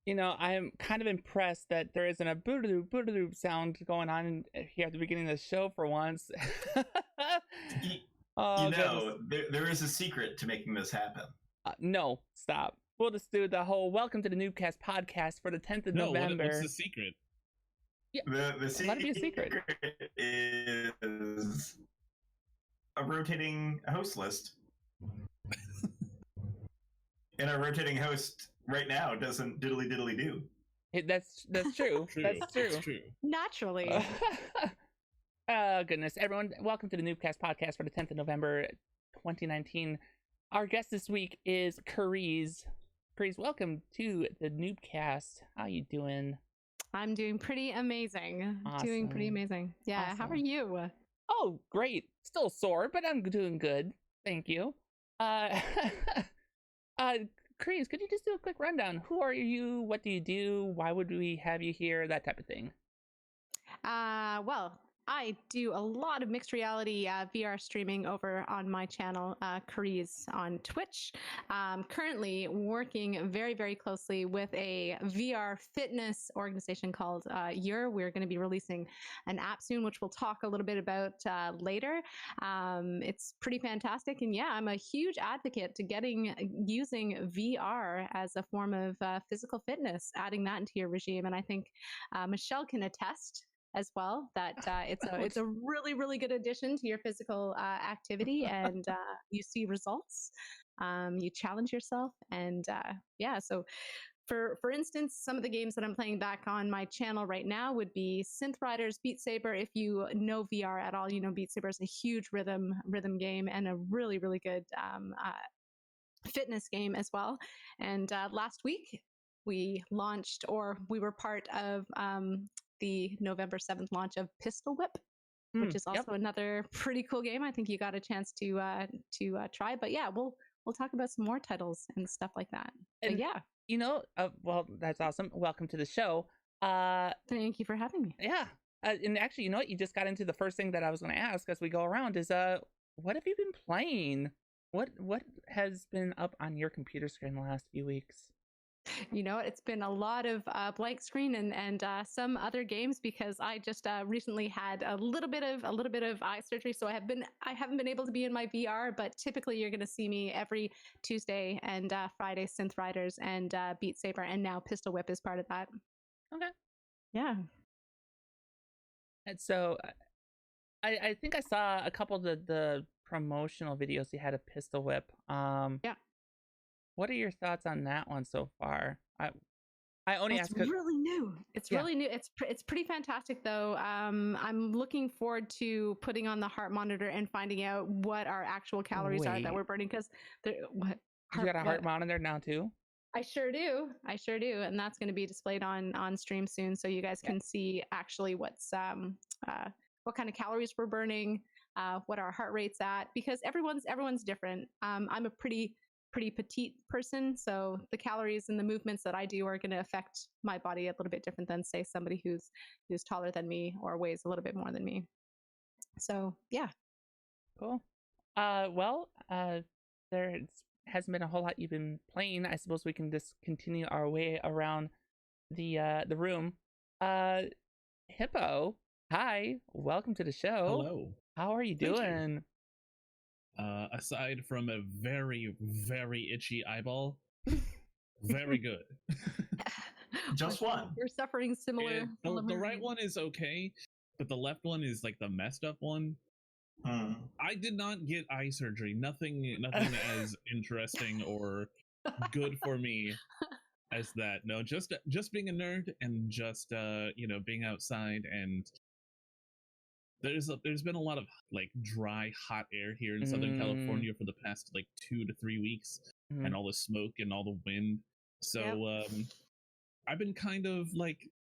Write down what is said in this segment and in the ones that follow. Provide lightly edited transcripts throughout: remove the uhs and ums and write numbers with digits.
I'm kind of impressed that there isn't a boo-doo sound going on here at the beginning of the show for once. There is a secret to making this happen. No, stop. We'll just do the whole welcome to the Newbcast Podcast for the 10th of November. What's the secret? Yeah, the secret, let it be a secret. Is a rotating host list. And our rotating host right now doesn't diddly do. That's true. That's true. Naturally. Goodness, everyone, welcome to the Newbcast Podcast for the 10th of November, 2019. Our guest this week is Carize. Carize, welcome to the Newbcast. How you doing? I'm doing pretty amazing. Awesome. Yeah, Awesome. How are you? Oh, great. Still sore, but I'm doing good. Thank you. Carize, could you just do a quick rundown? Who are you? What do you do? Why would we have you here? That type of thing. Well, I do a lot of mixed reality VR streaming over on my channel, Carize on Twitch. Currently working very, very closely with a VR fitness organization called Your. We're going to be releasing an app soon, which we'll talk a little bit about later. It's pretty fantastic. And yeah, I'm a huge advocate to using VR as a form of physical fitness, adding that into your regime. And I think Michelle can attest as well that it's a really, really good addition to your physical activity, and you see results. You challenge yourself, and so for instance, some of the games that I'm playing back on my channel right now would be Synth Riders, Beat Saber. If you know VR at all, you know Beat Saber is a huge rhythm game and a really, really good fitness game as well. And last week we were part of the November 7th launch of Pistol Whip, which is also another pretty cool game. I think you got a chance to try. But yeah, we'll talk about some more titles and stuff like that. And but yeah, well, that's awesome. Welcome to the show. Thank you for having me. Yeah, and actually, you know what? You just got into the first thing that I was going to ask as we go around is what have you been playing? What has been up on your computer screen the last few weeks? You know, it's been a lot of blank screen and some other games, because I just recently had a little bit of eye surgery, so I haven't been able to be in my VR. But typically, you're going to see me every Tuesday and Friday. Synth Riders and Beat Saber, and now Pistol Whip is part of that. Okay. Yeah. And so, I think I saw a couple of the promotional videos you had of Pistol Whip. Yeah. What are your thoughts on that one so far? I only ask. It's really new. Really new. It's pretty fantastic though. I'm looking forward to putting on the heart monitor and finding out what our actual calories are that we're burning. Because you got a heart monitor now too? I sure do, and that's going to be displayed on stream soon, so you guys can see actually what's what kind of calories we're burning, what our heart rate's at, because everyone's different. I'm a pretty petite person, so the calories and the movements that I do are going to affect my body a little bit different than, say, somebody who's taller than me or weighs a little bit more than me. So yeah. Cool. There hasn't been a whole lot you've been playing. I suppose we can just continue our way around the room. Hippo, hi, welcome to the show. Hello. How are you doing? Aside from a very, very itchy eyeball, very good. Just one. We're suffering similar. The right one is okay, but the left one is like the messed up one. I did not get eye surgery. Nothing as interesting or good for me as that. No, just being a nerd and just being outside, and there's been a lot of like dry, hot air here in Southern California for the past like 2 to 3 weeks, and all the smoke and all the wind. So I've been kind of like,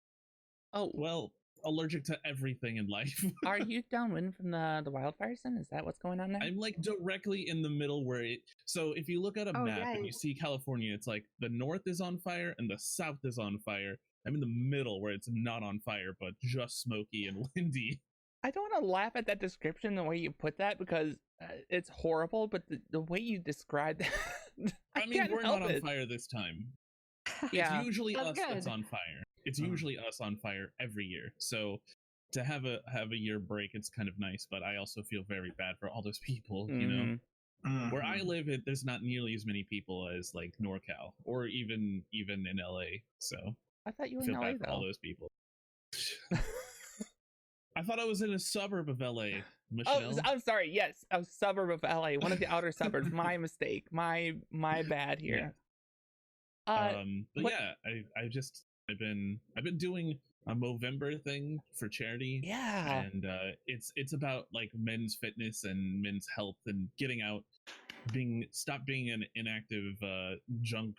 allergic to everything in life. Are you downwind from the wildfires then? Is that what's going on there? I'm like directly in the middle so if you look at a map and you see California, it's like the north is on fire and the south is on fire. I'm in the middle where it's not on fire, but just smoky and windy. I don't want to laugh at that description, the way you put that, because it's horrible, but the way you describe that, I mean, we're not on fire this time. Yeah. It's usually That's us good. that's on fire. It's usually us on fire every year. So to have a year break, it's kind of nice. But I also feel very bad for all those people. You know, where I live, there's not nearly as many people as like NorCal or even in LA. So I thought you I were in feel LA bad for all though. those people. I thought I was in a suburb of LA. Michelle. Oh, I'm sorry. Yes, a suburb of LA, one of the outer suburbs. My mistake. My bad here. But yeah, I've been doing a Movember thing for charity. Yeah. And it's about like men's fitness and men's health and getting out, stop being an inactive junk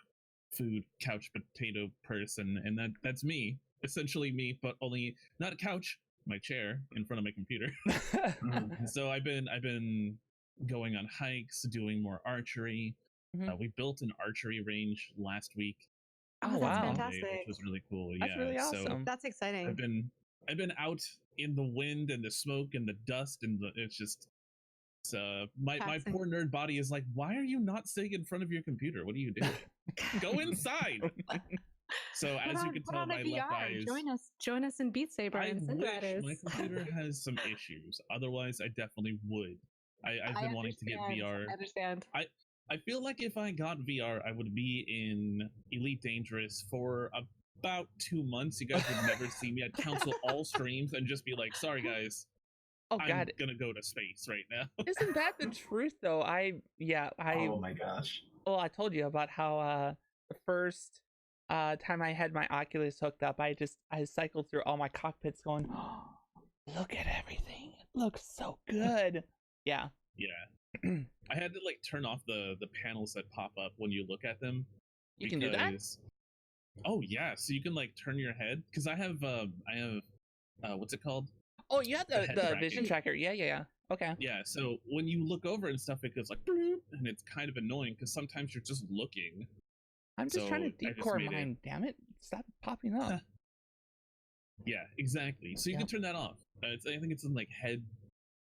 food couch potato person, and that's me, essentially me, but only not a couch, my chair in front of my computer. So I've been going on hikes, doing more archery. We built an archery range last week. Oh, that's wow. fantastic. Which was really cool. That's really awesome. So That's exciting. I've been out in the wind and the smoke and the dust and it's just my poor nerd body is like, why are you not sitting in front of your computer? What are you doing? Go inside. So as you can tell, my left eye is... Join us in Beat Saber. I wish my computer has some issues. Otherwise, I definitely would. I've been wanting to get VR. I understand. I feel like if I got VR, I would be in Elite Dangerous for about 2 months. You guys would never see me. I'd cancel all streams and just be like, sorry guys. Oh God. I'm gonna go to space right now. Isn't that the truth though? Oh my gosh. Well, I told you about how the first time I had my Oculus hooked up, I cycled through all my cockpits going, oh, look at everything. It looks so good. Yeah. Yeah. I had to like turn off the panels that pop up when you look at them. You can do that? Oh yeah, so you can like turn your head, because I have what's it called? Oh, you have the vision tracker. Yeah. Okay. Yeah, so when you look over and stuff, it goes like bloop, and it's kind of annoying because sometimes you're just looking. I'm just trying to deep core mine. Damn it! Stop popping up. Yeah, exactly. So you can turn that off. I think it's in like head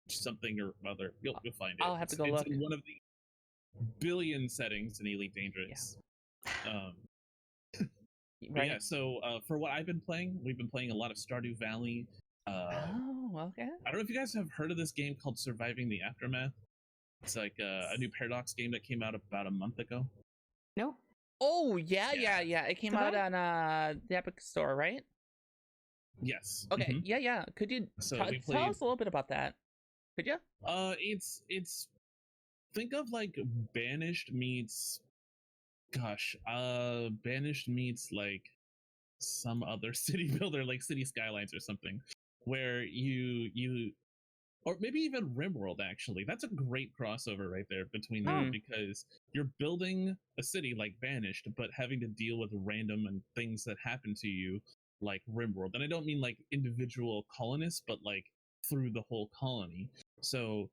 something or other. You'll find it. I'll have to go look. It's in one of the billion settings in Elite Dangerous. Yeah. Right. Yeah. So for what I've been playing, we've been playing a lot of Stardew Valley. Oh, okay. I don't know if you guys have heard of this game called Surviving the Aftermath. It's like a new Paradox game that came out about a month ago. No. Oh yeah. It came out on the Epic Store, right? Yes. Okay. Mm-hmm. Yeah. Could you tell us a little bit about that? Could you? It's think of like Banished meets like some other city builder, like City Skylines or something, where you or maybe even RimWorld, actually. That's a great crossover right there between them, because you're building a city like Banished, but having to deal with random and things that happen to you like RimWorld. And I don't mean like individual colonists, but like through the whole colony. So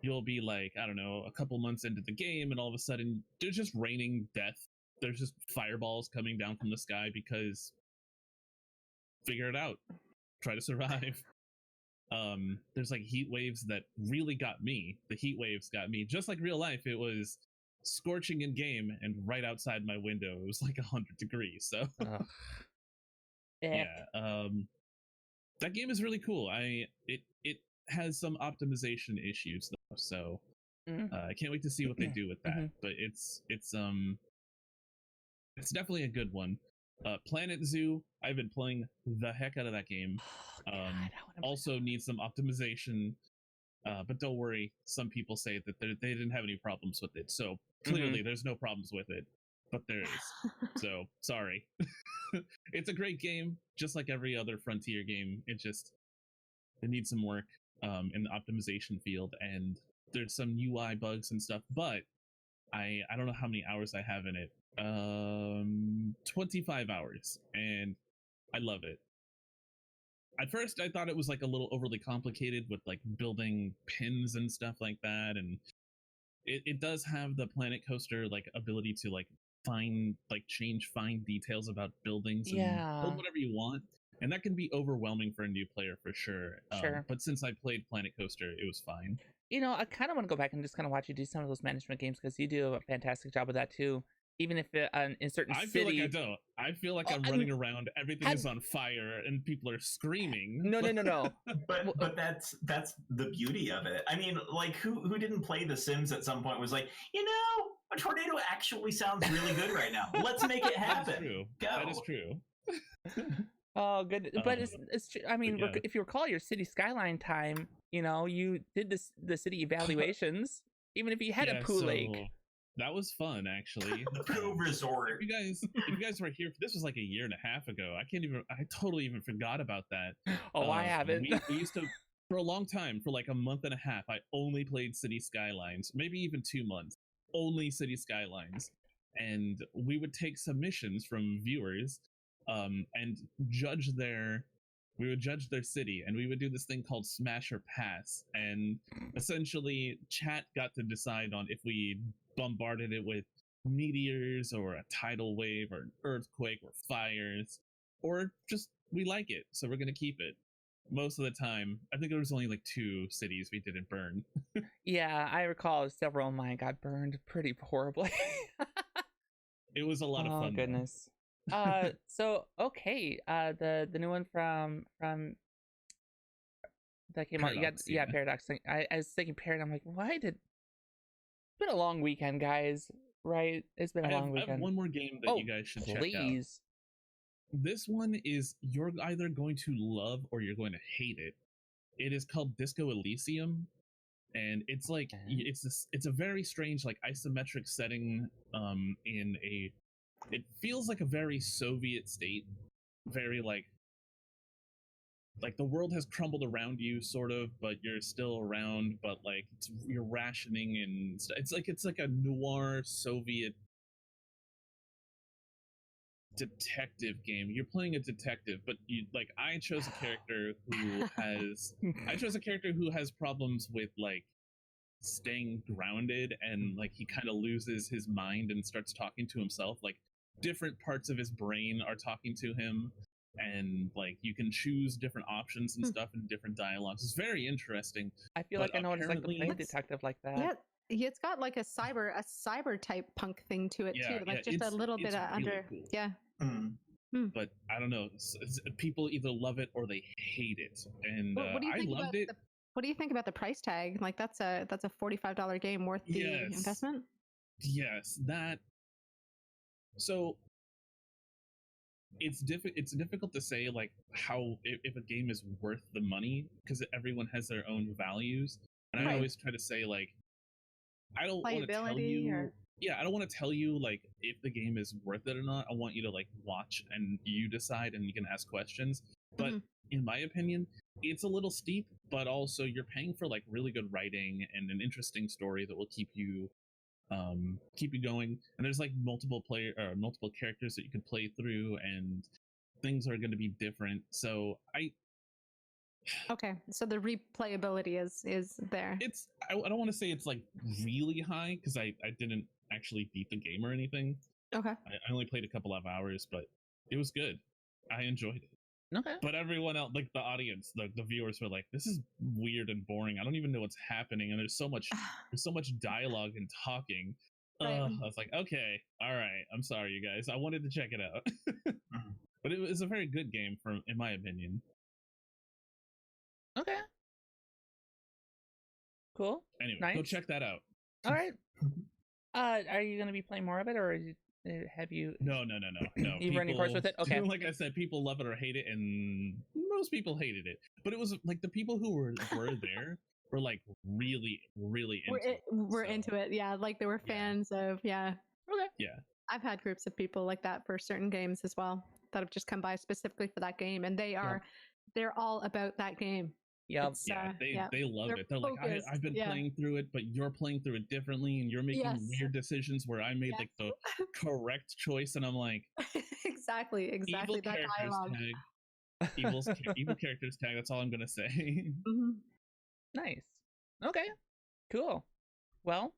you'll be like, I don't know, a couple months into the game, and all of a sudden there's just raining death. There's just fireballs coming down from the sky because figure it out. Try to survive. There's like heat waves that really got me. The heat waves got me. Just like real life, it was scorching in game, and right outside my window it was like 100 degrees. So that game is really cool. It has some optimization issues though, so I can't wait to see what they do with that. But it's definitely a good one. Planet Zoo, I've been playing the heck out of that game. Also needs some optimization, but don't worry, some people say that they didn't have any problems with it, so clearly there's no problems with it, but there is. So sorry. It's a great game, just like every other Frontier game. It needs some work in the optimization field, and there's some UI bugs and stuff, but I don't know how many hours I have in it. 25 hours, and I love it. At first I thought it was like a little overly complicated with like building pins and stuff like that, and it does have the Planet Coaster like ability to like fine details about buildings and build whatever you want, and that can be overwhelming for a new player for sure. But since I played Planet Coaster, it was fine. You know, I kind of want to go back and just kind of watch you do some of those management games, because you do a fantastic job with that too. even if in a certain I feel city. like I don't. I feel like I'm running around, everything is on fire, and people are screaming. No. But that's the beauty of it. I mean, like who didn't play The Sims at some point was like, a tornado actually sounds really good right now. Let's make it happen. That is true. Go. That is true. Good, but it's I mean, yeah. if you recall your city skyline time, you did the city evaluations, even if you had a Poo Lake. That was fun, actually. The Poo Resort. If you guys were here, this was like a year and a half ago. I totally even forgot about that. Oh, I haven't. We used to, for a long time, for like a month and a half, I only played City Skylines, maybe even 2 months, only City Skylines. And we would take submissions from viewers and judge their city, and we would do this thing called Smash or Pass, and essentially chat got to decide on if we bombarded it with meteors or a tidal wave or an earthquake or fires, or just we like it, so we're gonna keep it. Most of the time, I think there was only like 2 cities we didn't burn. Yeah, I recall several of mine got burned pretty horribly. It was a lot of fun. Oh goodness. So okay, the new one from that came out. Yeah, Paradox thing. I was thinking Paradox. I'm like, why did? It's been a long weekend, guys. Right? It's been a long weekend. I have one more game that you guys should check out. This one is you're either going to love or you're going to hate it. It is called Disco Elysium, and it's like it's a very strange like isometric setting in a. It feels like a very Soviet state, very like the world has crumbled around you, sort of, but you're still around. But like you're rationing, and it's like a noir Soviet detective game. You're playing a detective, but I chose a character who has problems with like staying grounded, and like he kind of loses his mind and starts talking to himself. Like different parts of his brain are talking to him, and like you can choose different options and stuff in different dialogues. It's very interesting. I feel like I know what it's like to play a detective like that. Yeah, it's got like a cyber type punk thing to it too, like just a little bit really under. Cool. Yeah. But I don't know. People either love it or they hate it, and I loved it. What do you think about the price tag? Like that's a $45 game worth the investment. Yes, that. So it's difficult to say like how if a game is worth the money, because everyone has their own values, and I always try to say like I don't want to tell you. Yeah, I don't want to tell you like if the game is worth it or not. I want you to like watch and you decide, and you can ask questions. But in my opinion, it's a little steep, but also you're paying for like really good writing and an interesting story that will keep you going. And there's like multiple characters that you can play through, and things are going to be different. So so the replayability is there. I don't want to say it's like really high, because I didn't actually beat the game or anything. Okay. I only played a couple of hours, but it was good. I enjoyed it. Okay. But everyone else, like the audience, the viewers were like, this is weird and boring. I don't even know what's happening, and there's so much dialogue and talking. I was like, okay, all right, I'm sorry, you guys. I wanted to check it out. But it was a very good game, in my opinion. Okay. Cool. Anyway, nice. Go check that out. All right. Are you going to be playing more of it, or have you? No. You've running course with it. Okay. Like I said, people love it or hate it, and most people hated it. But it was like the people who were there were like really, really into it. We're into it. Yeah, like they were fans of. Yeah. Okay. Yeah. I've had groups of people like that for certain games as well that have just come by specifically for that game, and they're all about that game. Yep. They love it. They're focused. like, I've been playing through it, but you're playing through it differently, and you're making weird decisions where I made like the correct choice, and I'm like, exactly evil that dialogue. Evil characters tag. That's all I'm gonna say. Nice. Okay. Cool. Well,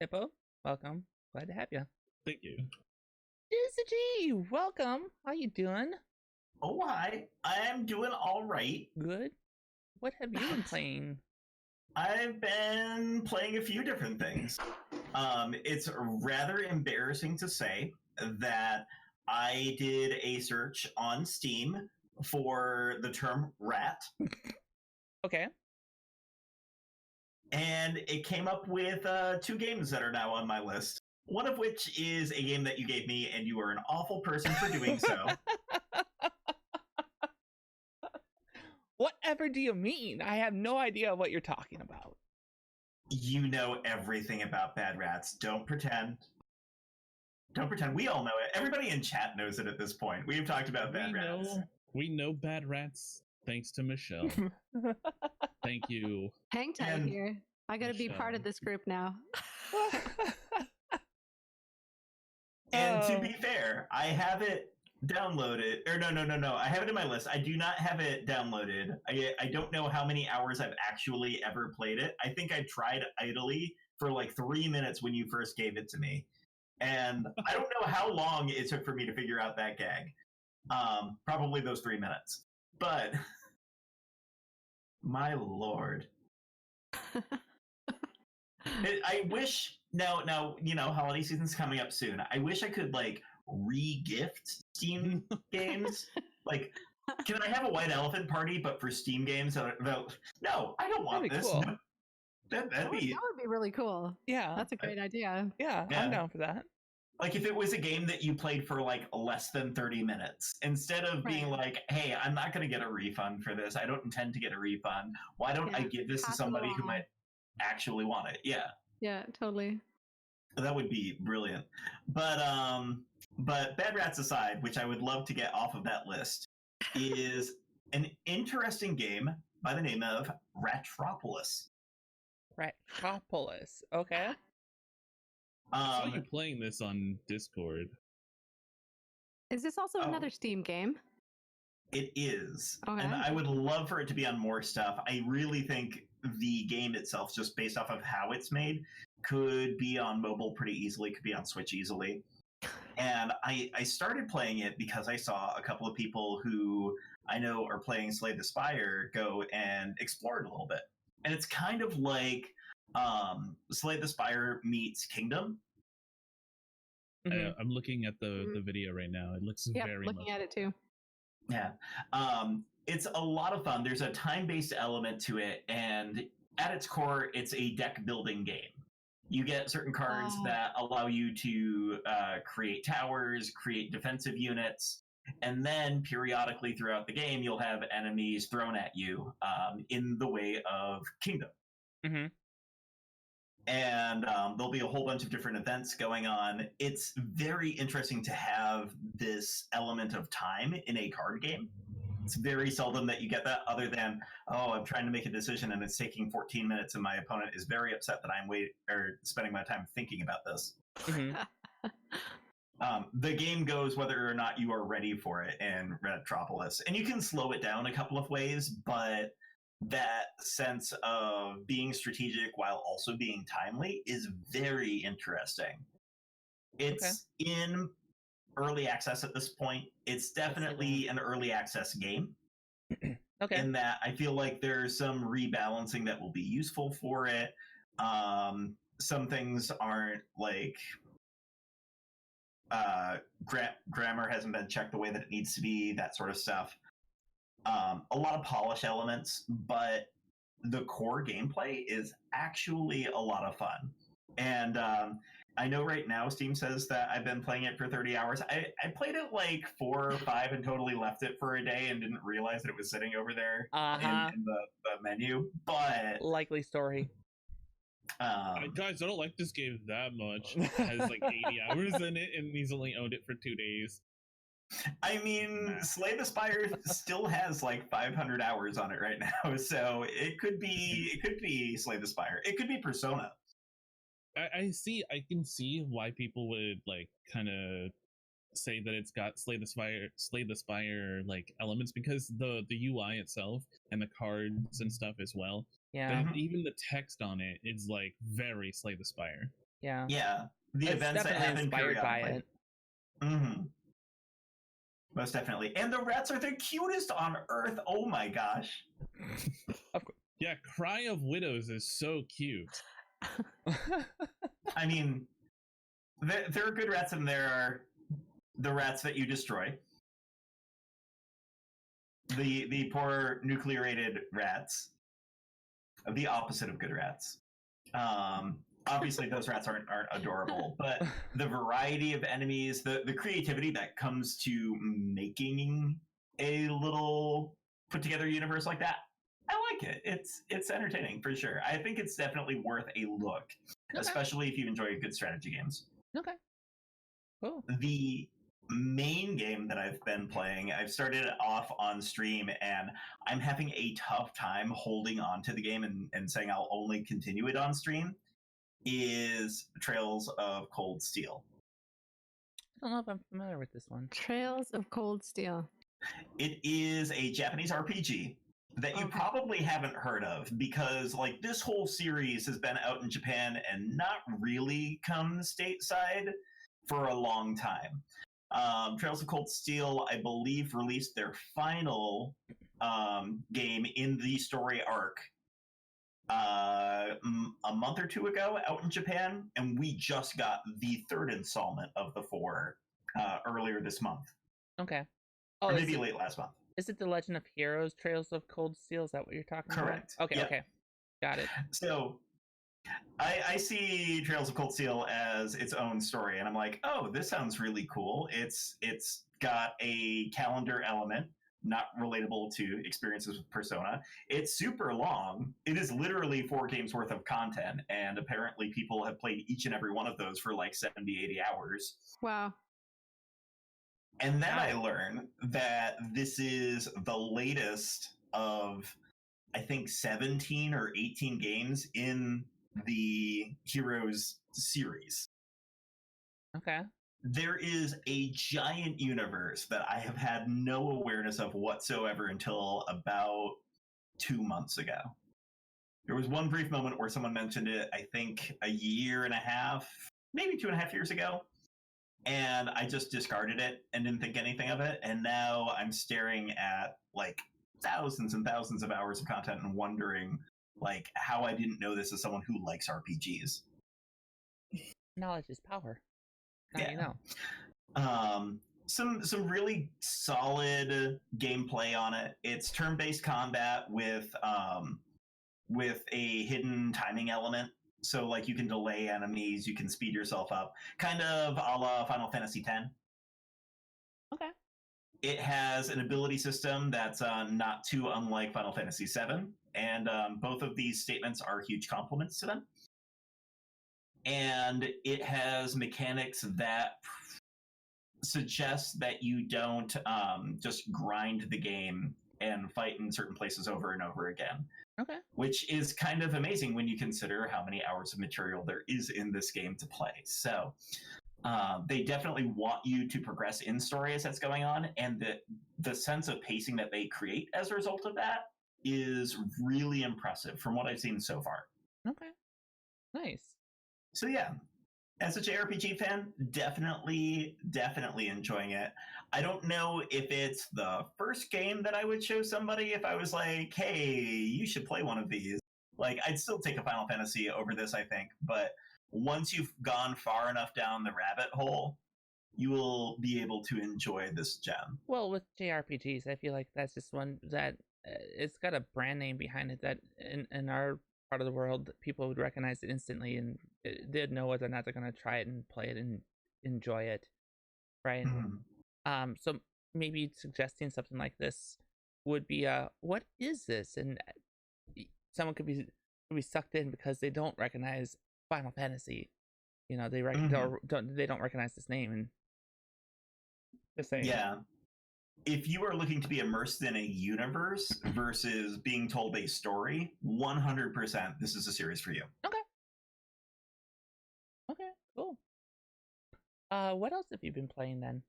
Hippo, welcome. Glad to have you. Thank you. G, welcome. How you doing? Oh, hi. I'm doing all right. Good. What have you been playing? I've been playing a few different things. It's rather embarrassing to say that I did a search on Steam for the term rat. Okay. And it came up with 2 games that are now on my list. One of which is a game that you gave me, and you are an awful person for doing so. Whatever do you mean? I have no idea what you're talking about. You know everything about Bad Rats. Don't pretend. Don't pretend. We all know it. Everybody in chat knows it at this point. We've talked about Bad Rats. We know Bad Rats thanks to Michelle. Thank you. Hang tight here. I gotta be part of this group now. And to be fair, I have it downloaded. Or no. I have it in my list. I do not have it downloaded. I don't know how many hours I've actually ever played it. I think I tried idly for like 3 minutes when you first gave it to me. And I don't know how long it took for me to figure out that gag. Probably those 3 minutes. But my lord. I wish now, you know, holiday season's coming up soon. I wish I could like re-gift Steam games. Like, can I have a white elephant party but for Steam games? No, I don't want this. Cool. No, that would be really cool. Yeah. That's a great idea. Yeah, I'm down for that. Like if it was a game that you played for like less than 30 minutes, instead of being like, hey, I'm not going to get a refund for this. I don't intend to get a refund. Why don't I give this to somebody who might actually want it? Yeah. Yeah, totally. That would be brilliant. But Bad Rats aside, which I would love to get off of that list, is an interesting game by the name of Ratropolis. Ratropolis. Okay. I saw you playing this on Discord. Is this also another Steam game? It is. Okay. And I would love for it to be on more stuff. I really think the game itself, just based off of how it's made, could be on mobile pretty easily, could be on Switch easily. And I started playing it because I saw a couple of people who I know are playing Slay the Spire go and explore it a little bit. And it's kind of like Slay the Spire meets Kingdom. Mm-hmm. I'm looking at the video right now. It looks very looking at it too. Yeah. It's a lot of fun. There's a time-based element to it, and at its core, it's a deck-building game. You get certain cards that allow you to create towers, create defensive units, and then periodically throughout the game, you'll have enemies thrown at you in the way of Kingdom. Mm-hmm. And there'll be a whole bunch of different events going on. It's very interesting to have this element of time in a card game. It's very seldom that you get that, other than, I'm trying to make a decision and it's taking 14 minutes and my opponent is very upset that I'm spending my time thinking about this. Mm-hmm. The game goes whether or not you are ready for it in Retropolis. And you can slow it down a couple of ways, but that sense of being strategic while also being timely is very interesting. It's in early access at this point. It's definitely an early access game. Okay. In that I feel like there's some rebalancing that will be useful for it. Some things aren't like grammar hasn't been checked the way that it needs to be, that sort of stuff. A lot of polish elements, but the core gameplay is actually a lot of fun. And I know right now Steam says that I've been playing it for 30 hours. I played it like 4 or 5 and totally left it for a day and didn't realize that it was sitting over there in the menu. But likely story. Guys, I don't like this game that much. It has like 80 hours in it, and he's only owned it for 2 days. I mean, Slay the Spire still has like 500 hours on it right now, so it could be Slay the Spire. It could be Persona. I can see why people would like kind of say that it's got Slay the Spire like elements, because the UI itself and the cards and stuff as well. Yeah. Even the text on it is like very Slay the Spire. Yeah. Yeah. The it's events that happen inspired by it. Mm-hmm. Most definitely. And the rats are the cutest on Earth. Oh my gosh. Of course. Yeah, Cry of Widows is so cute. I mean, there are good rats, and there are the rats that you destroy. The poor nuclearated rats, the opposite of good rats. Obviously, those rats aren't adorable, but the variety of enemies, the creativity that comes to making a little put together universe like that, I like it. It's entertaining for sure. I think it's definitely worth a look, especially if you enjoy good strategy games. Okay. Cool. The main game that I've been playing, I've started it off on stream, and I'm having a tough time holding on to the game and saying I'll only continue it on stream, is Trails of Cold Steel. I don't know if I'm familiar with this one. Trails of Cold Steel. It is a Japanese RPG that you probably haven't heard of, because like this whole series has been out in Japan and not really come stateside for a long time. Trails of Cold Steel, I believe, released their final game in the story arc a month or two ago out in Japan, and we just got the third installment of the 4 earlier this month. Okay. Oh, or maybe late last month. Is it the Legend of Heroes Trails of Cold Steel? Is that what you're talking Correct. about? Okay, Yep. okay. Got it. So I see Trails of Cold Steel as its own story, and I'm like, oh, this sounds really cool. It's got a calendar element, not relatable to experiences with Persona. It's super long. It is literally 4 games worth of content, and apparently people have played each and every one of those for like 70, 80 hours. Wow. And then I learn that this is the latest of, I think, 17 or 18 games in the Heroes series. Okay. There is a giant universe that I have had no awareness of whatsoever until about 2 months ago. There was one brief moment where someone mentioned it, I think a year and a half, maybe 2.5 years ago. And I just discarded it and didn't think anything of it. And now I'm staring at like thousands and thousands of hours of content and wondering like how I didn't know this as someone who likes RPGs. Knowledge is power. Now you know. Some really solid gameplay on it. It's turn-based combat with a hidden timing element. So, like, you can delay enemies, you can speed yourself up, kind of a la Final Fantasy X. Okay. It has an ability system that's not too unlike Final Fantasy VII, and both of these statements are huge compliments to them. And it has mechanics that suggest that you don't just grind the game and fight in certain places over and over again. Okay. Which is kind of amazing when you consider how many hours of material there is in this game to play. So they definitely want you to progress in story as that's going on, and the sense of pacing that they create as a result of that is really impressive from what I've seen so far. Okay. Nice. So yeah, as a JRPG fan, definitely enjoying it. I don't know if it's the first game that I would show somebody if I was like, hey, you should play one of these. Like, I'd still take a Final Fantasy over this, I think. But once you've gone far enough down the rabbit hole, you will be able to enjoy this gem. Well, with JRPGs, I feel like that's just one that it's got a brand name behind it that in our part of the world, people would recognize it instantly and they'd know whether or not they're going to try it and play it and enjoy it, right? Mm-hmm. So maybe suggesting something like this would be what is this? And someone could be sucked in because they don't recognize Final Fantasy. You know, they don't recognize this name and the same. Yeah. If you are looking to be immersed in a universe versus being told a story, 100% this is a series for you. Okay, cool. What else have you been playing then?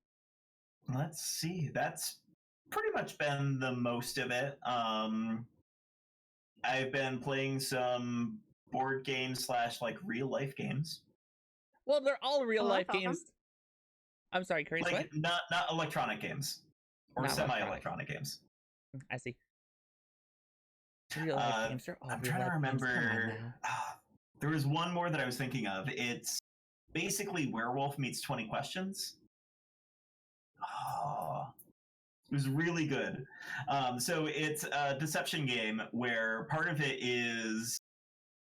Let's see. That's pretty much been the most of it. I've been playing some board games / like real life games. Well, they're all real life games. I'm sorry, Carize, like not electronic games or semi-electronic games. I see. Real life games are all I'm real trying to life games. Come on remember. now. There was one more that I was thinking of. It's basically Werewolf meets 20 Questions. Oh, it was really good. So it's a deception game where part of it is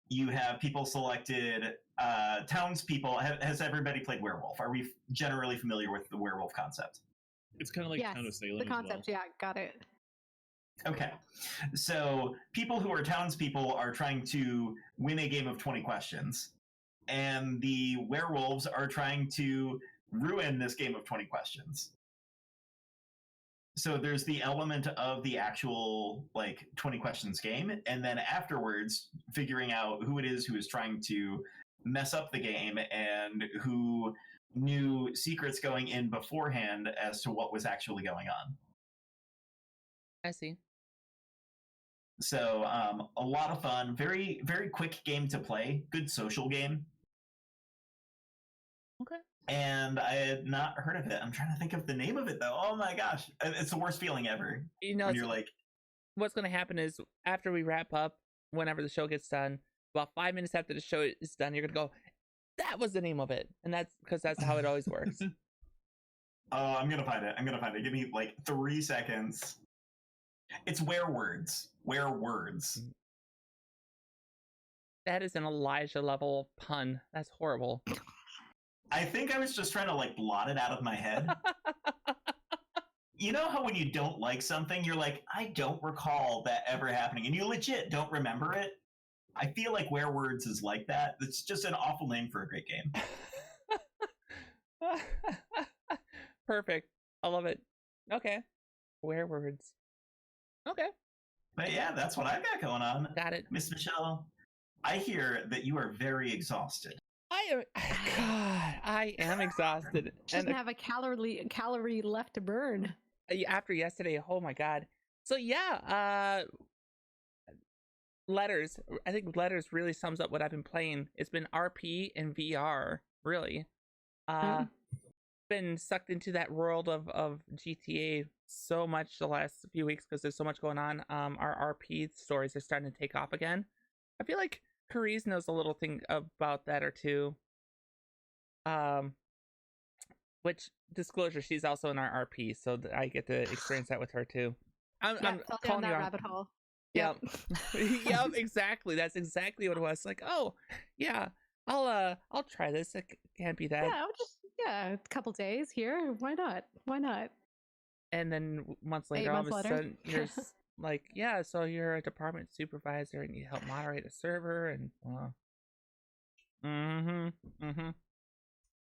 you have people selected, townspeople. Has everybody played Werewolf? Are we generally familiar with the werewolf concept? It's kind of like Yes, Town of Salem. the as well. concept. Yeah, got it. Okay. So people who are townspeople are trying to win a game of 20 questions, and the werewolves are trying to ruin this game of 20 questions. So there's the element of the actual 20 questions game, and then afterwards figuring out who it is who is trying to mess up the game and who knew secrets going in beforehand as to what was actually going on. I see. So a lot of fun, very, very quick game to play, good social game. Okay. And I had not heard of it. I'm trying to think of the name of it though. Oh my gosh, it's the worst feeling ever. You know, when you're like, what's going to happen is after we wrap up, whenever the show gets done, about 5 minutes after the show is done, you're going to go, that was the name of it. And that's because that's how it always works. Oh, I'm going to find it. Give me 3 seconds. It's Werewords. Werewords. That is an Elijah level pun. That's horrible. I think I was just trying to blot it out of my head. You know how when you don't like something, you're like, I don't recall that ever happening, and you legit don't remember it? I feel like Werewords is like that. It's just an awful name for a great game. Perfect. I love it. Okay. Werewords. Okay. But yeah, that's what I've got going on. Got it. Miss Michelle, I hear that you are very exhausted. I am exhausted. Doesn't have a calorie left to burn. After yesterday, oh my god. So yeah, Letters. I think Letters really sums up what I've been playing. It's been RP and VR, really. Been sucked into that world of GTA so much the last few weeks because there's so much going on. Our RP stories are starting to take off again. I feel like Carize knows a little thing about that or two. Which, disclosure, she's also in our RP, so I get to experience that with her too. I'm calling you that rabbit hole. Yep. Yep, exactly. That's exactly what it was. Like, oh, yeah, I'll try this. It can't be that. Yeah, a couple days here. Why not? And then months later, all of a sudden, you're like, yeah, so you're a department supervisor and you help moderate a server and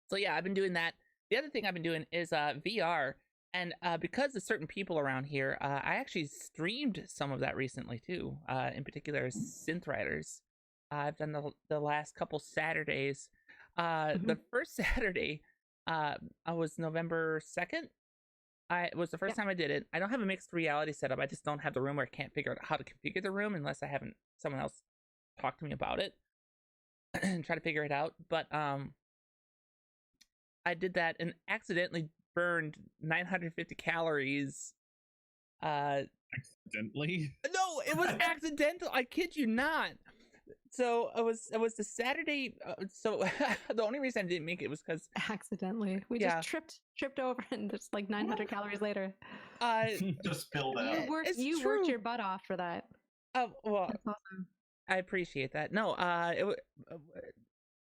So yeah, I've been doing that. The other thing I've been doing is VR, and because of certain people around here, I actually streamed some of that recently too. In particular, Synth Riders. I've done the last couple Saturdays. The first Saturday, I was November 2nd. It was the first time I did it. I don't have a mixed reality setup. I just don't have the room, or I can't figure out how to configure the room unless I haven't someone else talk to me about it and try to figure it out. But I did that and accidentally burned 950 calories. Accidentally? No, it was accidental. I kid you not. So it was the Saturday. So the only reason I didn't make it was because accidentally we just tripped over, and just 900 calories later. Just spilled out. You worked your butt off for that. Oh well, that's awesome. I appreciate that. No,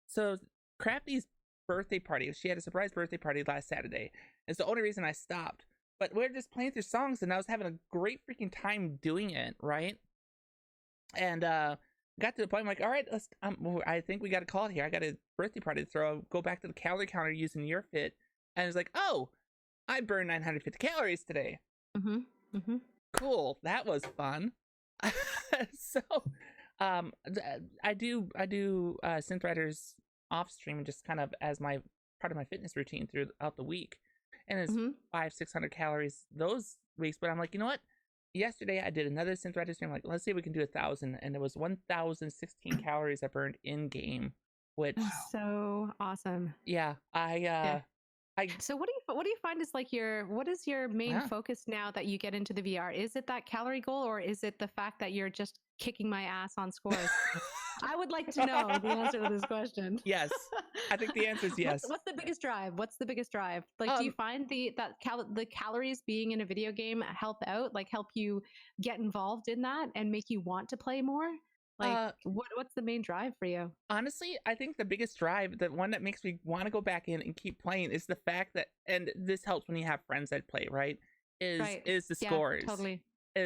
so Crafty's birthday party. She had a surprise birthday party last Saturday. It's the only reason I stopped. But we're just playing through songs, and I was having a great freaking time doing it, right? And got to the point I'm like, all right, let's. I think we got to call it here. I got a birthday party to throw. Go back to the calorie counter using your fit, and it's like, oh, I burned 950 calories today. Cool, that was fun. So, I do Synth Riders off stream just kind of as my part of my fitness routine throughout the week, and it's 500-600 calories those weeks. But I'm like, you know what? Yesterday I did another Synth Riders stream. Like, let's see if we can do 1,000, and it was 1,016 calories I burned in game, which so awesome. Yeah, So what do you find is like what is your main Yeah. focus now that you get into the VR? Is it that calorie goal, or is it the fact that you're just kicking my ass on scores? I would like to know the answer to this question. Yes, I think the answer is yes. What's the biggest drive? What's the biggest drive? Like, do you find the calories being in a video game help out, like help you get involved in that and make you want to play more? Like, what's the main drive for you? Honestly, I think the biggest drive, the one that makes me want to go back in and keep playing, is the fact that, and this helps when you have friends that play, right? Is the scores. Totally.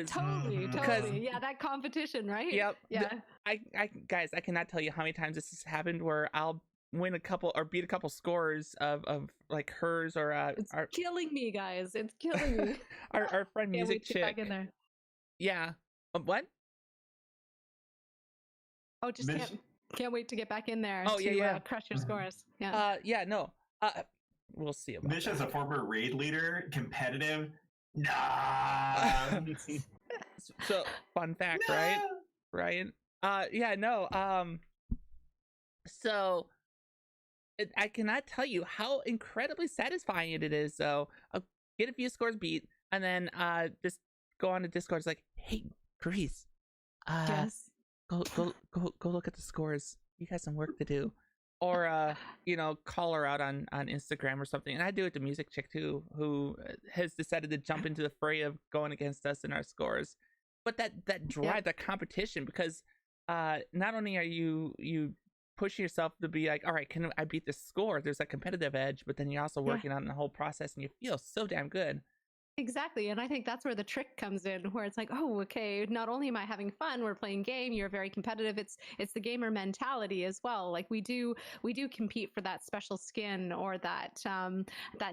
Totally. Yeah, that competition, right? Yep. Yeah. Guys, I cannot tell you how many times this has happened where I'll win a couple or beat a couple scores of like hers or it's killing me, guys. It's killing me. our friend Music Chick. Back in there. Yeah. What? Oh, just can't wait to get back in there. Crush your scores. Yeah. No. We'll see about Mish, that. as a former raid leader, competitive. Nah. So fun fact, No. right? Ryan? Yeah. No. So I cannot tell you how incredibly satisfying it is. Though, I'll get a few scores beat, and then just go on to Discord. It's like, hey, Carize, Yes. Go look at the scores. You got some work to do. Or call her out on Instagram or something. And I do it to Music Chick too, who has decided to jump into the fray of going against us in our scores. But that drive, that competition, because not only are you pushing yourself to be like, all right, can I beat this score? There's that competitive edge, but then you're also working on the whole process, and you feel so damn good. Exactly. And I think that's where the trick comes in, where it's like, oh, okay, not only am I having fun, we're playing game, you're very competitive. It's the gamer mentality as well. Like we do compete for that special skin or that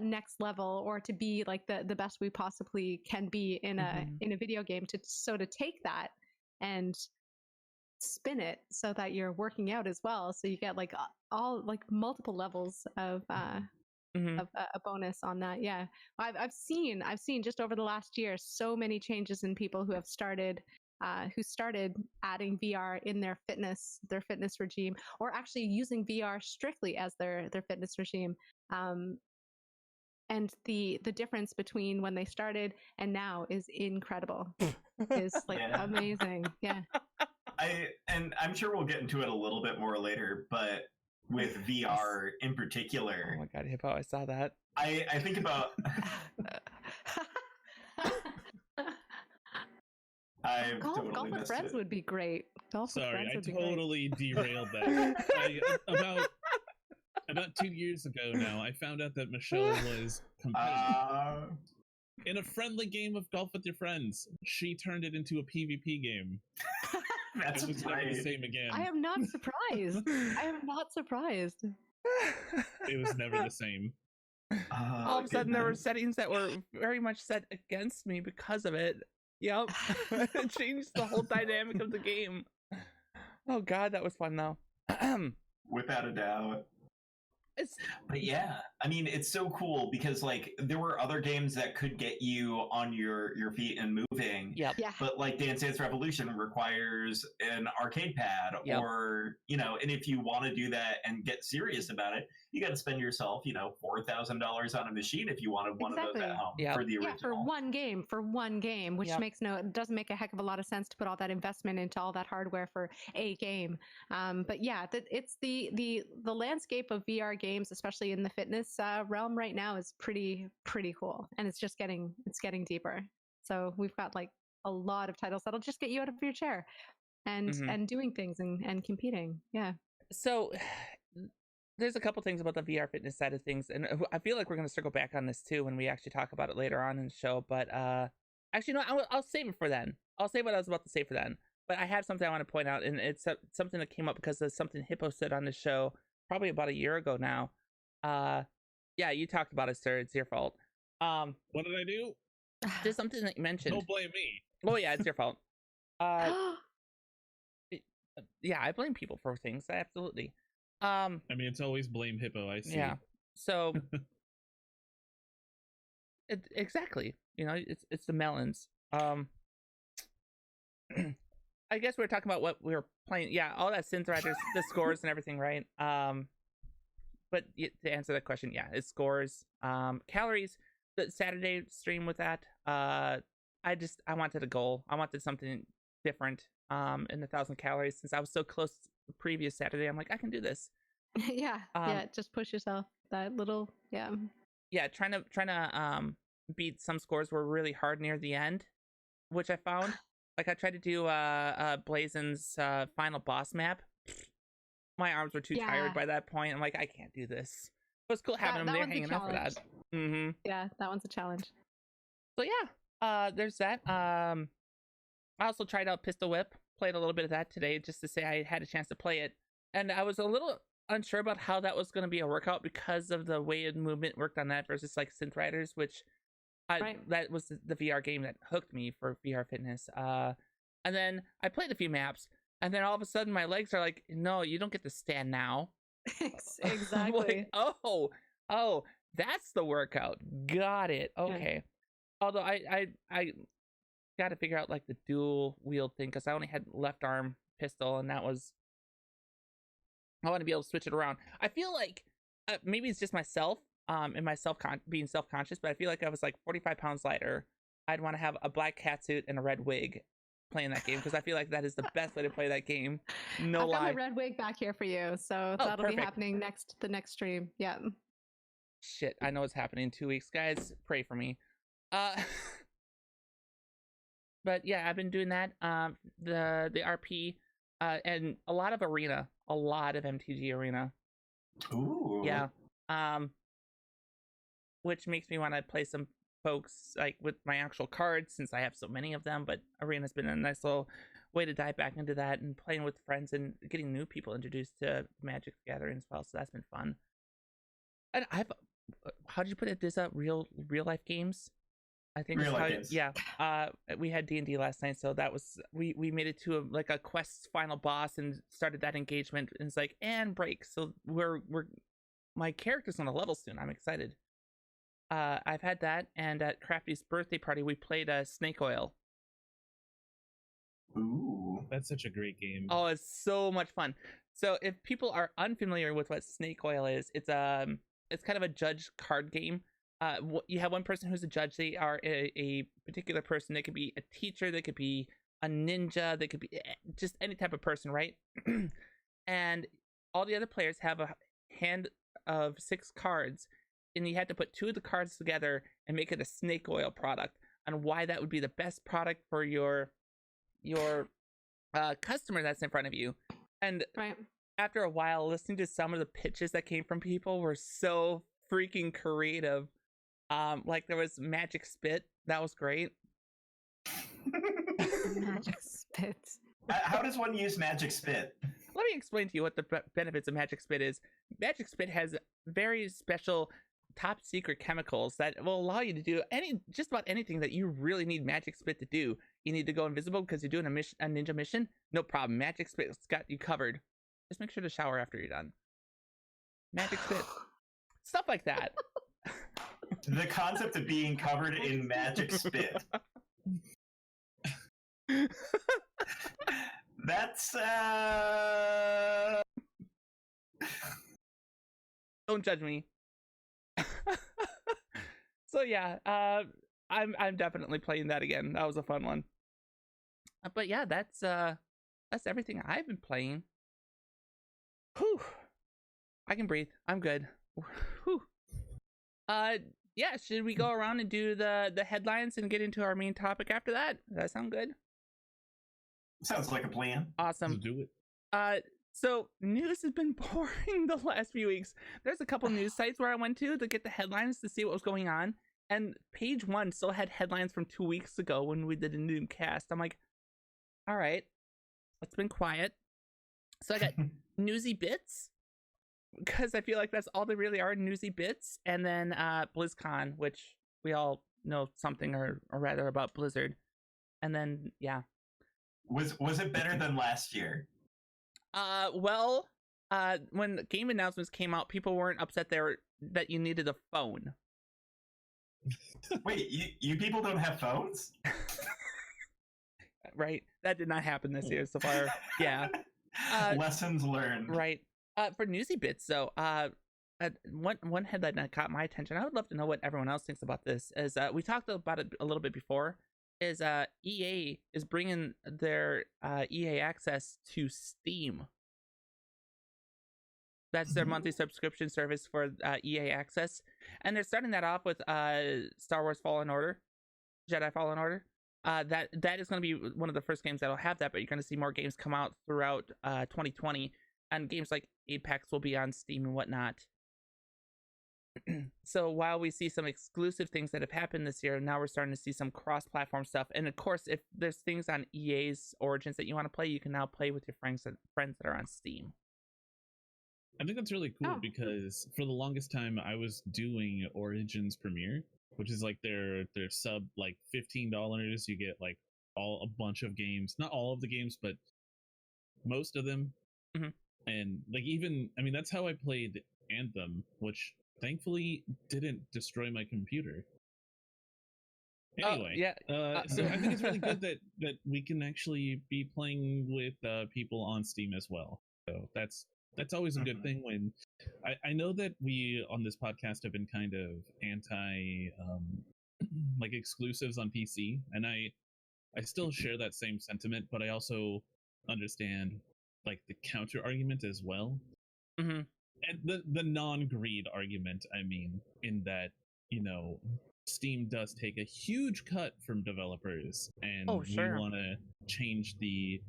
next level, or to be like the best we possibly can be in a video game, to take that and spin it so that you're working out as well. So you get like all like multiple levels of a bonus on that. Yeah, I've seen just over the last year so many changes in people who have started adding VR in their fitness regime, or actually using VR strictly as their fitness regime. And the difference between when they started and now is incredible. Is like amazing. Yeah. I'm sure we'll get into it a little bit more later, but with VR in particular. Oh my god, Hippo, I saw that. I think about golf with friends would be great. Sorry, I totally derailed that. About 2 years ago now, I found out that Michelle was competitive. In a friendly game of golf with your friends, she turned it into a PvP game. That's it was never the same again. I am not surprised. It was never the same. All of a sudden, there were settings that were very much set against me because of it. Yep. It changed the whole dynamic of the game. Oh god, that was fun though. Without a doubt. But yeah, I mean, it's so cool because like there were other games that could get you on your feet and moving. Yep. Yeah. But like Dance Dance Revolution requires an arcade pad, or and if you want to do that and get serious about it, you got to spend yourself, $4,000 on a machine if you wanted one of those at home for the original. Yeah, for one game, which it doesn't make a heck of a lot of sense to put all that investment into all that hardware for a game. But yeah, it's the landscape of VR games, especially in the fitness realm right now, is pretty cool, and it's getting deeper. So we've got like a lot of titles that'll just get you out of your chair and doing things and competing. Yeah. So there's a couple things about the VR fitness side of things, and I feel like we're going to circle back on this too when we actually talk about it later on in the show. But actually, no, I'll save it for then. I'll say what I was about to say for then. But I have something I want to point out, and it's something that came up because of something Hippo said on the show probably about a year ago now. Yeah, you talked about it, sir. It's your fault. What did I do? Just something that you mentioned. Don't blame me. Oh yeah, it's your fault. Yeah, I blame people for things. Absolutely. I mean, it's always blame Hippo. I see. Yeah. So exactly. It's the melons. I guess we were talking about what we were playing. Yeah, all that Synth Riders, the scores and everything, right? but to answer that question, yeah, it scores. Calories. The Saturday stream with that. I wanted a goal. I wanted something different. In 1,000 calories, since I was so close the previous Saturday, I'm like, I can do this. Yeah, just push yourself that little. Yeah, trying to beat some scores were really hard near the end, which I found. Like I tried to do Blazon's final boss map. My arms were too tired by that point. I'm like, I can't do this. It was cool having them there hanging out for that. Mm-hmm. Yeah, that one's a challenge. So yeah, there's that. I also tried out Pistol Whip, played a little bit of that today just to say I had a chance to play it. And I was a little unsure about how that was going to be a workout because of the way the movement worked on that versus like Synth Riders, which that was the VR game that hooked me for VR fitness. And then I played a few maps, and then all of a sudden my legs are like, no, you don't get to stand now. Exactly. Like, oh, that's the workout. Got it. Okay. Yeah. Although I got to figure out like the dual wield thing because I only had left arm pistol, and that was, I want to be able to switch it around. I feel like maybe it's just myself and myself being self-conscious, but I feel like I was like 45 pounds lighter. I'd want to have a black catsuit and a red wig playing that game because I feel like that is the best way to play that game. No I've lie. got my red wig back here for you, so that'll be happening the next stream. Yeah. Shit, I know what's happening in 2 weeks, guys. Pray for me. But yeah, I've been doing that. The RP, and a lot of arena, a lot of MTG arena. Ooh. Yeah. Which makes me want to play some folks like with my actual cards since I have so many of them. But arena's been a nice little way to dive back into that and playing with friends and getting new people introduced to Magic the Gathering as well. So that's been fun. And how did you put it? There's real life games. I think real life games. Yeah. We had D&D last night, so that was we made it to a quest final boss and started that engagement. And it's like and break. So we're my character's on a level soon. I'm excited. I've had that, and at Crafty's birthday party we played Snake Oil. Ooh, that's such a great game. Oh, it's so much fun. So if people are unfamiliar with what Snake Oil is, it's kind of a judge card game. You have one person who's a judge. They are a particular person. They could be a teacher. They could be a ninja. They could be just any type of person, right? And all the other players have a hand of 6 cards, and you have to put 2 of the cards together and make it a snake oil product, and why that would be the best product for your customer that's in front of you. And after a while, listening to some of the pitches that came from people were so freaking creative. Like there was Magic Spit. That was great. Magic Spit. How does one use Magic Spit? Let me explain to you what the benefits of Magic Spit is. Magic Spit has very special top secret chemicals that will allow you to do just about anything that you really need Magic Spit to do. You need to go invisible because you're doing a ninja mission? No problem. Magic Spit's got you covered. Just make sure to shower after you're done. Magic Spit. Stuff like that. The concept of being covered in Magic Spit. That's Don't judge me. So yeah, I'm definitely playing that again. That was a fun one. But yeah, that's everything I've been playing. Whew. I can breathe. I'm good. Whew. Yeah, should we go around and do the headlines and get into our main topic after that? Does that sound good? Sounds like a plan. Awesome. Let's do it. So news has been boring the last few weeks. There's a couple news sites where I went to get the headlines to see what was going on, and page 1 still had headlines from 2 weeks ago when we did a Newbcast. I'm like, all right, it's been quiet. So I got Newsie Bits, because I feel like that's all they really are, Newsie Bits, and then BlizzCon, which we all know something or rather about Blizzard. And then yeah. Was it better than last year? Well, when the game announcements came out, people weren't upset that you needed a phone. Wait, you people don't have phones? Right? That did not happen this year so far. Yeah. Lessons learned. Right. For Newsie Bits, though, one headline that caught my attention. I would love to know what everyone else thinks about this. Is we talked about it a little bit before. Is EA is bringing their EA access to Steam. That's their monthly subscription service for EA access, and they're starting that off with Star Wars Fallen Order, Jedi Fallen Order. That is going to be one of the first games that'll have that, but you're going to see more games come out throughout 2020, and games like Apex will be on Steam and whatnot. So while we see some exclusive things that have happened this year, now we're starting to see some cross-platform stuff. And of course, if there's things on EA's Origins that you want to play, you can now play with your friends that are on Steam. I think that's really cool because for the longest time I was doing Origins Premiere, which is like their sub like $15. You get like a bunch of games, not all of the games, but most of them. Mm-hmm. And like even, I mean, that's how I played Anthem, which thankfully didn't destroy my computer. Anyway, so I think it's really good that we can actually be playing with people on Steam as well. So that's always a good thing. When I know that we on this podcast have been kind of anti like exclusives on PC, and I still share that same sentiment, but I also understand like the counter argument as well. Mm-hmm. And the non-greed argument, I mean, in that, you know, Steam does take a huge cut from developers, and we want to change the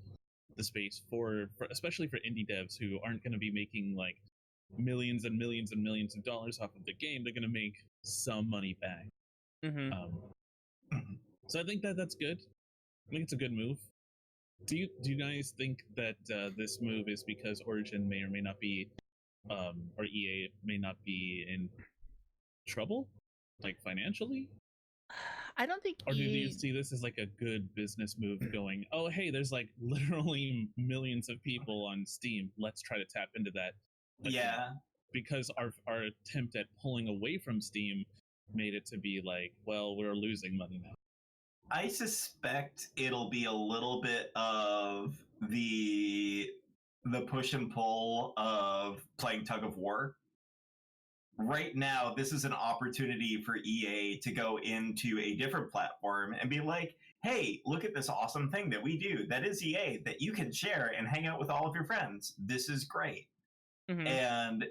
space for especially for indie devs who aren't going to be making like millions and millions and millions of dollars off of the game. They're going to make some money back. Mm-hmm. So I think that's good. I think it's a good move. Do you guys think that this move is because Origin may or may not be or EA may not be in trouble, like financially? I don't think. Or do you see this as like a good business move? Going, oh hey, there's like literally millions of people on Steam. Let's try to tap into that. Yeah. Because our attempt at pulling away from Steam made it to be like, well, we're losing money now. I suspect it'll be a little bit of the push and pull of playing tug of war. Right now, this is an opportunity for EA to go into a different platform and be like, hey, look at this awesome thing that we do. That is EA, that you can share and hang out with all of your friends. This is great. Mm-hmm. And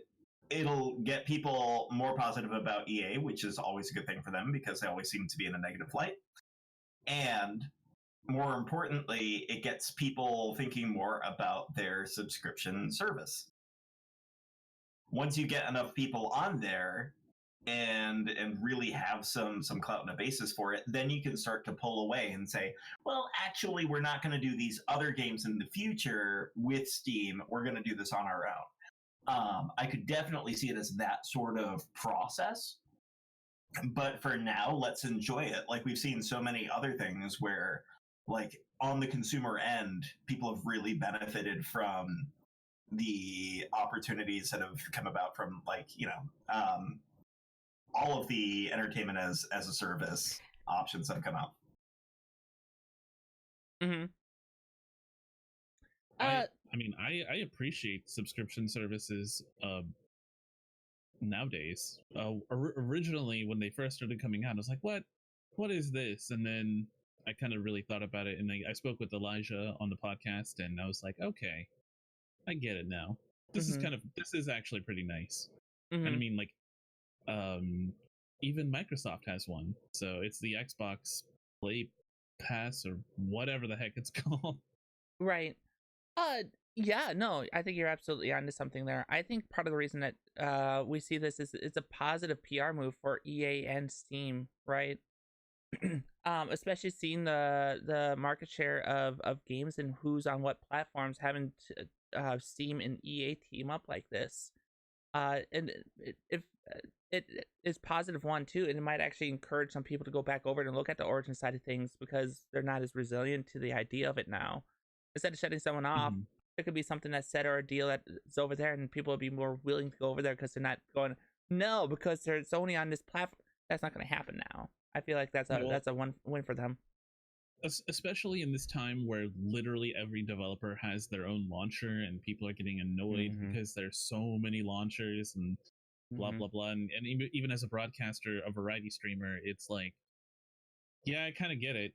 it'll get people more positive about EA, which is always a good thing for them because they always seem to be in a negative light. And more importantly, it gets people thinking more about their subscription service. Once you get enough people on there and really have some clout and a basis for it, then you can start to pull away and say, well, actually, we're not going to do these other games in the future with Steam. We're going to do this on our own. I could definitely see it as that sort of process. But for now, let's enjoy it. Like we've seen so many other things where, like, on the consumer end, people have really benefited from the opportunities that have come about from, like, you know, all of the entertainment as a service options that have come out. Mm-hmm. I mean, I appreciate subscription services nowadays. Originally, when they first started coming out, I was like, what is this? And then I kind of really thought about it, and I spoke with Elijah on the podcast, and I was like, okay, I get it now. This is actually pretty nice. Mm-hmm. And I mean, like, even Microsoft has one, so it's the Xbox Play Pass or whatever the heck it's called. Right. Yeah, no, I think you're absolutely onto something there. I think part of the reason that we see this is it's a positive PR move for EA and Steam, right? Especially seeing the market share of games and who's on what platforms, having Steam and EA team up like this. And if it is positive one too, and it might actually encourage some people to go back over and look at the Origin side of things because they're not as resilient to the idea of it now. Instead of shutting someone off, it could be something that's said or a deal that's over there, and people will be more willing to go over there because they're not going, no, because it's only on this platform. That's not going to happen now. I feel like that's a win for them. Especially in this time where literally every developer has their own launcher, and people are getting annoyed because there's so many launchers, and blah blah blah. And even as a broadcaster, a variety streamer, it's like, yeah, I kind of get it.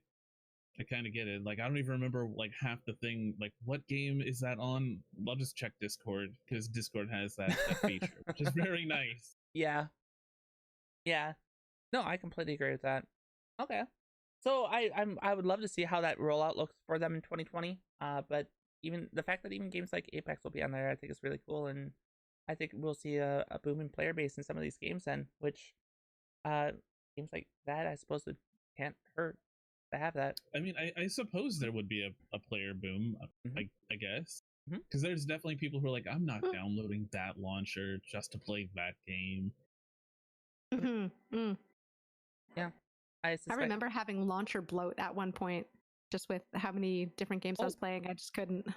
Like, I don't even remember like half the thing. Like, what game is that on? I'll just check Discord, because Discord has that feature, which is very nice. Yeah. No, I completely agree with that. Okay. So I would love to see how that rollout looks for them in 2020. But even the fact that even games like Apex will be on there, I think is really cool, and I think we'll see a booming player base in some of these games then, which games like that, I suppose, it can't hurt to have that. I mean, I suppose there would be a player boom, I guess, because there's definitely people who are like, I'm not downloading that launcher just to play that game. Yeah, I remember having launcher bloat at one point, just with how many different games I was playing. I just couldn't.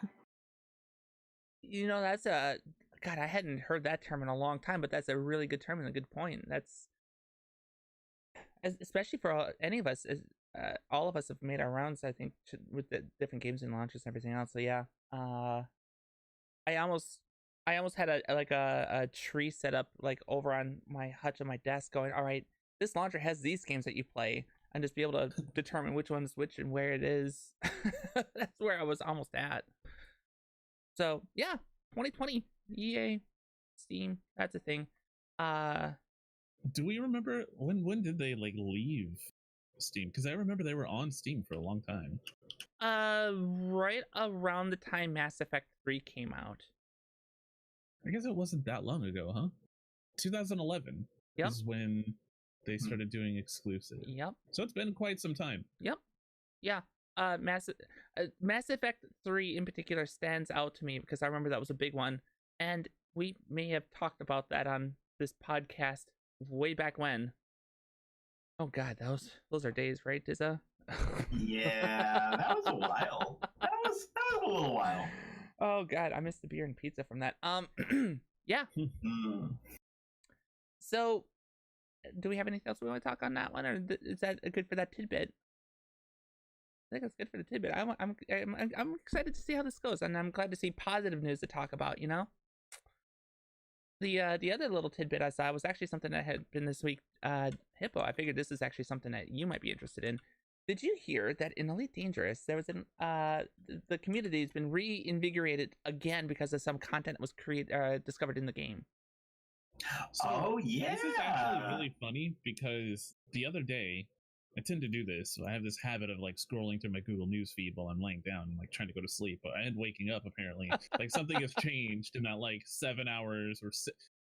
You know, that's God, I hadn't heard that term in a long time, but that's a really good term and a good point. That's especially for any of us. All of us have made our rounds, I think, with the different games and launches and everything else. So yeah, I almost had a tree set up like over on my hutch on my desk, going, all right, this launcher has these games that you play, and just be able to determine which one's which and where it is. That's where I was almost at. So yeah, 2020, EA, Steam, that's a thing. Do we remember when did they like leave Steam? Because I remember they were on Steam for a long time. Right around the time Mass Effect 3 came out. I guess it wasn't that long ago, huh? 2011 is when they started doing exclusive. Yep. So it's been quite some time. Yep. Yeah. Mass Effect 3 in particular stands out to me because I remember that was a big one, and we may have talked about that on this podcast way back when. Oh God, those are days, right, Dizza? Yeah, that was a while. That was a little while. Oh God, I missed the beer and pizza from that. Yeah. So, do we have anything else we want to talk on that one, or is that good for that tidbit? I think that's good for the tidbit. I'm excited to see how this goes, and I'm glad to see positive news to talk about. You know, the other little tidbit I saw was actually something that had been this week. Hippo, I figured this is actually something that you might be interested in. Did you hear that in Elite Dangerous there was the community has been reinvigorated again because of some content that was discovered in the game? So, yeah, this is actually really funny because the other day, I tend to do this. I have this habit of like scrolling through my Google News feed while I'm laying down and like trying to go to sleep, and waking up apparently. Like something has changed in that like 7 hours or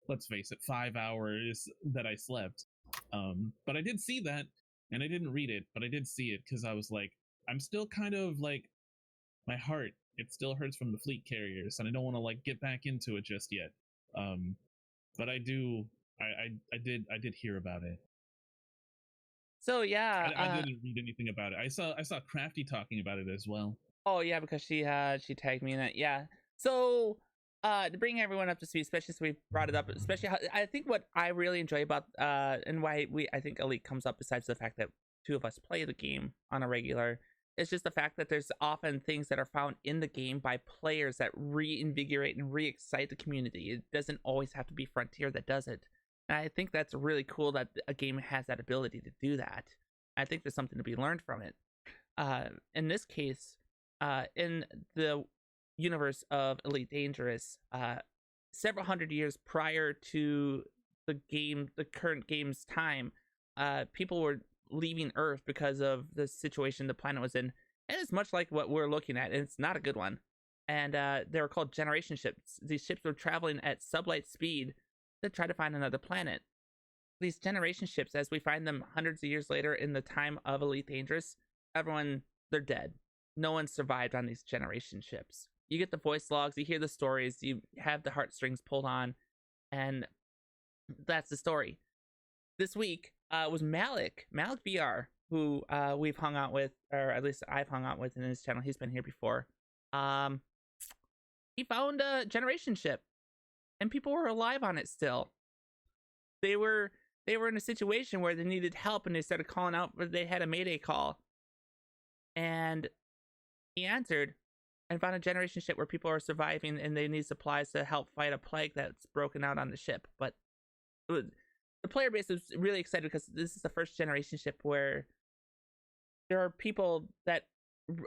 let's face it, 5 hours that I slept. But I did see that, and I didn't read it, but I did see it because I was like, I'm still kind of like, my heart, it still hurts from the fleet carriers, and I don't want to like get back into it just yet. But I did hear about it. So yeah, I didn't read anything about it. I saw Crafty talking about it as well. Oh yeah, because she tagged me in it. Yeah. So to bring everyone up to speed, especially since we brought it up, especially how, I think what I really enjoy about and why I think Elite comes up, besides the fact that two of us play the game on a regular, it's just the fact that there's often things that are found in the game by players that reinvigorate and re-excite the community. It doesn't always have to be Frontier that does it. And I think that's really cool that a game has that ability to do that. I think there's something to be learned from it. In this case, in the universe of Elite Dangerous, several hundred years prior to the current game's time, people were leaving Earth because of the situation the planet was in. And it's much like what we're looking at, and it's not a good one. And they were called generation ships. These ships were traveling at sublight speed to try to find another planet. These generation ships, as we find them hundreds of years later in the time of Elite Dangerous, they're dead. No one survived on these generation ships. You get the voice logs, you hear the stories, you have the heartstrings pulled on, and that's the story. This week was Malik BR, who we've hung out with, or at least I've hung out with in his channel. He's been here before. He found a generation ship, and people were alive on it still. They were in a situation where they needed help, and they started calling out. They had a mayday call, and he answered and found a generation ship where people are surviving, and they need supplies to help fight a plague that's broken out on the ship. But the player base is really excited because this is the first generation ship where there are people that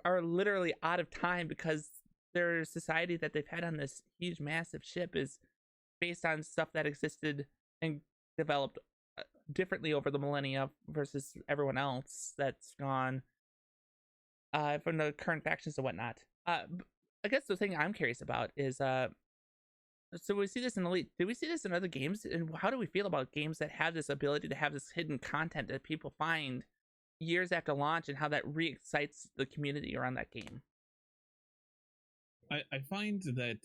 are literally out of time because their society that they've had on this huge, massive ship is based on stuff that existed and developed differently over the millennia versus everyone else that's gone from the current factions and whatnot. I guess the thing I'm curious about is so we see this in Elite. Do we see this in other games? And how do we feel about games that have this ability to have this hidden content that people find years after launch, and how that re-excites the community around that game? I find that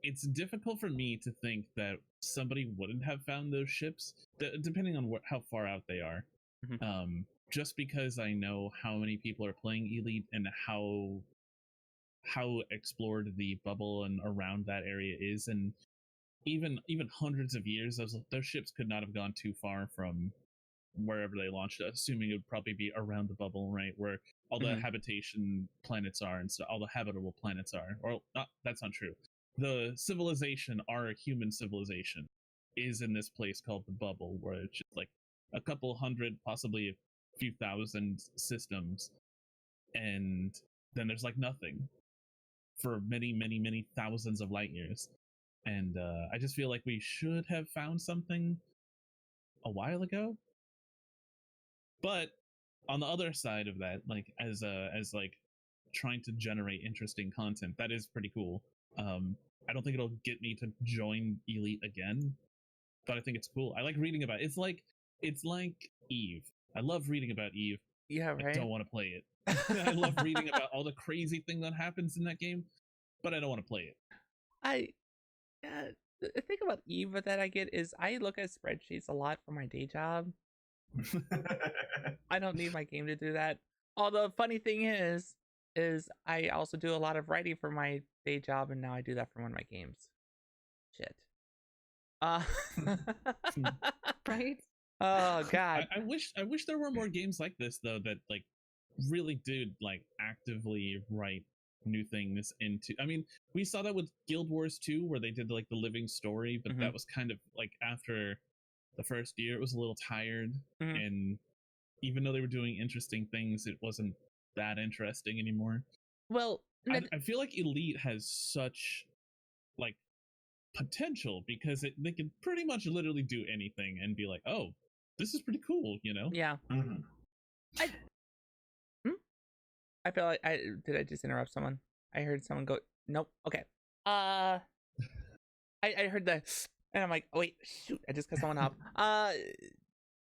it's difficult for me to think that somebody wouldn't have found those ships, depending on how far out they are. Mm-hmm. Just because I know how many people are playing Elite and how explored the bubble and around that area is, and even hundreds of years, those ships could not have gone too far from wherever they launched, assuming it would probably be around the bubble, right, where all the habitation planets are and so all the habitable planets are. Or not, that's not true. The civilization, our human civilization, is in this place called the bubble, where it's just like a couple hundred, possibly a few thousand systems, and then there's like nothing for many thousands of light years. And I just feel like we should have found something a while ago. But on the other side of that, like as like trying to generate interesting content, that is pretty cool. I don't think it'll get me to join Elite again, but I think it's cool. I like reading about it. It's like Eve. I love reading about Eve. Yeah, right. I don't want to play it. I love reading about all the crazy thing that happens in that game, but I don't want to play it. The thing about Eve that I get is I look at spreadsheets a lot for my day job. I don't need my game to do that. Although the funny thing is I also do a lot of writing for my day job, and now I do that for one of my games. Shit. Right? Oh god. I wish there were more games like this though, that like really did like actively write new things into. I mean, we saw that with Guild Wars 2, where they did like the living story, but that was kind of like after the first year it was a little tired, and even though they were doing interesting things, it wasn't that interesting anymore. Well, I feel like Elite has such like potential because they can pretty much literally do anything and be like, oh, this is pretty cool, you know? Yeah. I feel like did I just interrupt someone? I heard someone go, nope. Okay. I heard that, and I'm like, oh, wait, shoot, I just cut someone off.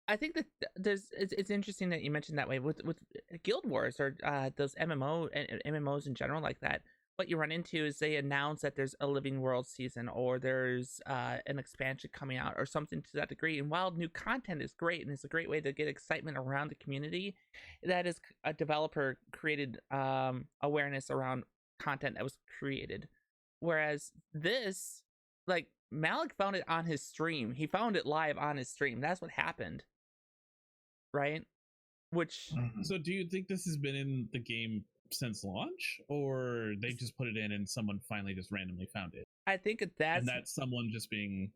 I think that it's interesting that you mentioned that way with Guild Wars or those MMOs in general like that. What you run into is they announce that there's a Living World season, or there's an expansion coming out, or something to that degree. And while new content is great and it's a great way to get excitement around the community, that is a developer created awareness around content that was created. Whereas this, like, Malik found it on his stream. He found it live on his stream. That's what happened. Right? Which... So do you think this has been in the game since launch, or they just put it in and someone finally just randomly found it? I think that's someone just being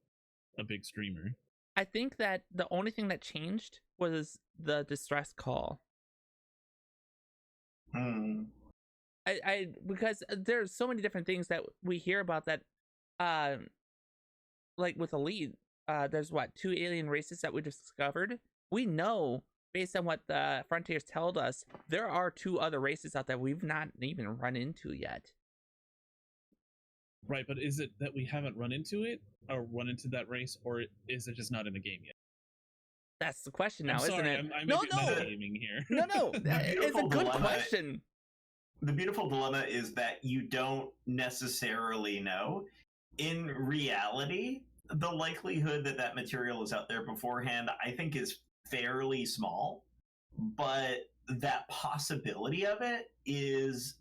a big streamer. I think that the only thing that changed was the distress call. I because there's so many different things that we hear about that, like with Elite, there's 2 alien races that we discovered. We know, based on what the Frontiers told us, there are 2 other races out there we've not even run into yet. Right, but is it that we haven't run into it, or run into that race, or is it just not in the game yet? That's the question now, isn't it? I'm metagaming here. No, it's a good question. The beautiful dilemma is that you don't necessarily know. In reality, the likelihood that material is out there beforehand, I think, is fairly small, but that possibility of it is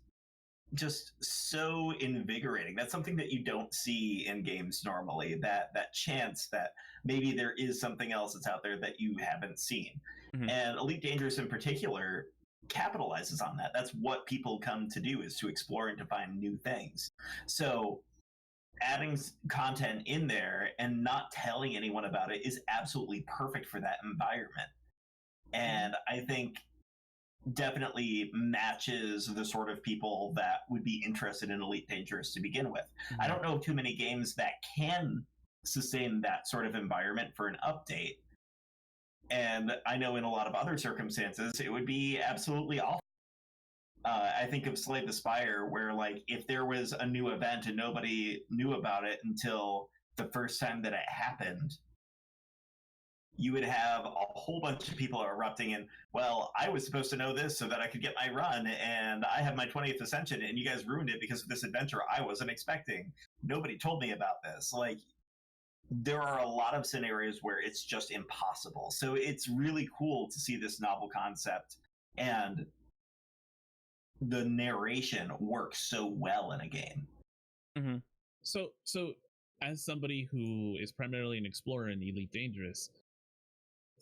just so invigorating. That's something that you don't see in games normally, that chance that maybe there is something else that's out there that you haven't seen. And Elite Dangerous in particular capitalizes on that. That's what people come to do, is to explore and to find new things. So adding content in there and not telling anyone about it is absolutely perfect for that environment. And I think definitely matches the sort of people that would be interested in Elite Dangerous to begin with. I don't know of too many games that can sustain that sort of environment for an update. And I know in a lot of other circumstances, it would be absolutely awful. I think of Slay the Spire, where like if there was a new event and nobody knew about it until the first time that it happened, you would have a whole bunch of people erupting in, well, I was supposed to know this so that I could get my run, and I have my 20th Ascension, and you guys ruined it because of this adventure I wasn't expecting. Nobody told me about this. Like, there are a lot of scenarios where it's just impossible. So it's really cool to see this novel concept and the narration works so well in a game. Mm-hmm. So as somebody who is primarily an explorer in Elite Dangerous,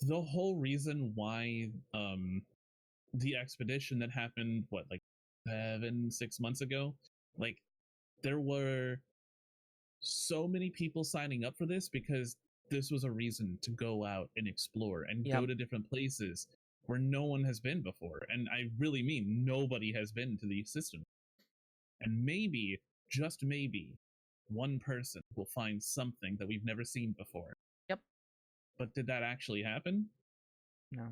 the whole reason why the expedition that happened, what, like 6 months ago, like there were so many people signing up for this because this was a reason to go out and explore and go to different places where no one has been before. And I really mean nobody has been to these systems. And maybe, just maybe, one person will find something that we've never seen before. Yep. But did that actually happen? No.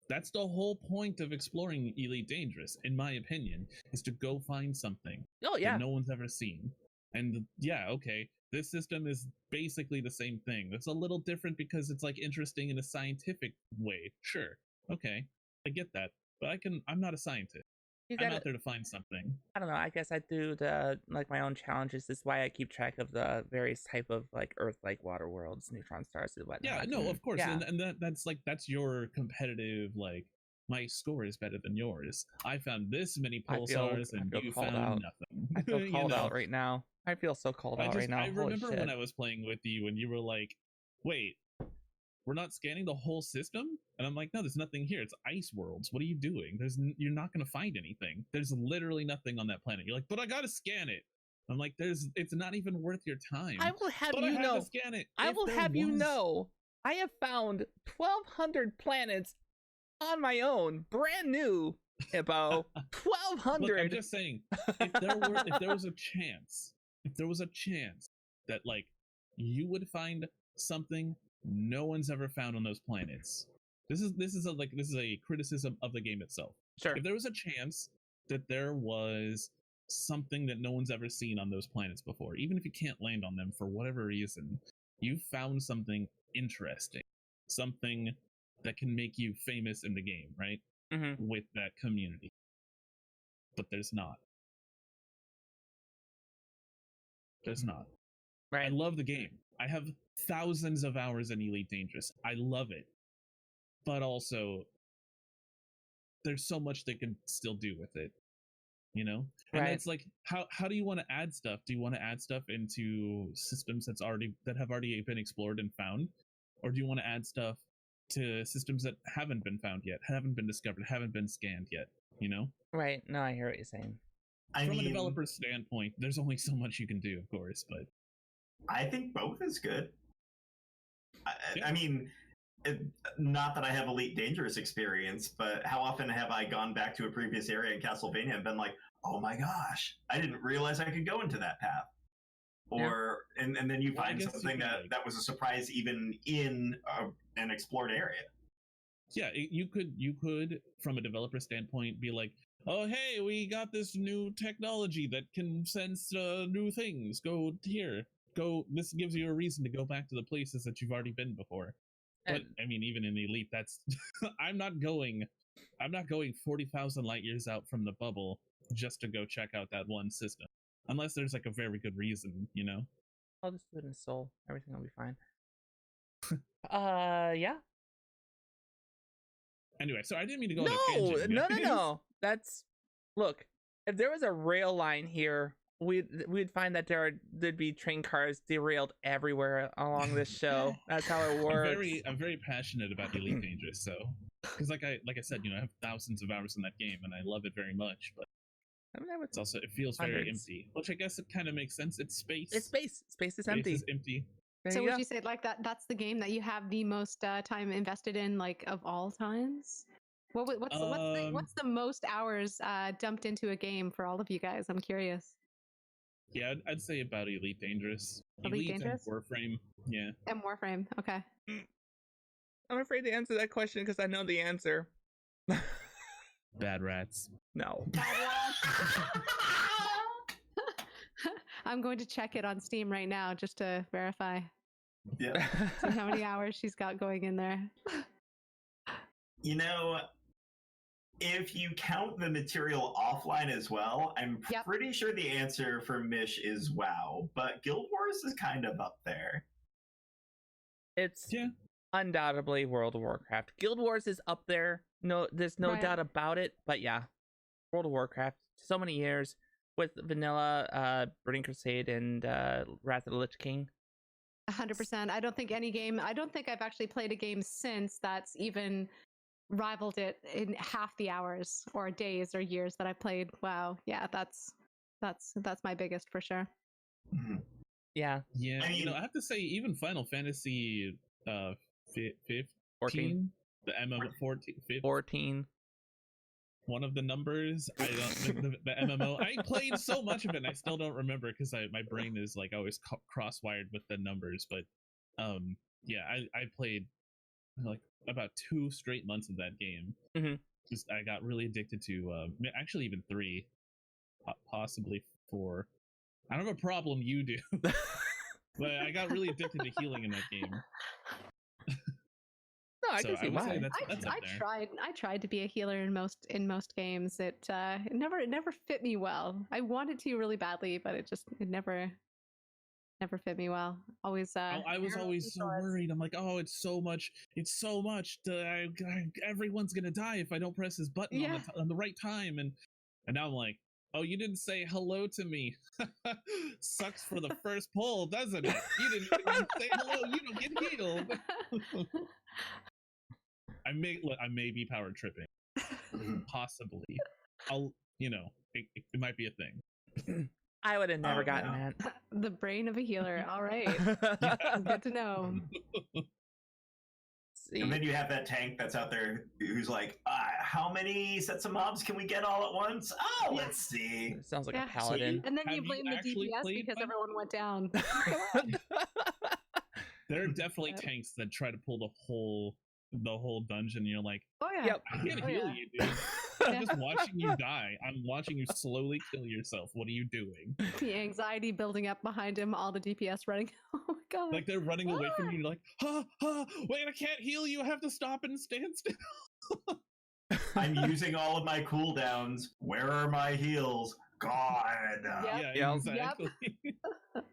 That's the whole point of exploring Elite Dangerous, in my opinion, is to go find something that no one's ever seen. And okay, this system is basically the same thing. It's a little different because it's like interesting in a scientific way. Sure. Okay. I get that. But I'm not a scientist. I'm out there to find something. I don't know. I guess I do my own challenges. This is why I keep track of the various type of like Earth-like water worlds, neutron stars, and whatnot. Yeah, no, of course, and that's your competitive, like, my score is better than yours. I found this many pulsars and you found nothing. I feel called out right now. I feel so called out right now. I remember when I was playing with you and you were like, "Wait, we're not scanning the whole system?" And I'm like, "No, there's nothing here. It's ice worlds. What are you doing? You're not going to find anything. There's literally nothing on that planet." You're like, "But I got to scan it." I'm like, it's not even worth your time. I will have but you I know. To scan it I will have you know. I have found 1,200 planets on my own, brand new, Hippo. 1,200. Look, I'm just saying, if there was a chance that like you would find something no one's ever found on those planets. This is a criticism of the game itself. Sure. If there was a chance that there was something that no one's ever seen on those planets before, even if you can't land on them for whatever reason, you found something interesting, something that can make you famous in the game, right? Mm-hmm. With that community. But there's not. There's not. Right. I love the game. I have thousands of hours in Elite Dangerous. I love it. But also, there's so much they can still do with it. You know? And it's like, how do you want to add stuff? Do you want to add stuff into systems that have already been explored and found? Or do you want to add stuff to systems that haven't been found yet, haven't been discovered, haven't been scanned yet, you know? Right. No, I hear what you're saying. From a developer's standpoint, there's only so much you can do, of course, but I think both is good. I mean, not that I have Elite Dangerous experience, but how often have I gone back to a previous area in Castlevania and been like, oh my gosh, I didn't realize I could go into that path. Or and then you find something that was a surprise even in an explored area. Yeah, you could from a developer standpoint be like, oh hey, we got this new technology that can sense new things. Go here. This gives you a reason to go back to the places that you've already been before. But I mean, even in Elite, that's I'm not going 40,000 light years out from the bubble just to go check out that one system. Unless there's like a very good reason, you know? I'll just do it in Soul. Everything will be fine. Yeah. Anyway, so I didn't mean to go on a tangent. No. Look, if there was a rail line here, we'd find that there'd be train cars derailed everywhere along this show. That's how it works. I'm very passionate about Elite Dangerous, so because like I said, I have thousands of hours in that game and I love it very much, but I mean, it's also, it feels very empty, which I guess it kind of makes sense. It's space. It's space. Space is empty. Space is empty. So would you say like that's the game that you have the most time invested in, like, of all times? What's the most hours dumped into a game for all of you guys? I'm curious. Yeah, I'd say about Elite Dangerous. Elite Dangerous? And Warframe. Yeah. And Warframe. Okay. I'm afraid to answer that question because I know the answer. Bad Rats. No. I'm going to check it on Steam right now just to verify. Yeah. See how many hours she's got going in there. If you count the material offline as well, I'm pretty sure the answer for Mish is WoW, but Guild Wars is kind of up there. It's undoubtedly World of Warcraft. Guild Wars is up there. No, there's no doubt about it. But yeah, World of Warcraft. So many years with Vanilla, Burning Crusade, and Wrath of the Lich King. 100%. I don't think I've actually played a game since that's even rivaled it in half the hours or days or years that I played. Wow. Yeah, that's my biggest for sure. Mm-hmm. Yeah. Yeah. I have to say, even Final Fantasy 15, 14, the MMO 14. One of the numbers. The MMO. I played so much of it and I still don't remember because my brain is like always cross-wired with the numbers. But yeah, I played like about 2 straight months of that game. Mm-hmm. Just I got really addicted to actually even 3, possibly 4. I don't have a problem, you do. But I got really addicted to healing in that game. No, I can see why. I tried to be a healer in most games. It never fit me well. I wanted to really badly, but it never fit me well. Always. I was always so worried. I'm like, oh, it's so much. Everyone's gonna die if I don't press this button on the right time. And now I'm like, oh, you didn't say hello to me. Sucks for the first pull, doesn't it? You didn't even say hello. You don't get healed. I may be power tripping, possibly. It might be a thing. I would have never gotten that. The brain of a healer. All right, good to know. And then you have that tank that's out there who's like, how many sets of mobs can we get all at once? Oh, let's see. It sounds like a paladin. And then you blame the DPS because everyone went down. There are definitely tanks that try to pull the whole dungeon. You're like, oh yeah, yep. I can't heal you, dude. I'm just watching you die. I'm watching you slowly kill yourself. What are you doing? The anxiety building up behind him, all the DPS running. Oh my god. Like they're running away from you. You're like, wait, I can't heal you. I have to stop and stand still. I'm using all of my cooldowns. Where are my heals? God. Yeah, exactly. Yep.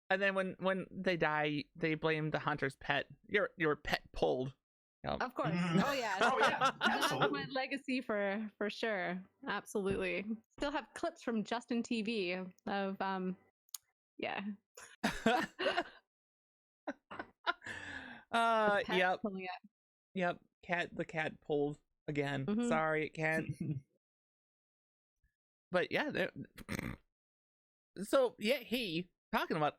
And then when they die, they blame the hunter's pet. Your pet pulled. Yep. Of course. Oh yeah. That's my legacy for sure. Absolutely. Still have clips from Justin TV of yeah. Yep. Yep. The cat pulled again. Mm-hmm. Sorry, it can't. But yeah, so yeah, hey, talking about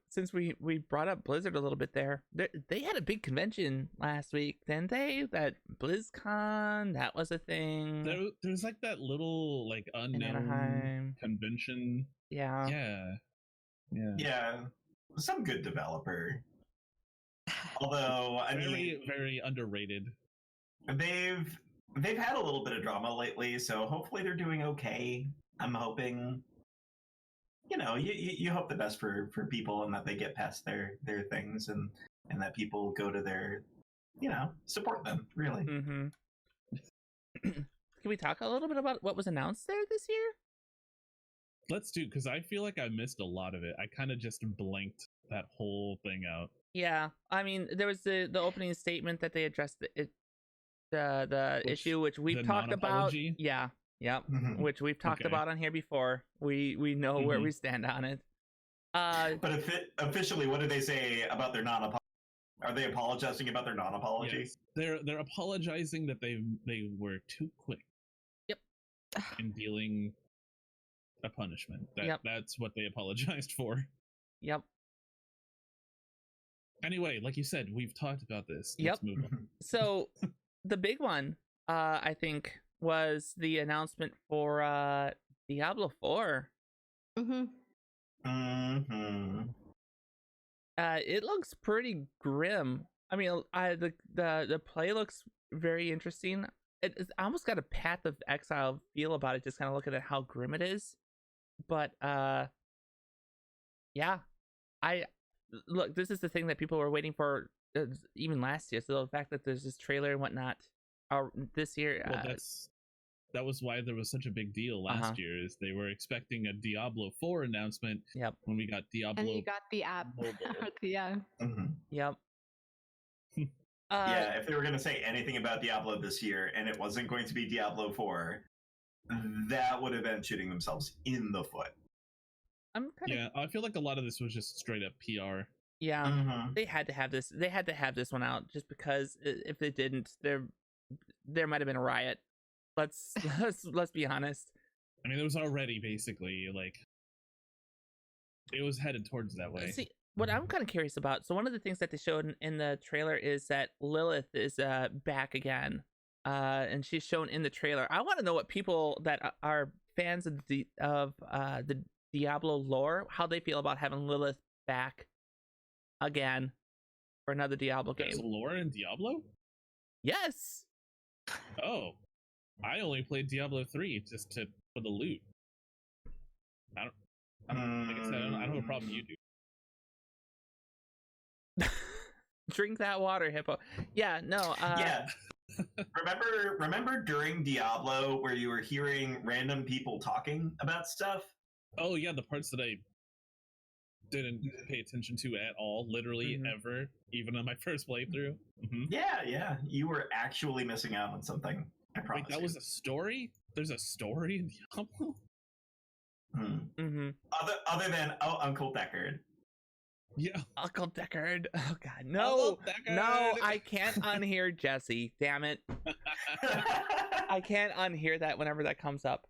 since we brought up Blizzard a little bit there, they had a big convention last week, didn't they? That BlizzCon, that was a thing. There's like that little like unknown convention. Yeah. Some good developer. Although very underrated. They've had a little bit of drama lately, so hopefully they're doing okay. I'm hoping. You hope the best for people and that they get past their things and that people go to their, support them, really. Mm-hmm. Can we talk a little bit about what was announced there this year? Let's do, because I feel like I missed a lot of it. I kind of just blanked that whole thing out. Yeah, I mean, there was the opening statement that they addressed the issue, which we've talked about. Yeah. Yep. Which we've talked about on here before. We know where we stand on it. But officially, what do they say about their non-apology? Are they apologizing about their non-apology? Yes. They're apologizing that they were too quick. Yep. In dealing a punishment. That's what they apologized for. Yep. Anyway, like you said, we've talked about this. Yep. Let's move on. So the big one, I think, was the announcement for Diablo 4. It looks pretty grim. I mean, the play looks very interesting. It's almost got a Path of Exile feel about it, just kind of looking at how grim it is. But yeah, look, this is the thing that people were waiting for even last year. So the fact that there's this trailer and whatnot this year, that was why there was such a big deal last year. Is they were expecting a Diablo 4 announcement. Yep. When we got Diablo, and you got the app. Yep. Yeah, if they were going to say anything about Diablo this year and it wasn't going to be Diablo 4, that would have been shooting themselves in the foot. I feel like a lot of this was just straight up PR. Yeah, they had to have this. They had to have this one out just because if they didn't, there might have been a riot. Let's be honest. I mean, it was already basically like it was headed towards that way. See, what I'm kind of curious about. So one of the things that they showed in the trailer is that Lilith is back again, and she's shown in the trailer. I want to know what people that are fans of the Diablo lore, how they feel about having Lilith back again for another Diablo game. There's lore in Diablo? Yes. Oh, I only played Diablo 3 just for the loot. Like I said, I don't have a problem. You do. Drink that water, Hippo. Yeah, no. Yeah. Remember during Diablo where you were hearing random people talking about stuff? Oh yeah, the parts that I didn't pay attention to at all, literally ever, even on my first playthrough. Yeah, you were actually missing out on something. I promise. Wait, that was a story? There's a story in Diablo? Other than Uncle Deckard. Yeah, Uncle Deckard. Oh God, no, no! I can't unhear Jesse. Damn it! I can't unhear that whenever that comes up.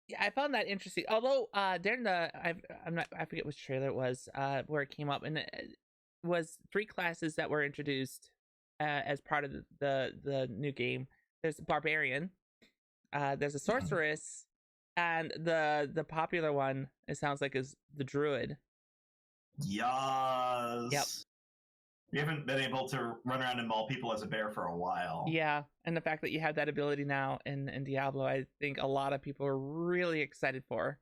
Yeah, I found that interesting. Although during I forget which trailer it was where it came up, and it was 3 classes that were introduced as part of the new game. There's Barbarian, there's a Sorceress, and the popular one, it sounds like, is the Druid. Yes. Yep. We haven't been able to run around and maul people as a bear for a while. Yeah, and the fact that you have that ability now in Diablo, I think a lot of people are really excited for.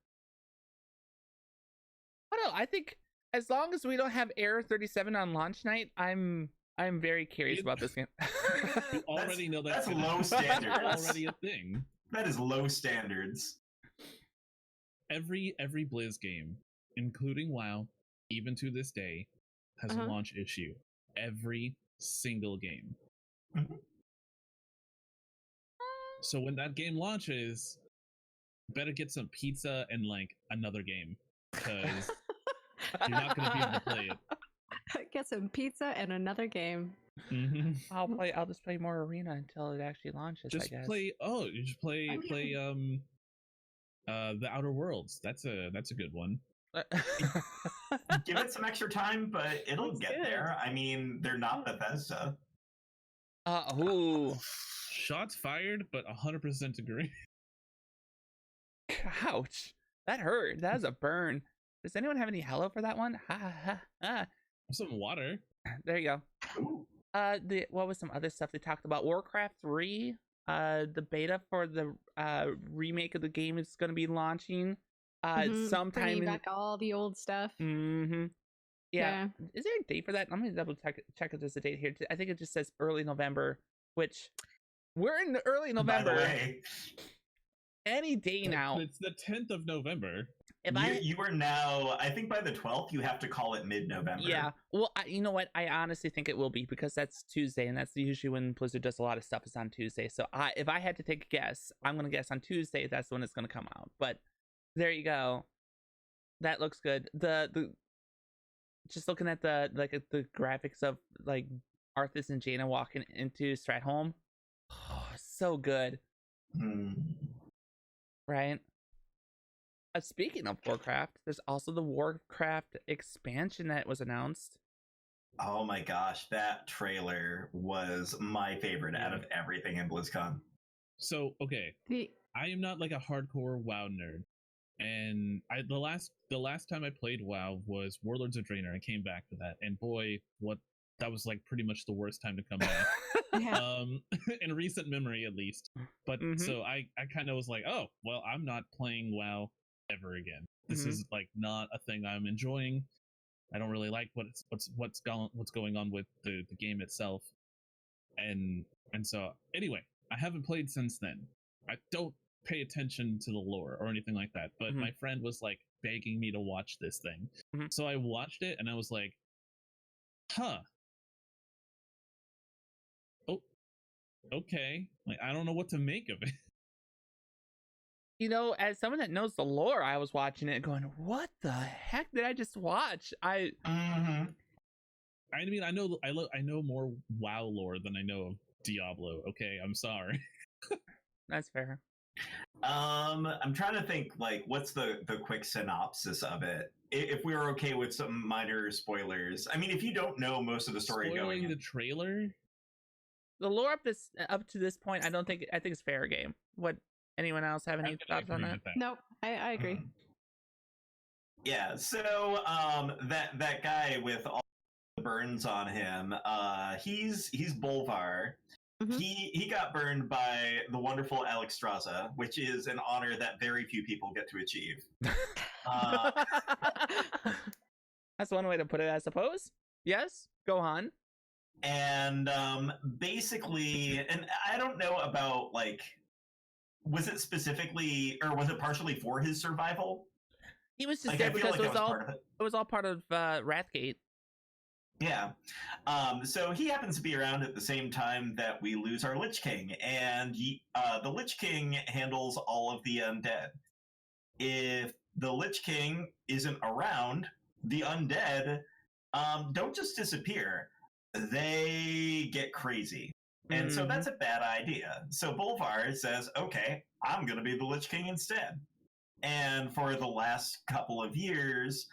I don't know, I think as long as we don't have Error 37 on launch night, I'm very curious about this game. You already know that's low standards. Already a thing. That is low standards. Every Blizz game, including WoW, even to this day, has a launch issue. Every single game. So when that game launches, better get some pizza and like another game, because you're not going to be able to play it. Get some pizza and another game. I'll just play more Arena until it actually launches. Just I guess. play. Oh, you just play the Outer Worlds. That's a good one. Give it some extra time, but it'll get there. I mean, they're not Bethesda. Ooh. Shots fired, but 100% agree. Ouch. That hurt. That was a burn. Does anyone have any hello for that one? Some water. There you go. What was some other stuff they talked about? Warcraft 3. The beta for the remake of the game is going to be launching sometime. Bringing back all the old stuff. Yeah. Is there a date for that? I'm gonna double check if there's a date here. I think it just says early November, which we're in early November. By the way, any day now. It's the 10th of November. You are now, I think by the 12th, you have to call it mid-November. Yeah. Well, you know what? I honestly think it will be, because that's Tuesday, and that's usually when Blizzard does a lot of stuff is on Tuesday. So if I had to take a guess, I'm going to guess on Tuesday that's when it's going to come out. But there you go. That looks good. The just looking at the graphics of like Arthas and Jaina walking into Stratholme. Oh, so good. Right? Speaking of Warcraft, there's also the Warcraft expansion that was announced. Oh my gosh, that trailer was my favorite out of everything in BlizzCon. So, okay, I am not like a hardcore WoW nerd, and the last time I played WoW was Warlords of Draenor. I came back to that, and boy, that was like pretty much the worst time to come back. Yeah. In recent memory, at least. But so I kind of was like, oh well, I'm not playing WoW ever again. This is like not a thing I'm enjoying. I don't really like what's going on with the game itself, and so anyway, I haven't played since then. I don't pay attention to the lore or anything like that, but my friend was like begging me to watch this thing, so I watched it and I was like, huh, oh, okay, like I don't know what to make of it. You know, as someone that knows the lore, I was watching it going, what the heck did I just watch? I mean, I know more WoW lore than I know of Diablo. Okay, I'm sorry. That's fair. I'm trying to think, like, what's the quick synopsis of it? If we were okay with some minor spoilers. I mean, if you don't know most of the story Spoiling the trailer? The lore up to this point, I think it's fair game. What, anyone else have any thoughts on that? Nope, I agree. Yeah, so that guy with all the burns on him, he's Bolvar. He got burned by the wonderful Alex Straza, which is an honor that very few people get to achieve. That's one way to put it, I suppose. Yes, go on. And basically, and I don't know about, like, was it specifically, or was it partially for his survival? He was just there because it was all part of Wrathgate. Yeah. So he happens to be around at the same time that we lose our Lich King, and the Lich King handles all of the undead. If the Lich King isn't around, the undead don't just disappear. They get crazy. And so that's a bad idea. So Bolvar says, okay, I'm going to be the Lich King instead. And for the last couple of years,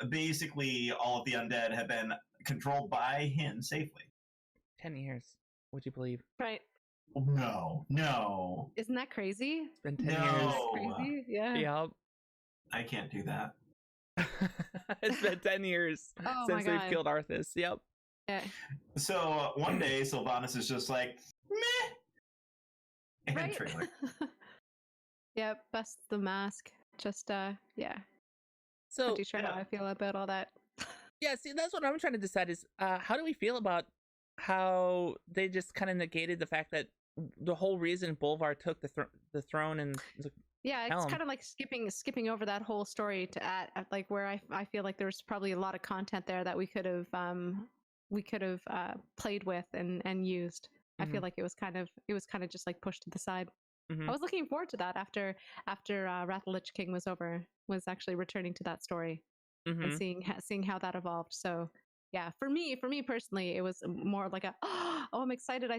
basically all of the undead have been controlled by him safely. 10 years, would you believe? Right. No. Isn't that crazy? It's been 10 years. Crazy? Yeah. Yep. I can't do that. It's been 10 years since they've killed Arthas. Yep. Yeah. So one day Sylvanas is just like, meh. And Right. trailer. Yeah, bust the mask. Just yeah. So Pretty sure how I feel about all that. yeah, see, that's what I'm trying to decide is how do we feel about how they just kind of negated the fact that the whole reason Bolvar took the throne and yeah, it's helm. kind of like skipping over that whole story to add like where I feel like there's probably a lot of content there that we could have played with and used. I feel like it was kind of just like pushed to the side. I was looking forward to that after Wrath of the Lich King was over, was actually returning to that story and seeing how that evolved. So yeah, for me personally, it was more like oh, I'm excited.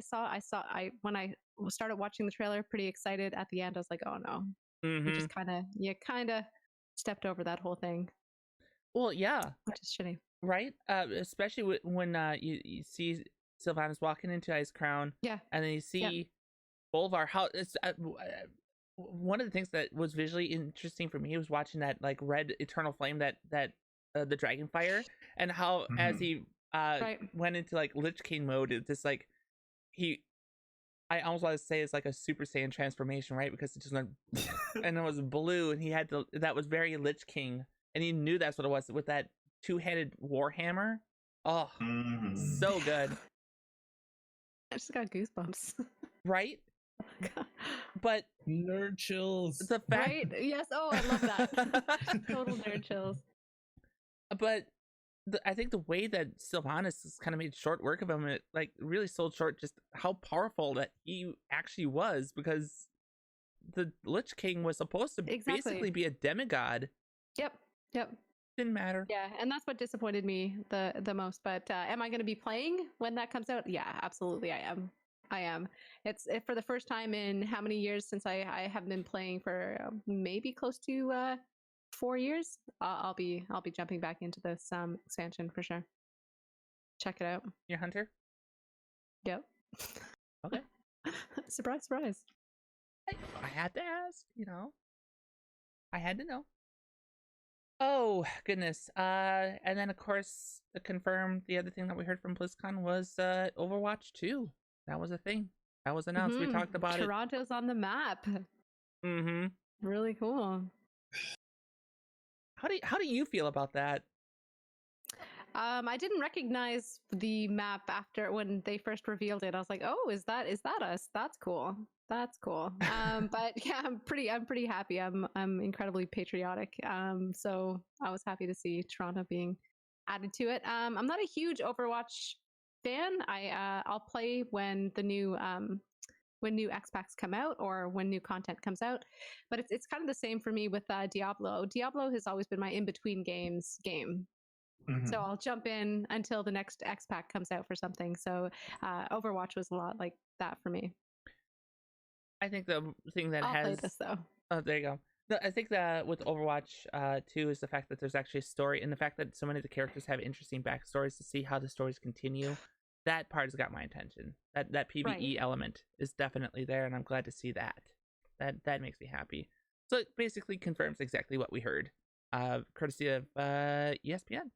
When I started watching the trailer, pretty excited. At the end, I was like, oh no, you just kind of stepped over that whole thing. Well, yeah, which is shitty, right? Especially when you see Sylvanas walking into Icecrown, yeah, and then you see Bolvar. How it's one of the things that was visually interesting for me was watching that like red eternal flame that the dragon fire, and how as he went into like Lich King mode, it's just like I almost want to say it's like a Super Saiyan transformation, right? Because it just went and it was blue, and he had that was very Lich King, and he knew that's what it was with that two-handed warhammer. Oh, so good. I just got goosebumps. Right? But nerd chills. the fact, Right? Yes. Oh, I love that. Total nerd chills. but I think the way that Sylvanas has kind of made short work of him, it like really sold short just how powerful that he actually was, because the Lich King was supposed to basically be a demigod. Yep. Didn't matter. Yeah, and that's what disappointed me the most. But am I going to be playing when that comes out? Yeah, absolutely, I am. It's for the first time in how many years since I haven't been playing for maybe close to 4 years. I'll be jumping back into this expansion for sure. Check it out. Your hunter. Yep. Okay. Surprise! I had to ask. I had to know. Oh goodness. And then of course to confirm, the other thing that we heard from BlizzCon was Overwatch 2. That was a thing. That was announced. We talked about Toronto's on the map. Mm-hmm. Really cool. How do you feel about that? I didn't recognize the map after when they first revealed it. I was like, "Oh, is that us? That's cool. That's cool." But yeah, I'm pretty happy. I'm incredibly patriotic. So I was happy to see Toronto being added to it. I'm not a huge Overwatch fan. I'll play when the new X packs come out or when new content comes out. But it's kind of the same for me with Diablo. Diablo has always been my in between games game. Mm-hmm. So I'll jump in until the next X pack comes out for something. So Overwatch was a lot like that for me. I think the thing that I'll play this though. Oh, there you go. No, I think that with Overwatch 2 is the fact that there's actually a story, and the fact that so many of the characters have interesting backstories to see how the stories continue. That part has got my attention. That PvE element is definitely there, and I'm glad to see that. That makes me happy. So it basically confirms exactly what we heard, courtesy of ESPN.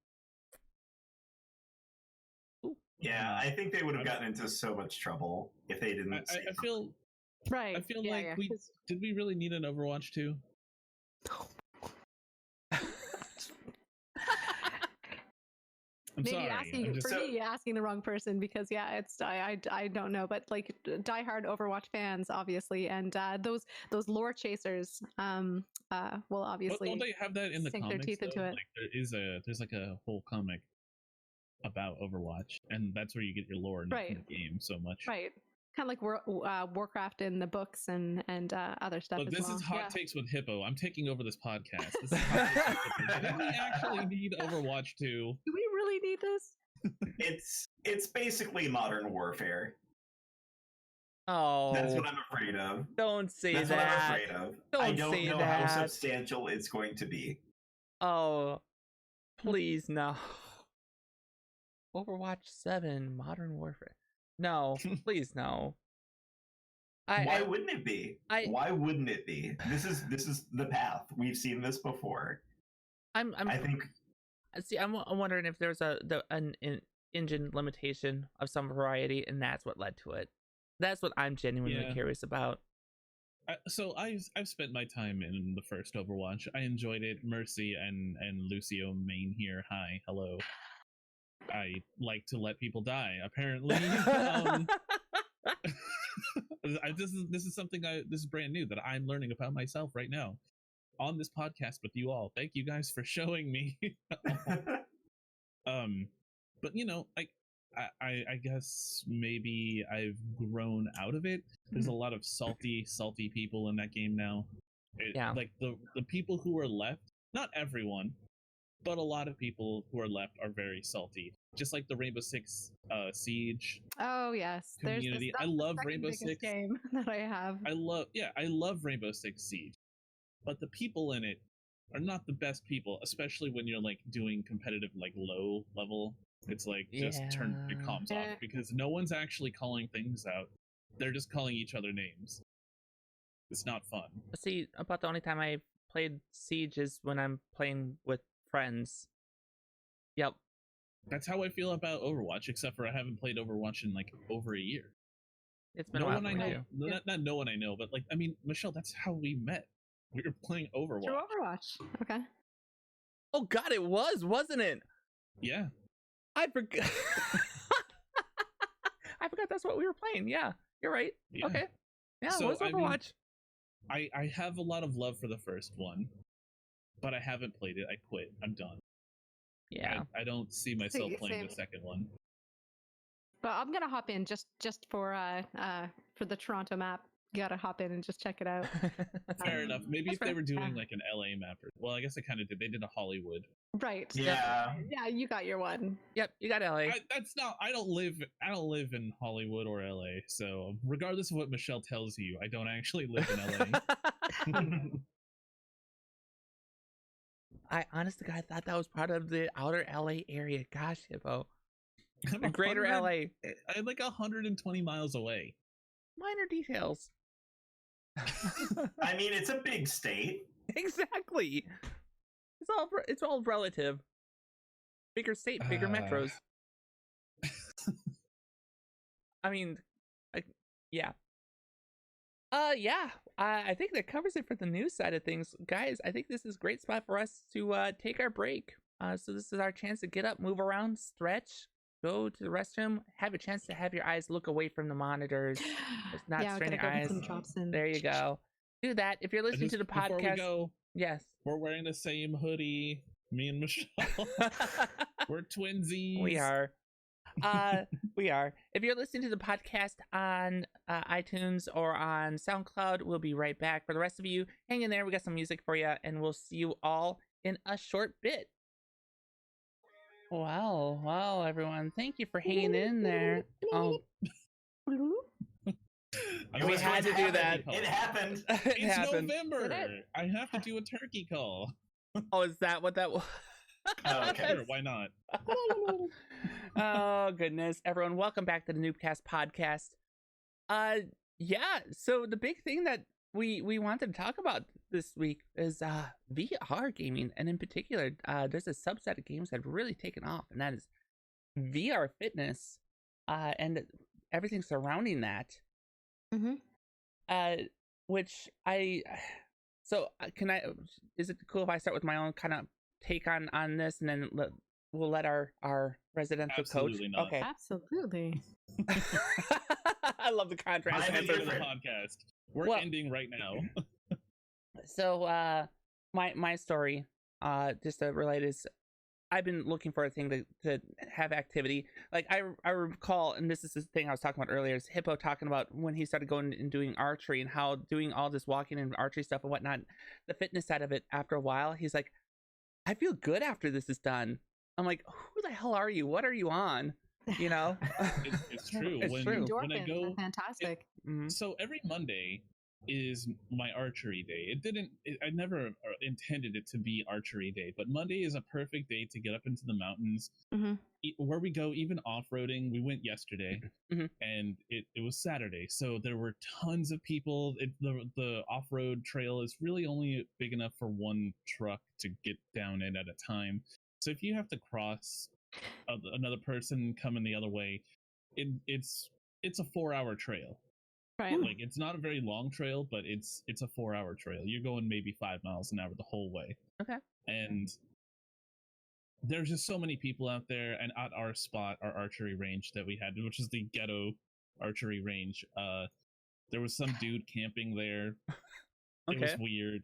Ooh. Yeah, I think they would have gotten into so much trouble if they didn't. I feel right. I feel like did we really need an Overwatch 2? I'm Maybe sorry. asking the wrong person, because it's I don't know, but like diehard Overwatch fans obviously, and those lore chasers will obviously. Don't they have that in the sink comics? Their teeth into it. Like there's like a whole comic about Overwatch, and that's where you get your lore in the game so much. Right. Kind of like Warcraft in the books and other stuff. Look, this is hot takes with Hippo. I'm taking over this podcast. This is hot takes with Hippo. Do we actually need Overwatch 2? Do we really need this? It's basically modern warfare. Oh, that's what I'm afraid of. Don't say that's that. That's what I'm afraid of. I don't know that. how substantial it's going to be. Oh, please no. Overwatch 7, Modern Warfare. No, please no. Why wouldn't it be? Why wouldn't it be? This is the path. We've seen this before. I think. See, I'm wondering if there's an engine limitation of some variety, and that's what led to it. That's what I'm genuinely curious about. So I've spent my time in the first Overwatch. I enjoyed it. Mercy and Lucio main here. Hi, hello. I like to let people die, apparently. This is something this is brand new that I'm learning about myself right now on this podcast with you all. Thank you guys for showing me. But I guess maybe I've grown out of it. There's a lot of salty people in that game now. Like the people who are left, not everyone, but a lot of people who are left are very salty. Just like the Rainbow Six Siege. Oh yes, community. I love Rainbow Six game that I have. I love Rainbow Six Siege, but the people in it are not the best people, especially when you're like doing competitive, like low level. It's like just turn your comms off, because no one's actually calling things out. They're just calling each other names. It's not fun. See, about the only time I played Siege is when I'm playing with friends. Yep. That's how I feel about Overwatch, except for I haven't played Overwatch in like over a year. It's been a while. Not no one I know, but like, I mean, Michelle, that's how we met. We were playing Overwatch. Through Overwatch. Okay. Oh God, it was, wasn't it? Yeah. I forgot. I forgot that's what we were playing. Yeah, you're right. Yeah. Okay. Yeah, So, what's Overwatch? I have a lot of love for the first one, but I haven't played it. I quit. I'm done. Yeah. I don't see myself playing the second one. But I'm gonna hop in just for the Toronto map. You gotta hop in and just check it out. Fair enough. Maybe That's if they fair. were doing like an LA map, well, I guess they kind of did. They did a Hollywood. Right. Yeah. Yeah, you got your one. Yep, you got LA. That's not. I don't live in Hollywood or LA. So regardless of what Michelle tells you, I don't actually live in LA. I honest to God thought that was part of the outer LA area. Gosh, Hippo. The greater LA. I'm like 120 miles away. Minor details. I mean, it's a big state. Exactly. It's all relative. Bigger state, bigger metros. I mean, yeah. Yeah. I think that covers it for the news side of things, guys. I think this is a great spot for us to take our break. So this is our chance to get up, move around, stretch, go to the restroom, have a chance to have your eyes look away from the monitors. It's not strain your eyes. There you go. Do that. If you're listening to the podcast, before we go, yes, we're wearing the same hoodie. Me and Michelle. We're twinsies. We are. We are. If you're listening to the podcast on iTunes or on SoundCloud, we'll be right back. For the rest of you, hang in there. We got some music for you, and we'll see you all in a short bit. Wow, everyone. Thank you for hanging in there. Oh, we had to do that. It happened. It's happened. November. I have to do a turkey call. Oh, is that what that was? Oh, okay. Sure, why not? Oh, goodness. Everyone, welcome back to the Newbcast Podcast. Yeah, so the big thing that we wanted to talk about this week is VR gaming, and in particular, there's a subset of games that have really taken off, and that is VR fitness, and everything surrounding that. Mm-hmm. Which is it cool if I start with my own kind of take on this, and then we'll let our residential Absolutely coach. not. Okay. Absolutely. I love the contrast. I'm Answer to the different. podcast. We're ending right now. So my story, just to relate, is I've been looking for a thing to have activity. Like I recall, and this is the thing I was talking about earlier, is Hippo talking about when he started going and doing archery, and how doing all this walking and archery stuff and whatnot, the fitness side of it, after a while, he's like, I feel good after this is done. I'm like, who the hell are you? What are you on? You know? It's true. It's true. When I go, fantastic. So every Monday is my archery day. I never intended it to be archery day, but Monday is a perfect day to get up into the mountains. Where we go, even off-roading. We went yesterday, and it was Saturday, so there were tons of people. The off-road trail is really only big enough for one truck to get down in at a time. So if you have to cross another person coming the other way, it's a 4-hour trail. Right. Like, it's not a very long trail, but it's a 4-hour trail. You're going maybe 5 miles an hour the whole way. Okay. And there's just so many people out there. And at our spot, our archery range that we had, which is the ghetto archery range, there was some dude camping there. It was weird.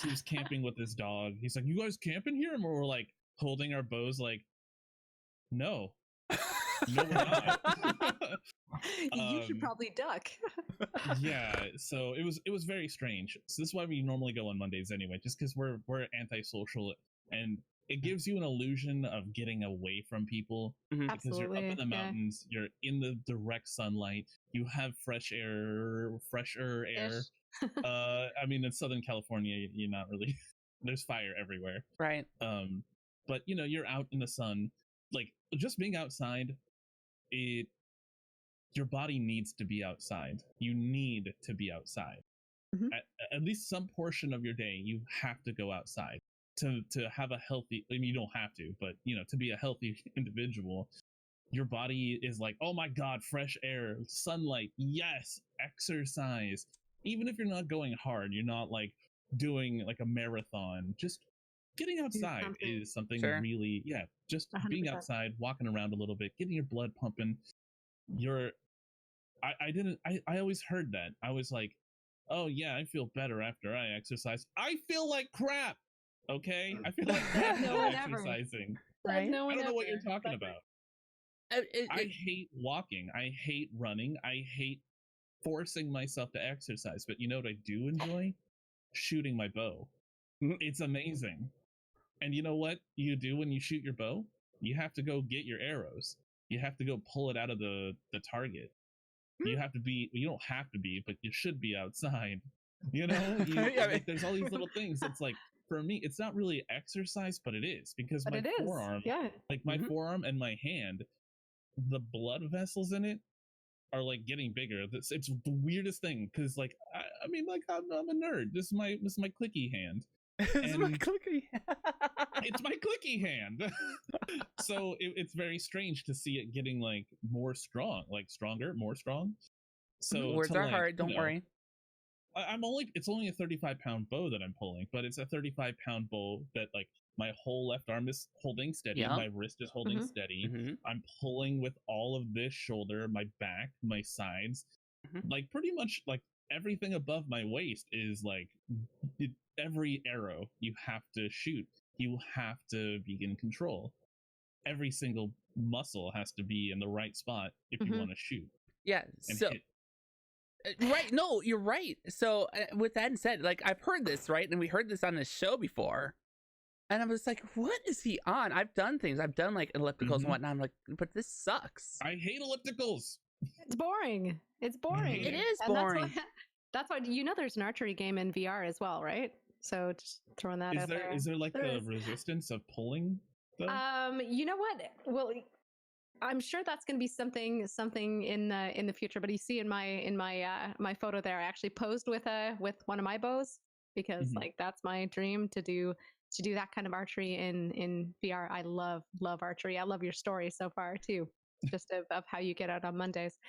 He was camping with his dog. He's like, "You guys camping here?" And we're like holding our bows, like, no, we're not. You should probably duck. Yeah, so it was very strange. So this is why we normally go on Mondays anyway, just because we're antisocial, and it gives you an illusion of getting away from people, because you're up in the mountains, you're in the direct sunlight, you have fresher air. I mean, in Southern California, you're not really. There's fire everywhere, right? But you're out in the sun, like just being outside. Your body needs to be outside. You need to be outside. At least some portion of your day, you have to go outside to have a healthy. I mean, you don't have to, but to be a healthy individual, your body is like, oh my god, fresh air, sunlight, yes, exercise. Even if you're not going hard, you're not like doing like a marathon. Just getting outside is something really, just 100%. Being outside, walking around a little bit, getting your blood pumping. I always heard that. I was like, oh yeah, I feel better after I exercise. I feel like crap. Okay, I feel like crap No after one ever. exercising. Right? No I one don't know what ever. you're talking That's about. It- I it- hate walking. I hate running. I hate forcing myself to exercise. But you know what I do enjoy? Shooting my bow. Mhm. It's amazing. And you know what you do when you shoot your bow? You have to go get your arrows. You have to go pull it out of the target. You have to be. You don't have to be, but you should be outside. You know, Yeah, like, there's all these little things. It's like, for me, it's not really exercise, but it is, because But my it is. forearm, Yeah. like my Mhm. forearm and my hand, the blood vessels in it are like getting bigger. It's the weirdest thing, because like I mean, like I'm a nerd. This is my clicky hand. It's my And- clicky. It's my clicky hand. So it's very strange to see it getting like more strong, like stronger, more strong. So Words to, are like, hard. you Don't know, worry. it's only a 35-pound bow that I'm pulling, but it's a 35-pound bow that like my whole left arm is holding steady, Yeah. my wrist is holding Mhm. steady. Mhm. I'm pulling with all of this shoulder, my back, my sides, Mhm. like pretty much like everything above my waist is like every arrow you have to shoot. You have to be in control. Every single muscle has to be in the right spot if you Mhm. want to shoot Yeah. and So hit. right, no, you're right. So with that said, like I've heard this, right, and we heard this on the show before, and I was like, "What is he on?" I've done things. I've done like ellipticals and Mhm. whatnot. I'm like, but this sucks. I hate ellipticals. It's boring. It's boring. It is And boring. That's why you know there's an archery game in VR as well, right? So just throwing that Is out there there. is there like There the is. resistance of pulling though? You know what? Well, I'm sure that's going to be something in the future. But you see in my photo there, I actually posed with one of my bows because Mhm. like that's my dream to do that kind of archery in VR. I love archery. I love your story so far too, just of how you get out on Mondays.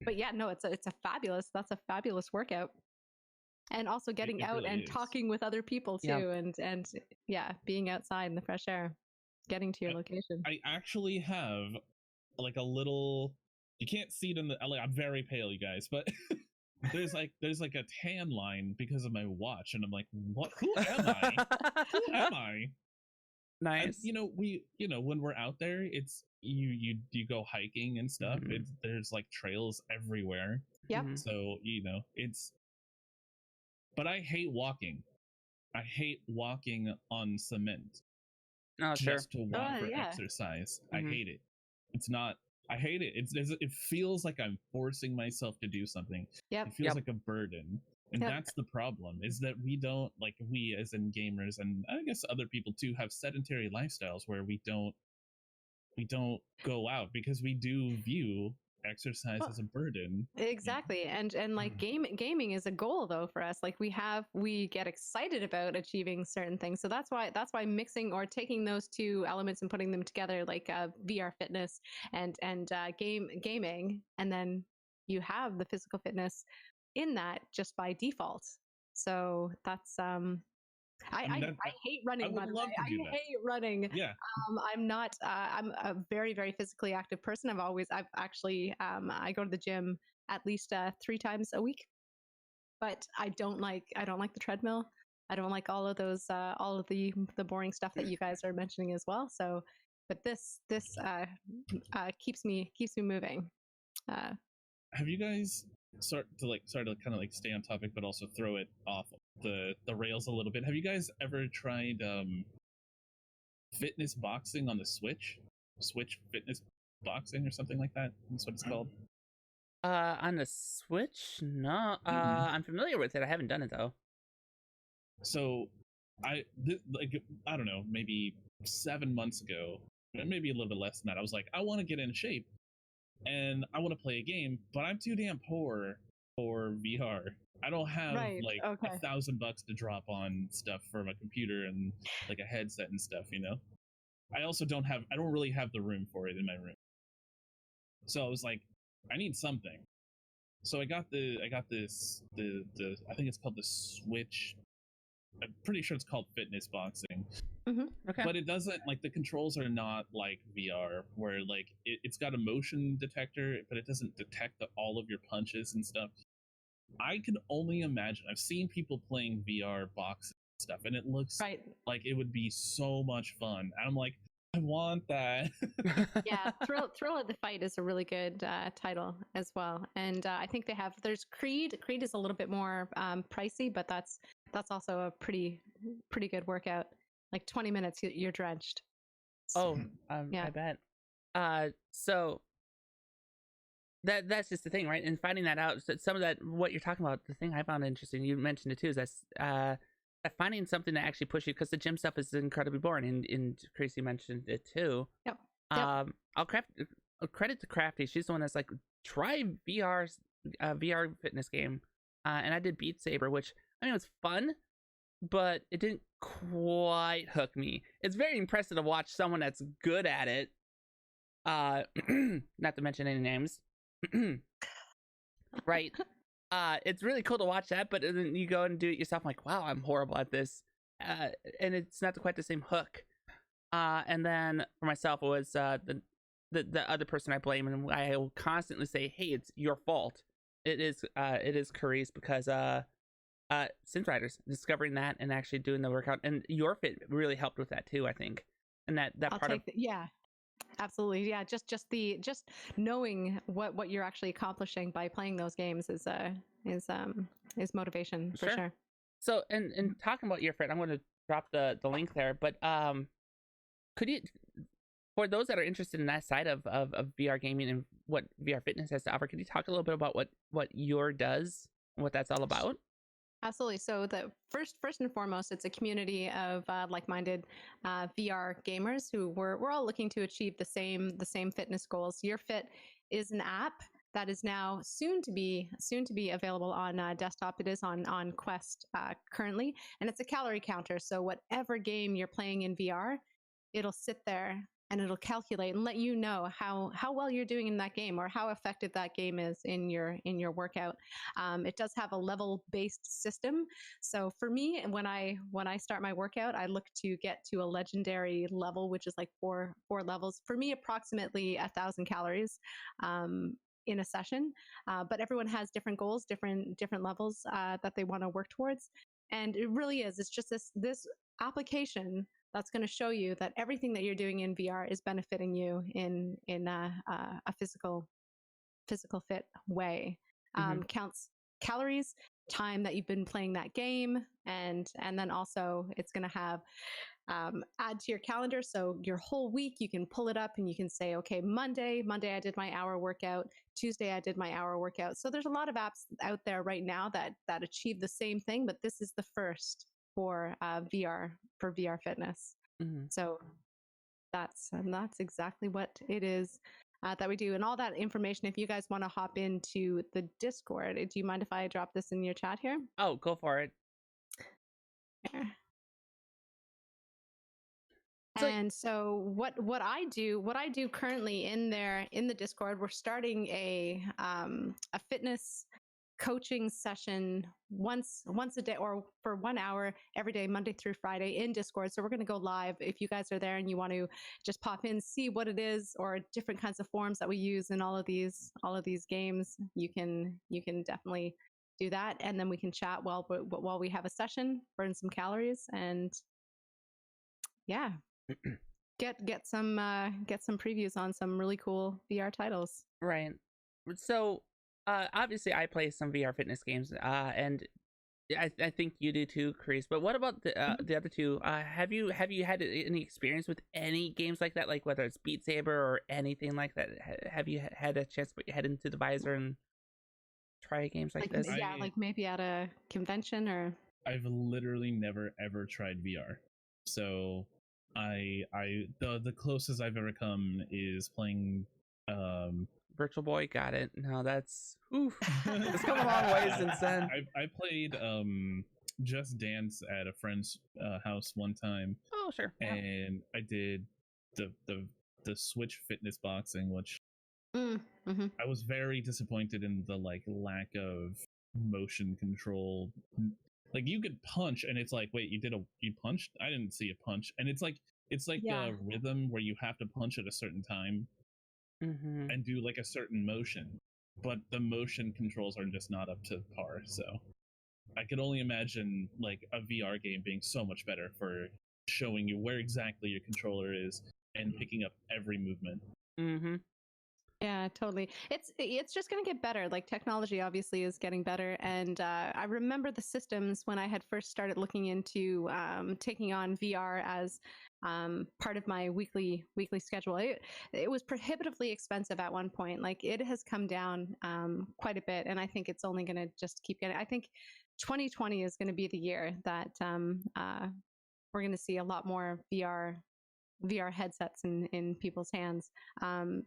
But yeah, no, that's a fabulous workout. And also getting it out really and is. talking with other people too, Yeah. and yeah, being outside in the fresh air, getting to your location. I actually have like a little. You can't see it in the. Like, I'm very pale, you guys, but there's like a tan line because of my watch, and I'm like, what? Who am I? Who am I? And Nice. when we're out there, it's you go hiking and stuff. Mhm. There's like trails everywhere. Yep. Mhm. So it's. But I hate walking. I hate walking on cement Oh, sure. just to walk for yeah. exercise. I Mhm. hate it. It's not. I hate it. It feels like I'm forcing myself to do something. Yep. It feels Yep. like a burden. And Yep. that's the problem, is that we as in gamers, and I guess other people too, have sedentary lifestyles where we don't go out because we do view exercise Well, as a burden. Exactly. And like gaming is a goal though for us. Like we get excited about achieving certain things. So that's why mixing or taking those two elements and putting them together, like VR fitness and gaming, and then you have the physical fitness in that just by default. So that's I hate running. I would By the love way, to I do that. hate running. Yeah. I'm not. I'm a very, very physically active person. I've actually. I go to the gym at least 3 times a week, but I don't like the treadmill. I don't like all of those, all of the boring stuff that you guys are mentioning as well. So, but this keeps me moving. Have you guys sorry to kind of like stay on topic, but also throw it off the rails a little bit? Have you guys ever tried fitness boxing on the Switch? Switch fitness boxing or something like that? That's what it's called. On the Switch? No. I'm familiar with it. I haven't done it though. So I don't know, maybe 7 months ago, maybe a little bit less than that. I was like, I want to get in shape and I want to play a game, but I'm too damn poor for VR. I don't have Right, like okay. $1,000 to drop on stuff for my computer and like a headset and stuff, I also don't really have the room for it in my room. So I was like, I need something. So I got this I think it's called the Switch. I'm pretty sure it's called fitness boxing. Okay. But it doesn't, like, the controls are not like VR, where like it's got a motion detector, but it doesn't detect all of your punches and stuff. I can only imagine. I've seen people playing VR boxes and stuff, and it looks Right. like it would be so much fun. And I'm like, I want that. Yeah, Thrill of the Fight is a really good title as well, and I think there's Creed. Creed is a little bit more pricey, but that's also a pretty good workout. Like 20 minutes, you're drenched. Oh, yeah. I bet. So that's just the thing, right? And finding that out, so some of that, what you're talking about, the thing I found interesting, you mentioned it too, is that finding something to actually push you, because the gym stuff is incredibly boring, and Tracy mentioned it too. Yep. I'll credit to Crafty. She's the one that's like, try VR fitness game, and I did Beat Saber, which I mean it was fun, but it didn't quite hook me. It's very impressive to watch someone that's good at it. Not to mention any names. Right. It's really cool to watch that, but then you go and do it yourself. I'm like, wow, I'm horrible at this. And it's not quite the same hook. And then for myself, it was the other person I blame, and I will constantly say, hey, it's your fault. It is Carize, because Sims Riders, discovering that and actually doing the workout, and your fit really helped with that too, I think. And that part of yeah, absolutely, yeah. Just knowing what you're actually accomplishing by playing those games is motivation for sure. So, and talking about your fit, I'm going to drop the link there, but could you, for those that are interested in that side of VR gaming and what VR fitness has to offer, could you talk a little bit about what your does and what that's all about? Absolutely. So the first and foremost, it's a community of like-minded VR gamers who we're all looking to achieve the same fitness goals. Your Fit is an app that is now soon to be available on desktop. It is on Quest currently, and it's a calorie counter. So whatever game you're playing in VR, it'll sit there and it'll calculate and let you know how well you're doing in that game, or how effective that game is in your workout. It does have a level-based system. So for me, when I start my workout, I look to get to a legendary level, which is like four levels. For me, approximately 1,000 calories in a session. But everyone has different goals, different levels that they want to work towards. And it really is. It's just this application that's going to show you that everything that you're doing in VR is benefiting you in a physical fit way. Counts calories, time that you've been playing that game, and then also it's going to have add to your calendar. So your whole week, you can pull it up and you can say, okay, Monday I did my hour workout. Tuesday I did my hour workout. So there's a lot of apps out there right now that achieve the same thing, but this is the first for VR fitness. So that's exactly what it is that we do. And all that information, if you guys want to hop into the Discord, do you mind if I drop this in your chat here? Oh, go for it. Here. And so what I do currently in the Discord, we're starting a fitness coaching session once a day, or for 1 hour every day, Monday through Friday, in Discord. So we're going to go live. If you guys are there and you want to just pop in, see what it is, or different kinds of forms that we use in all of these games, you can definitely do that, and then we can chat while we have a session, burn some calories, and yeah, get some previews on some really cool VR titles. Right. So obviously I play some VR fitness games, and I think you do too, Carize. But what about the other two? Have you had any experience with any games like that, like whether it's Beat Saber or anything like that? Have you had a chance to put your head into the visor and try games like this? Yeah, like maybe at a convention or. I've literally never ever tried VR, so the closest I've ever come is playing Virtual Boy. Got it. No, that's it's come a long way since then. I played Just Dance at a friend's house one time. Oh, sure. And I did the Switch fitness boxing, which I was very disappointed in the lack of motion control. Like you could punch and it's like, wait, you punched? I didn't see a punch. And it's like Yeah. a rhythm where you have to punch at a certain time and do like a certain motion, but the motion controls are just not up to par. So I could only imagine like a VR game being so much better for showing you where exactly your controller is and picking up every movement. Yeah, totally. It's just going to get better. Like technology obviously is getting better, and I remember the systems when I had first started looking into taking on VR as part of my weekly schedule. It was prohibitively expensive at one point. Like it has come down quite a bit, and I think it's only going to just keep getting. I think 2020 is going to be the year that we're going to see a lot more VR headsets in people's hands.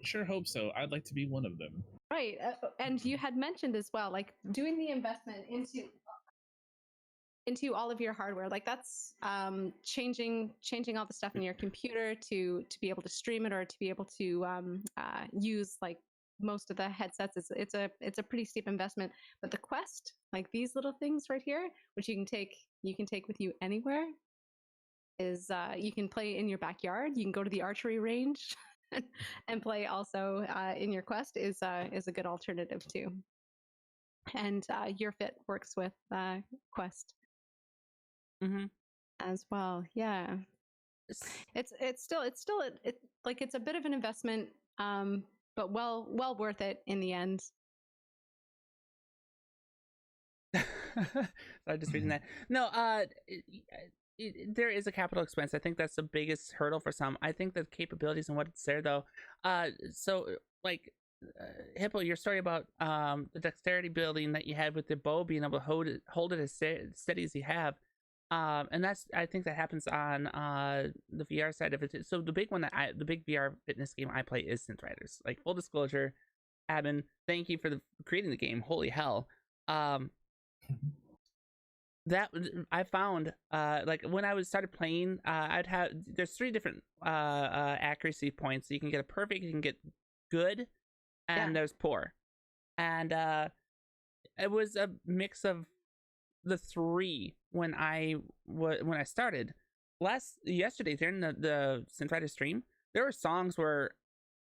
Sure hope so. I'd like to be one of them. Right. And you had mentioned as well, like doing the investment into all of your hardware, like that's changing all the stuff in your computer to be able to stream it or to be able to use like most of the headsets. It's a pretty steep investment. But the Quest, like these little things right here, which you can take with you anywhere, is you can play in your backyard. You can go to the archery range and play also in your Quest is a good alternative too. And Your Fit works with Quest as well. Yeah, it's a bit of an investment, but well worth it in the end. Sorry, just reading that. No, there is a capital expense. I think that's the biggest hurdle for some. I think the capabilities and what's there though. So like Hippo, your story about the dexterity building that you had with the bow, being able to hold it as steady as you have, and I think that happens on the VR side of it. So the big VR fitness game I play is Synth Riders. Like full disclosure, Abin, thank you for creating the game. Holy hell. That I found like when I started playing, there's 3 different accuracy points. You can get a perfect, you can get good, and there's poor. And it was a mix of the 3 when I started. Yesterday during the Synth Rider stream, there were songs where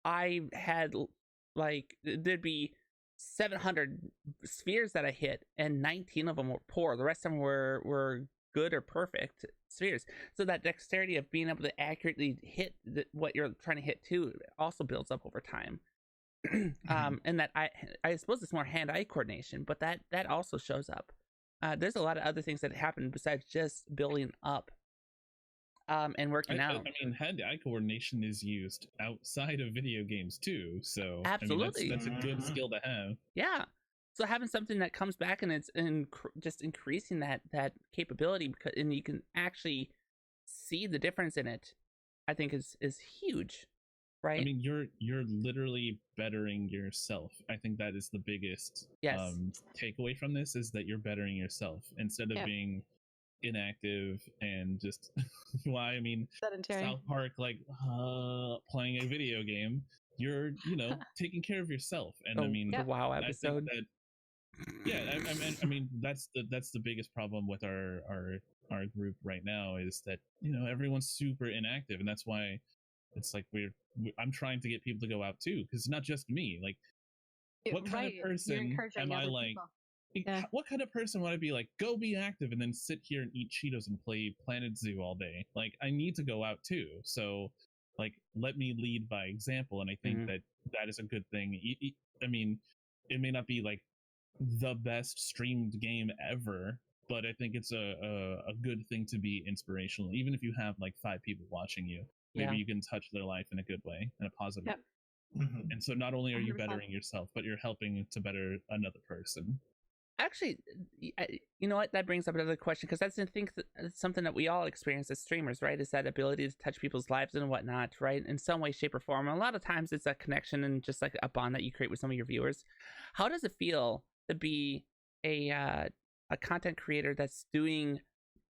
I had like there'd be 700 spheres that I hit, and 19 of them were poor. The rest of them were good or perfect spheres. So that dexterity of being able to accurately hit what you're trying to hit too also builds up over time. And that I suppose it's more hand-eye coordination, but that also shows up. There's a lot of other things that happen besides just building up and working out. I mean, hand-eye coordination is used outside of video games too. So absolutely, I mean, that's a good skill to have. Yeah. So having something that comes back and it's just increasing that capability, and you can actually see the difference in it, I think is huge, right? I mean, you're literally bettering yourself. I think that is the biggest takeaway from this, is that you're bettering yourself instead of being inactive and just sedentary. South Park, like playing a video game. You're taking care of yourself, and the WoW episode. I mean that's the biggest problem with our group right now, is that everyone's super inactive, and that's why it's like I'm trying to get people to go out too, because it's not just me. Like, what kind of person am I? Like, what kind of person would I be like, go be active and then sit here and eat Cheetos and play Planet Zoo all day? Like, I need to go out too. So, like, let me lead by example. And I think that is a good thing. I mean, it may not be like the best streamed game ever, but I think it's a good thing to be inspirational. Even if you have like 5 people watching you, maybe you can touch their life in a good way, in a positive way. And so not only are you 100%. Bettering yourself, but you're helping to better another person. Actually, you know what? That brings up another question, because that's, I think, something that we all experience as streamers, right? Is that ability to touch people's lives and whatnot, right? In some way, shape, or form. And a lot of times it's a connection and just like a bond that you create with some of your viewers. How does it feel to be a content creator that's doing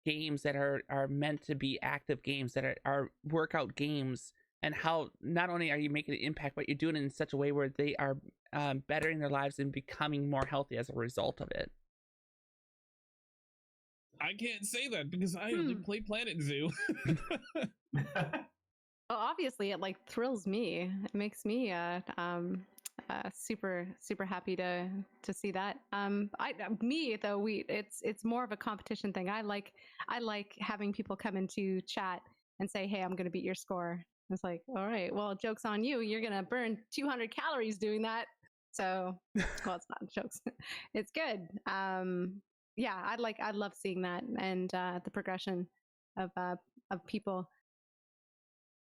games that are meant to be active games, that are workout games, and how not only are you making an impact, but you're doing it in such a way where they are bettering their lives and becoming more healthy as a result of it? I can't say that because I only play Planet Zoo. Well, obviously, it like thrills me. It makes me super happy to see that. Me though, it's more of a competition thing. I like having people come into chat and say, "Hey, I'm going to beat your score." It's like, all right, well, joke's on you. You're going to burn 200 calories doing that. So, well, it's not jokes. It's good. Yeah, I love seeing that and the progression of people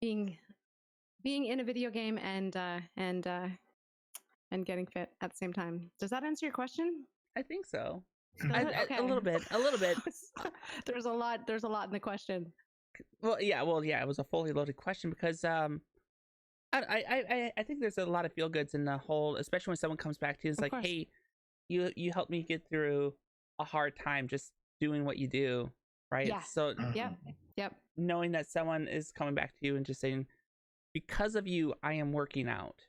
being in a video game and getting fit at the same time. Does that answer your question? I think so. Okay. A little bit. There's a lot in the question. Well, yeah. It was a fully loaded question because I think there's a lot of feel goods in the whole, especially when someone comes back to you. It's Of like, course. hey, you helped me get through a hard time just doing what you do, right? Yeah. So Yep. knowing that someone is coming back to you and just saying, because of you, I am working out.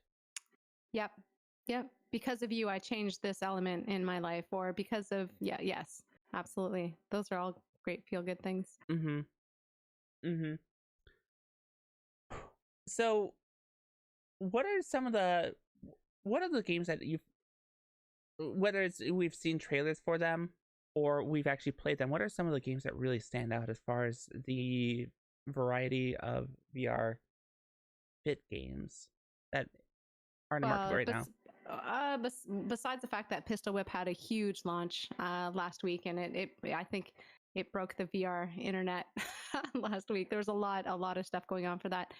Yep. Because of you, I changed this element in my life, or because of yes, absolutely. Those are all great feel good things. So, what are the games that whether it's we've seen trailers for them or we've actually played them? What are some of the games that really stand out as far as the variety of VR fit games that are in the market right now? Besides the fact that Pistol Whip had a huge launch last week, and I think it broke the VR internet last week. There was a lot of stuff going on for that.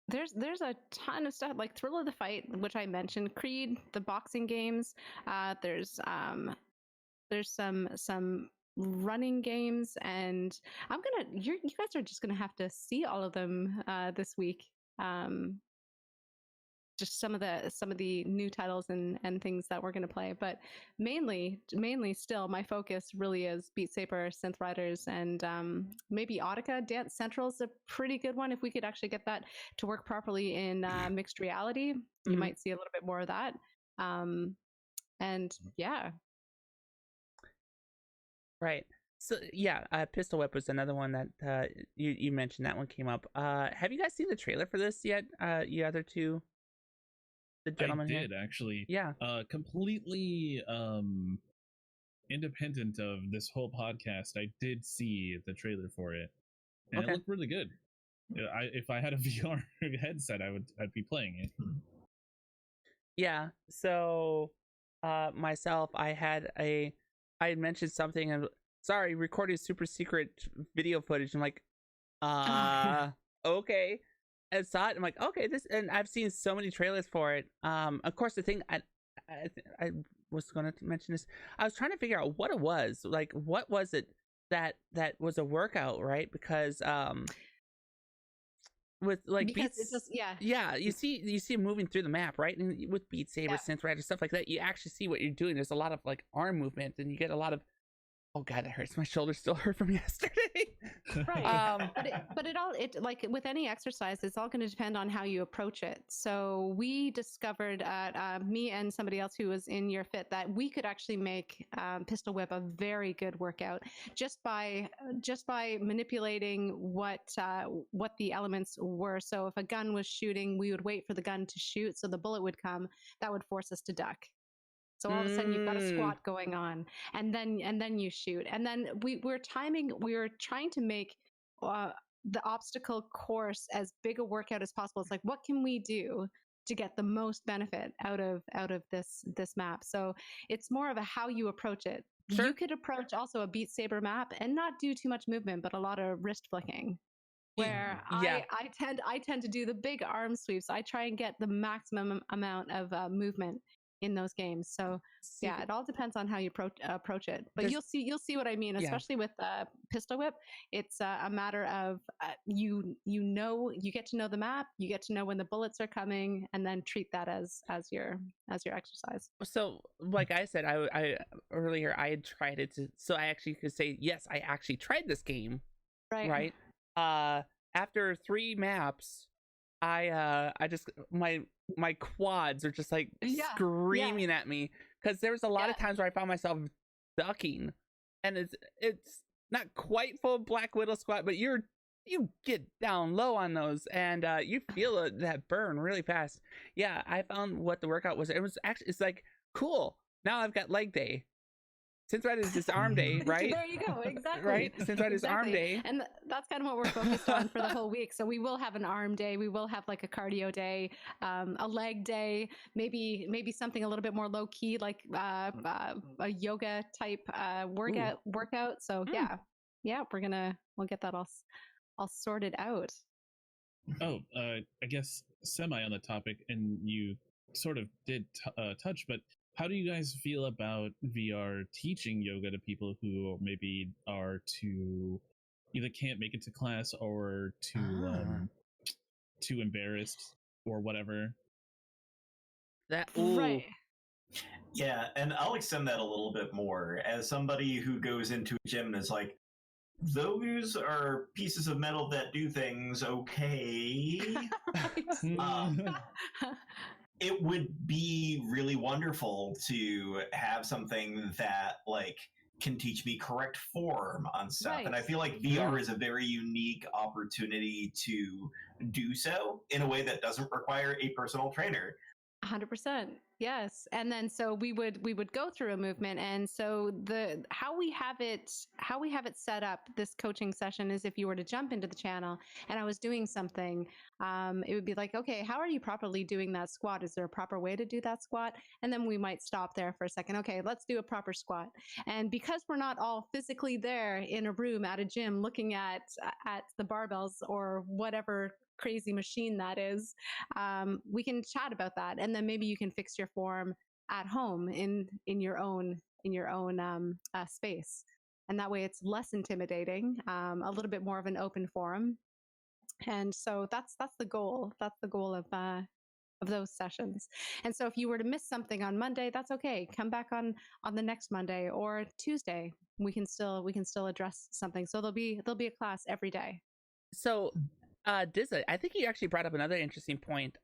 There's a ton of stuff like Thrill of the Fight, which I mentioned, Creed, the boxing games. There's some running games, and you guys are just gonna have to see all of them this week. Just some of the new titles and things that we're going to play, but mainly still my focus really is Beat Saber, Synth Riders, and maybe Audica. Dance Central is a pretty good one. If we could actually get that to work properly in mixed reality, you might see a little bit more of that. And yeah, right. So yeah, Pistol Whip was another one that you mentioned. That one came up. Have you guys seen the trailer for this yet? You other two. The gentleman I did actually. Yeah. Completely independent of this whole podcast, I did see the trailer for it, and it looked really good. If I had a VR headset, I'd be playing it. Yeah. So, myself, I had mentioned something, and sorry, recording super secret video footage. I'm like, okay. I saw it. I'm like, okay, and I've seen so many trailers for it. Of course, the thing I was going to mention this. I was trying to figure out what it was. Like, what was it that was a workout, right? Because with like Beats, it's just, you see him moving through the map, right? And with Beat Saber, Synth Rider, stuff like that, you actually see what you're doing. There's a lot of like arm movement, and you get a lot of. Oh God, it hurts. My shoulder still hurt from yesterday. Right. But it like with any exercise, it's all going to depend on how you approach it. So we discovered me and somebody else who was in your fit that we could actually make Pistol Whip a very good workout just by manipulating what the elements were. So if a gun was shooting, we would wait for the gun to shoot, so the bullet would come. That would force us to duck. So all of a sudden you've got a squat going on, and then you shoot, and then we were trying to make the obstacle course as big a workout as possible. It's like, what can we do to get the most benefit out of this map? So it's more of a how you approach it. Sure. You could approach also a Beat Saber map and not do too much movement, but a lot of wrist flicking. Where I tend to do the big arm sweeps. I try and get the maximum amount of movement in those games. So yeah, it all depends on how you approach it. But you'll see what I mean, especially with Pistol Whip. It's a matter of you get to know the map, you get to know when the bullets are coming, and then treat that as your exercise. So like I said, I earlier I had tried it, so I actually could say yes, I actually tried this game. Right. After 3 maps, I just my quads are just like Yeah, screaming at me, because there was a lot of Yeah. times where I found myself ducking, and it's not quite full Black Widow squat, but you get down low on those, and you feel that burn really fast. Yeah, I found what the workout was. It was actually, it's like, cool, now I've got leg day. Since Red is this arm day, right? There you go. Exactly. Right? Since Red is arm day. And that's kind of what we're focused on for the whole week. So we will have an arm day. We will have like a cardio day, a leg day, maybe something a little bit more low key, like a yoga type workout. So yeah, we'll get that all sorted out. Oh, I guess semi on the topic, and you sort of did touch, but how do you guys feel about VR teaching yoga to people who maybe are either can't make it to class or too embarrassed or whatever? Right. Yeah, and I'll extend that a little bit more. As somebody who goes into a gym and is like, those are pieces of metal that do things, okay? It would be really wonderful to have something that can teach me correct form on stuff. Right. And I feel like VR is a very unique opportunity to do so in a way that doesn't require a personal trainer. 100%. Yes. And then so we would go through a movement, and so how we have it set up, this coaching session, is if you were to jump into the channel and I was doing something, it would be like, okay, how are you properly doing that squat? Is there a proper way to do that squat? And then we might stop there for a second. Okay, let's do a proper squat. And because we're not all physically there in a room at a gym looking at the barbells or whatever crazy machine that is, we can chat about that, and then maybe you can fix your form at home in your own space, and that way it's less intimidating, a little bit more of an open forum. And so that's the goal of those sessions. And so if you were to miss something on Monday, that's okay. Come back on the next Monday or Tuesday. We can still address something. So there'll be a class every day. So Dizza, I think you actually brought up another interesting point,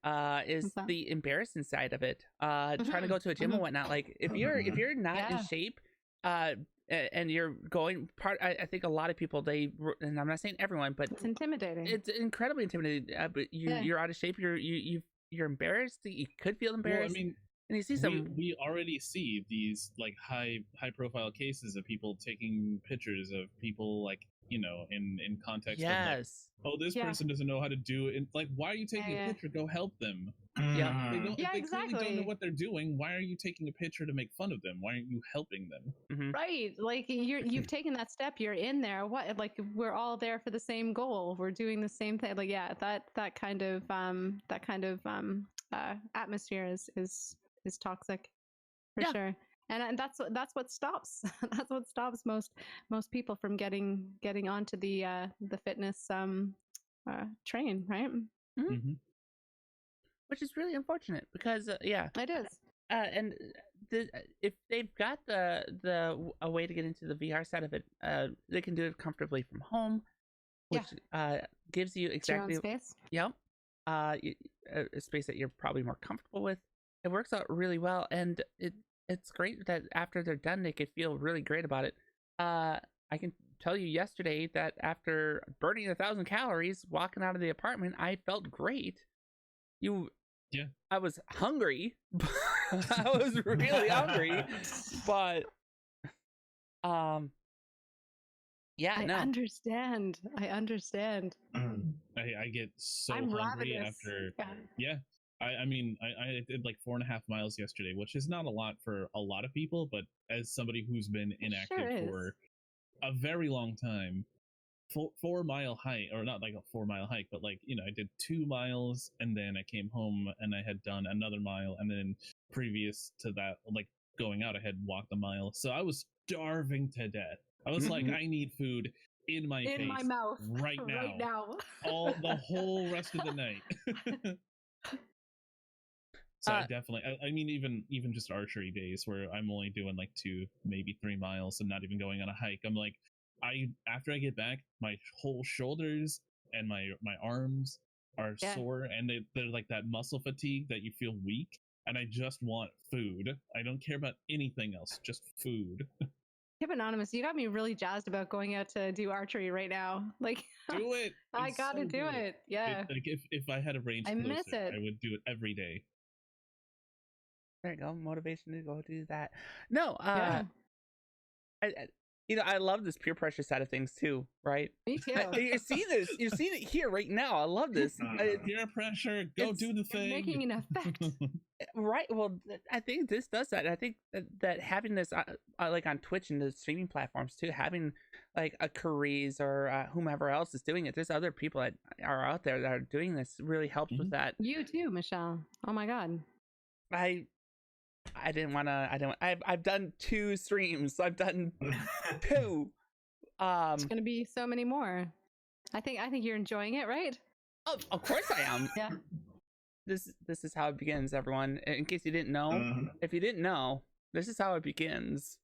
is the embarrassing side of it. Trying to go to a gym and whatnot. Like if you're not in shape, and you're going I think a lot of people, and I'm not saying everyone, but it's intimidating. It's incredibly intimidating. But you're out of shape. You're embarrassed. You could feel embarrassed. Well, I mean, and you see some. We already see these high profile cases of people taking pictures of people in context. Yes. Of this person doesn't know how to do it. Why are you taking a picture? Go help them. Yeah. They exactly. clearly don't know what they're doing. Why are you taking a picture to make fun of them? Why aren't you helping them? Mm-hmm. Right. Like you've taken that step. You're in there. What? Like we're all there for the same goal. We're doing the same thing. Like that kind of atmosphere is toxic for sure. And that's what stops most people from getting onto the fitness train, right? Mm-hmm. Which is really unfortunate because it is. And if they've got a way to get into the VR side of it, they can do it comfortably from home, which gives you exactly your own space. Yep. A space that you're probably more comfortable with. It works out really well, and it's great that after they're done, they could feel really great about it. I can tell you yesterday that after burning 1,000 calories, walking out of the apartment, I felt great. I was hungry. I was really hungry, but I understand. I get so hungry ravenous. After. Yeah. I mean, I did 4.5 miles yesterday, which is not a lot for a lot of people, but as somebody who's been inactive for a very long time, 4 mile hike, or not a 4 mile hike, but I did 2 miles, and then I came home and I had done another mile, and then previous to that, going out, I had walked a mile. So I was starving to death. I was I need food in my face, my mouth right now. The whole rest of the night. So I definitely, I mean, even just archery days where I'm only doing 2, maybe 3 miles and not even going on a hike. I'm after I get back, my whole shoulders and my arms are sore, and they're like that muscle fatigue that you feel weak, and I just want food. I don't care about anything else, just food. Hip Anonymous, you got me really jazzed about going out to do archery right now. Like, do it. I gotta so do it. Yeah. Like if I had a range I miss closer, it. I would do it every day. There you go. Motivation to go do that. No, Yeah. I love this peer pressure side of things too, right? Me too. You see this. You're seeing it here right now. I love this. Peer pressure. Go do the thing. Making an effect. Right. Well, I think this does that. I think that having this, like on Twitch and the streaming platforms too, having like a Carize or whomever else is doing it. There's other people that are out there that are doing this. Really helps with that. You too, Michelle. Oh my God. I didn't want to. I've done 2 streams. So I've done 2. It's gonna be so many more. I think you're enjoying it, right? Oh, of course I am. Yeah. This is how it begins, everyone. In case you didn't know, if you didn't know, this is how it begins.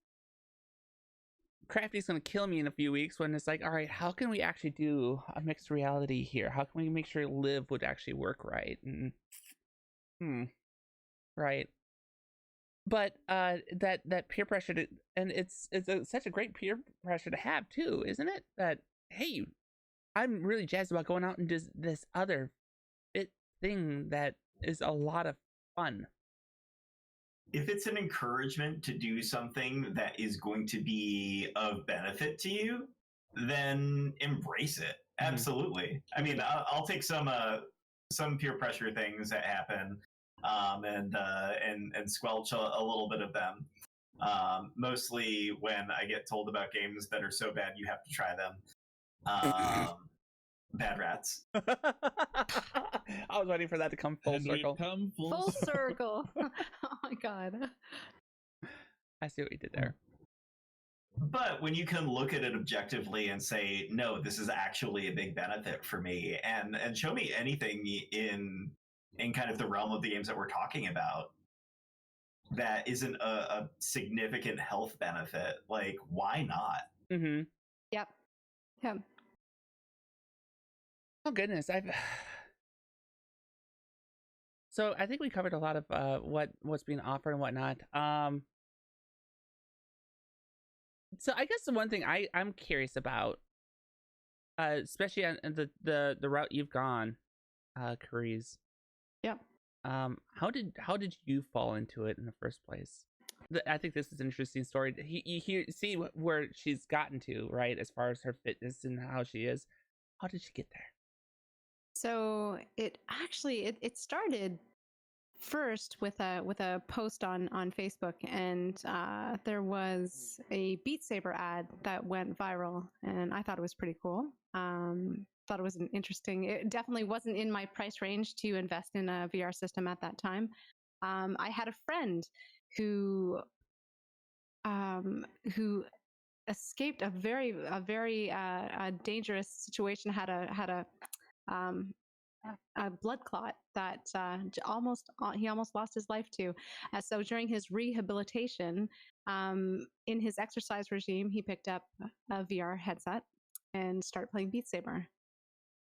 Crafty's gonna kill me in a few weeks when it's like, all right, how can we actually do a mixed reality here? How can we make sure Live would actually work right? And right. But that peer pressure and it's such a great peer pressure to have too, isn't it? That hey, I'm really jazzed about going out and do this other thing that is a lot of fun. If it's an encouragement to do something that is going to be of benefit to you, then embrace it. Absolutely. I mean, I'll take some peer pressure things that happen, and squelch a little bit of them. Mostly when I get told about games that are so bad you have to try them. Bad Rats. I was waiting for that to come full circle. Full circle. Oh my God. I see what you did there. But when you can look at it objectively and say, no, this is actually a big benefit for me, and show me anything in kind of the realm of the games that we're talking about that isn't a significant health benefit, like, why not? Yep. Oh goodness, so I think we covered a lot of what's being offered and whatnot. So I guess the one thing I'm curious about, especially on the route you've gone, Carize. Yep. How did you fall into it in the first place? I think this is an interesting story. You see where she's gotten to, right, as far as her fitness and how she is. How did she get there? So it started first with a post on Facebook, and there was a Beat Saber ad that went viral, and I thought it was pretty cool. Thought it was it definitely wasn't in my price range to invest in a VR system at that time. I had a friend who escaped a very dangerous situation, had a blood clot that he almost lost his life to. So during his rehabilitation, in his exercise regime, he picked up a VR headset and started playing Beat Saber.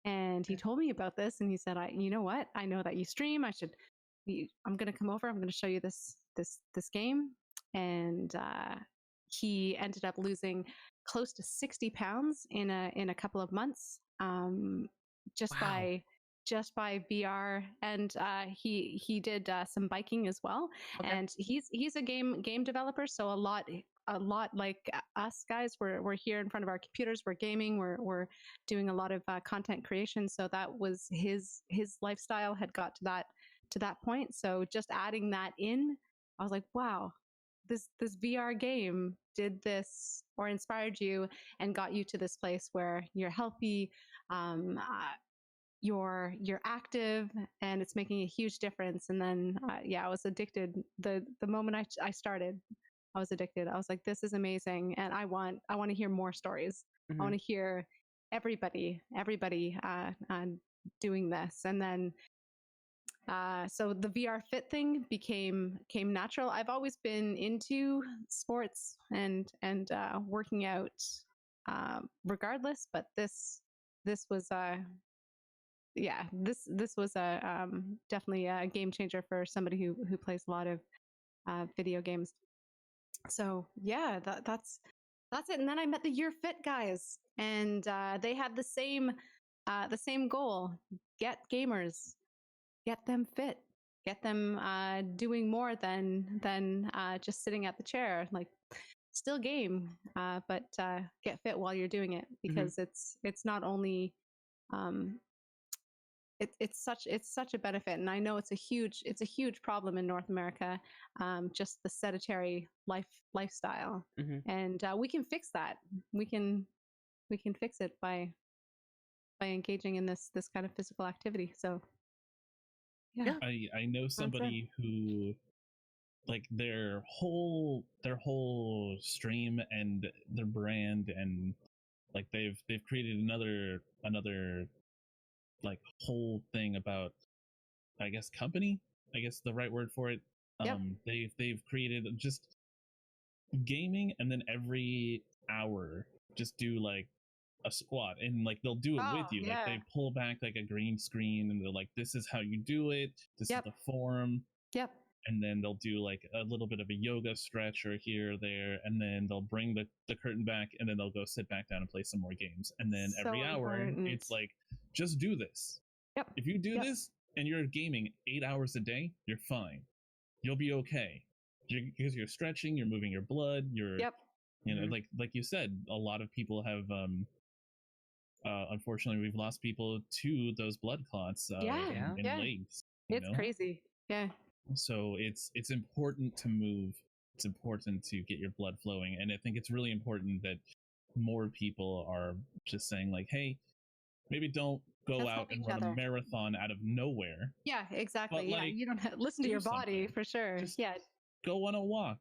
And he told me about this, and he said, you know what? I know that you stream. I'm going to come over. I'm going to show you this game. And he ended up losing close to 60 pounds in a couple of months, just by VR. And he did some biking as well. Okay. And he's a game developer, so a lot like us guys, we're here in front of our computers, we're gaming, we're doing a lot of content creation. So that was his lifestyle had got to that point. So just adding that in, I was like, wow, this VR game did this, or inspired you and got you to this place where you're healthy, you're active, and it's making a huge difference. And then I was addicted the moment I started. I was addicted. I was like, this is amazing, and I want to hear more stories. I want to hear everybody doing this. And then so the VR Fit thing came natural. I've always been into sports and working out regardless, but this was this was a definitely a game changer for somebody who plays a lot of video games. So yeah, that's it. And then I met the Year Fit guys, and they had the same goal: get gamers, get them fit, get them doing more than just sitting at the chair. Like, still game, but get fit while you're doing it, because it's not only it's such a benefit, and I know it's a huge problem in North America, just the sedentary lifestyle, and we can fix that. We can fix it by engaging in this kind of physical activity. So yeah, I know somebody who, like, their whole stream and their brand, and like they've created another like whole thing about, I guess, company, I guess the right word for it. They've created just gaming, and then every hour just do like a squat, and like they'll do it with you. Like, they pull back like a green screen, and they're like, this is how you do it, this is the form. And then they'll do like a little bit of a yoga stretch or here or there, and then they'll bring the curtain back, and then they'll go sit back down and play some more games. And then every hour, it's like, just do this. If you do this and you're gaming 8 hours a day, you're fine. You'll be okay. Because you're stretching, you're moving your blood, you're you know, like you said, a lot of people have unfortunately, we've lost people to those blood clots in legs. It's crazy. So it's important to move. It's important to get your blood flowing, and I think it's really important that more people are just saying, like, hey, maybe don't go out and run a marathon out of nowhere. Yeah, exactly. But, you don't have to listen to your body, for sure. Just go on a walk.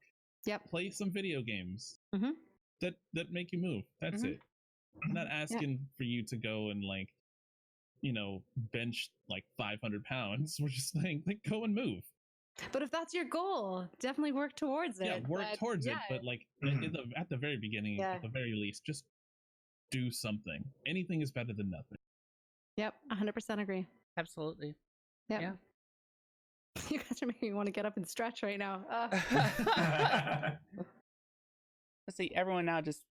Play some video games that make you move. That's it. I'm not asking for you to go and, like, you know, bench like 500 pounds. We're just saying, like, go and move. But if that's your goal, definitely work towards it. Yeah, work towards it. But like at the very beginning, at the very least, just do something. Anything is better than nothing. 100% agree. Absolutely. Yeah. You guys are making me want to get up and stretch right now. Let's see, everyone now just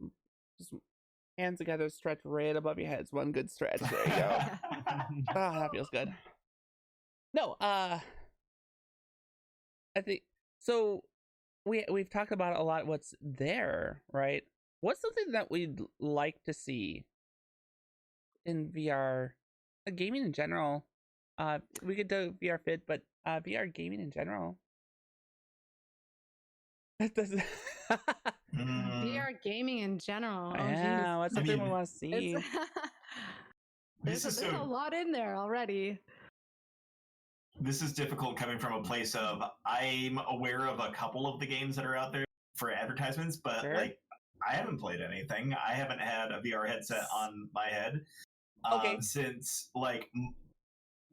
hands together, stretch right above your heads. One good stretch. There you go. That feels good. No, I think so. We've talked about a lot what's there, right? What's something that we'd like to see in VR, gaming in general? We could do VR Fit, but VR gaming in general. VR gaming in general. Yeah, what's something we want to see? There's a lot in there already. This is difficult coming from a place of, I'm aware of a couple of the games that are out there for advertisements, but like, I haven't played anything. I haven't had a VR headset on my head since like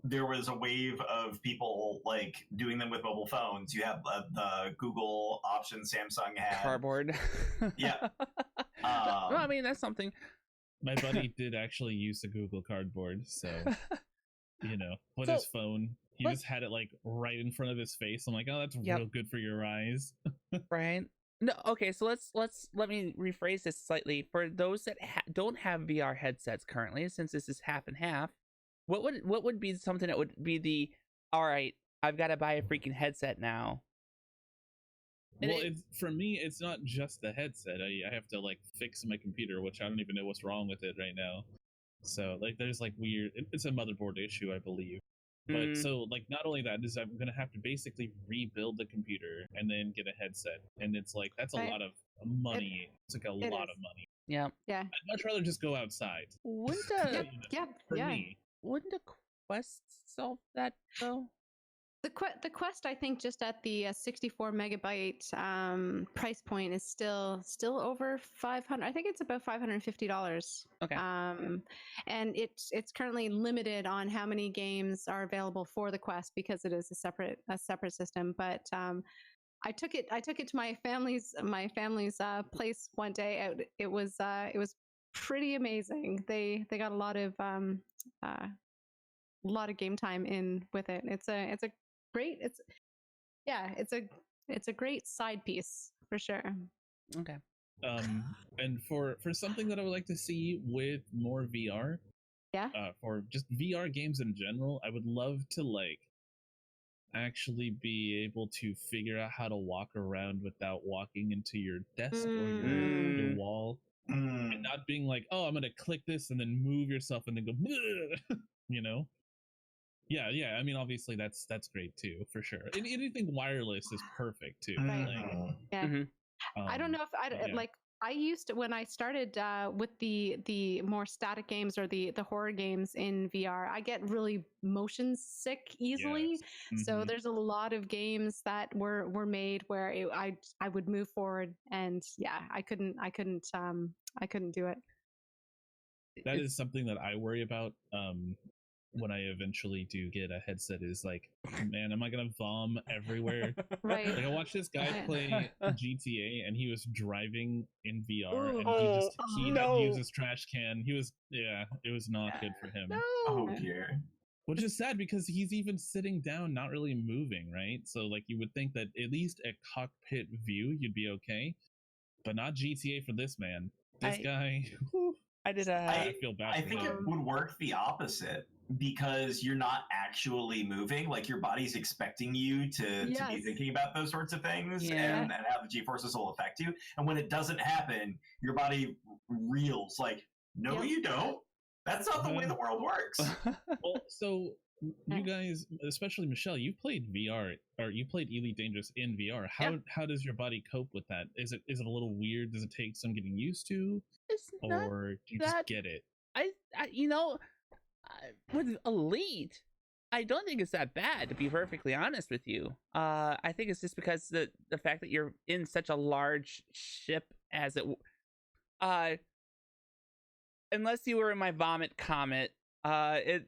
there was a wave of people like doing them with mobile phones. You have the Google option Samsung had. Cardboard. Yeah. Well, I mean, that's something. My buddy did actually use the Google Cardboard, so you know, with his phone. He just had it like right in front of his face. I'm like, oh, that's real good for your eyes. Right. No, okay, so let me rephrase this slightly. For those that don't have VR headsets currently, since this is half and half, what would be something that would be the, all right, I've got to buy a freaking headset now? Well, for me, it's not just the headset. I have to like fix my computer, which I don't even know what's wrong with it right now. So like, there's like it's a motherboard issue, I believe. But so like, not only that is I'm gonna have to basically rebuild the computer and then get a headset, and it's like that's a lot of money. It's like a lot of money. Yeah. I'd much rather just go outside. Wouldn't me. Wouldn't a Quest solve that though? The Quest, I think, just at the 64 megabyte price point is still over $500. I think it's about $550. Okay. And it's currently limited on how many games are available for the Quest because it is a separate system. But I took it to my family's place one day. It was pretty amazing. They got a lot of lot of game time in with it. It's a great it's a great side piece for sure. Okay. And for something that I would like to see with more VR, for just VR games in general, I would love to like actually be able to figure out how to walk around without walking into your desk or your wall, and not being like, oh, I'm gonna click this and then move yourself and then go, you know. Yeah. I mean, obviously that's great too, for sure. And anything wireless is perfect too. Right. Like, Yeah. I don't know if like I used to, when I started with the more static games or the horror games in VR, I get really motion sick easily. Yes. So there's a lot of games that were made where I would move forward, and I couldn't do it. That is something that I worry about when I eventually do get a headset, is like, man, am I gonna vom everywhere? Right. Like I watched this guy play GTA and he was driving in VR and he had to use his trash can. It was not good for him. No. Oh dear. Which is sad because he's even sitting down, not really moving, right? So like you would think that at least a cockpit view you'd be okay, but not GTA for this man. This guy. I feel bad. I think it would work the opposite, because you're not actually moving. Like your body's expecting you to be thinking about those sorts of things, and how the G-forces will affect you. And when it doesn't happen, your body reels like, no, you don't. That's not the way the world works. Well, so you guys, especially Michelle, you played VR, or you played Elite Dangerous in VR. How does your body cope with that? Is it a little weird? Does it take some getting used to? Or do you just get it? I with Elite, I don't think it's that bad, to be perfectly honest with you. I think it's just because the fact that you're in such a large ship, as it unless you were in my Vomit Comet, the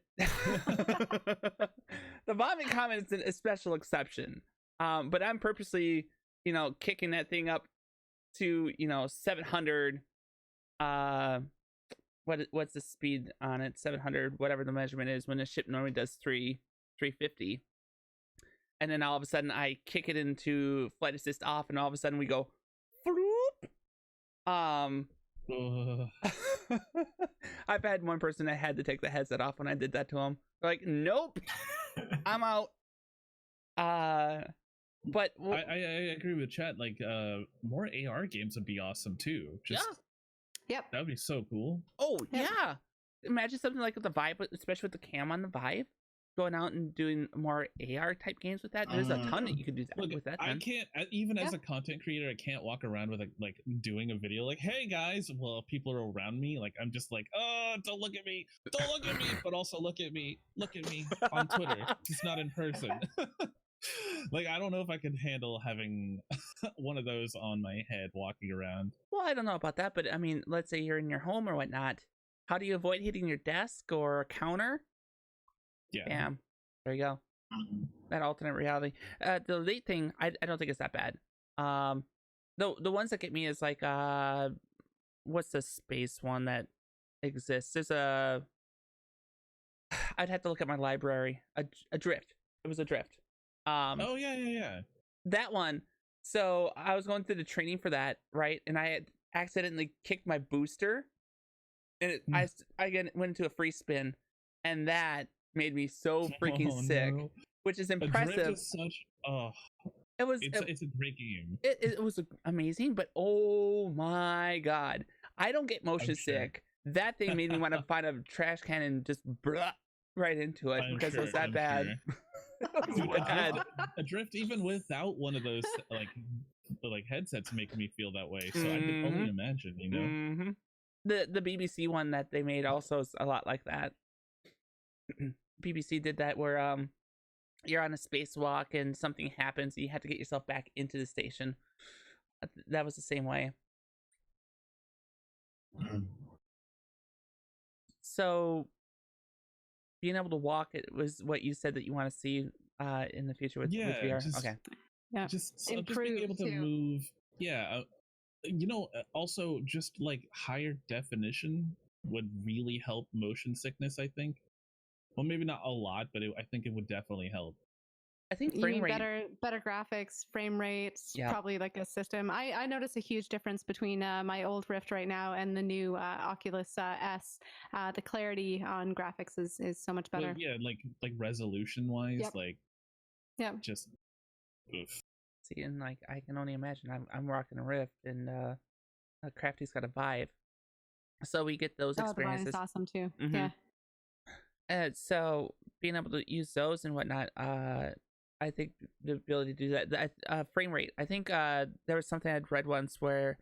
Vomit Comet is a special exception. But I'm purposely, kicking that thing up to 700. What's the speed on it? 700, whatever the measurement is, when a ship normally does 350. And then all of a sudden I kick it into flight assist off, and all of a sudden we go floop. I've had one person that had to take the headset off when I did that to him. They're like, nope, I'm out. But I agree with chat. Like, more AR games would be awesome too. Yep. That would be so cool. Oh, yeah. Imagine something like with the Vive, especially with the cam on the Vive, going out and doing more AR type games with that. There's a ton that you could do with that. I can't, even as a content creator, I can't walk around with like doing a video like, hey guys, well, people are around me. Like, I'm just like, oh, don't look at me. Don't look at me. But also look at me on Twitter. It's not in person. Like, I don't know if I could handle having one of those on my head walking around. Well, I don't know about that, but I mean, let's say you're in your home or whatnot. How do you avoid hitting your desk or a counter? Yeah. Bam. There you go. That alternate reality. The Elite thing, I don't think it's that bad. The ones that get me is like, what's the space one that exists? There's I'd have to look at my library. A Drift. It was a Drift. Oh yeah. That one. So I was going through the training for that, right? And I had accidentally kicked my booster, and I again went into a free spin, and that made me so freaking sick, which is impressive. Is such, it's a great game. It was amazing, but oh my god, I don't get motion sick. That thing made me want to find a trash can and just right into it because it was that bad. Adrift, even without one of those like headsets, make me feel that way. So I can only imagine, Mm-hmm. The BBC one that they made also is a lot like that. BBC did that where you're on a spacewalk and something happens, you have to get yourself back into the station. That was the same way. So being able to walk, it was what you said that you want to see in the future with VR. Just being able to move. Also just like higher definition would really help motion sickness, I think. Well, maybe not a lot, but I think it would definitely help. I think You frame mean rate. better graphics, frame rates, Yeah. probably like a system. I notice a huge difference between my old Rift right now and the new Oculus S. The clarity on graphics is so much better. Well, yeah, like resolution wise, Yep. like just oof. See, and like I can only imagine. I'm rocking a Rift, and Crafty's got a Vive, so we get those Oh, the experiences. Vive's awesome too. Mhm. Yeah. And so being able to use those and whatnot, I think the ability to do that, frame rate. I think there was something I'd read once where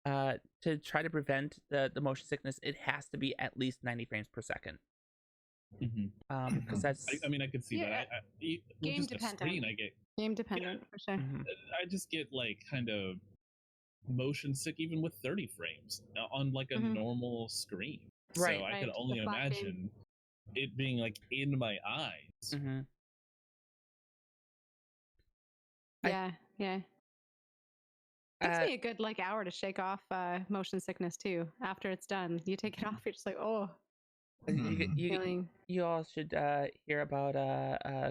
to try to prevent the motion sickness, it has to be at least 90 frames per second. Because that's. I mean, I could see that. Game just dependent. A screen, I get Game dependent for sure. I just get like kind of motion sick even with 30 frames on like a normal screen. Right. So I could only imagine it being like in my eyes. Yeah. It takes me a good like hour to shake off motion sickness too. After it's done, you take it off, you're just like, oh. You all should hear about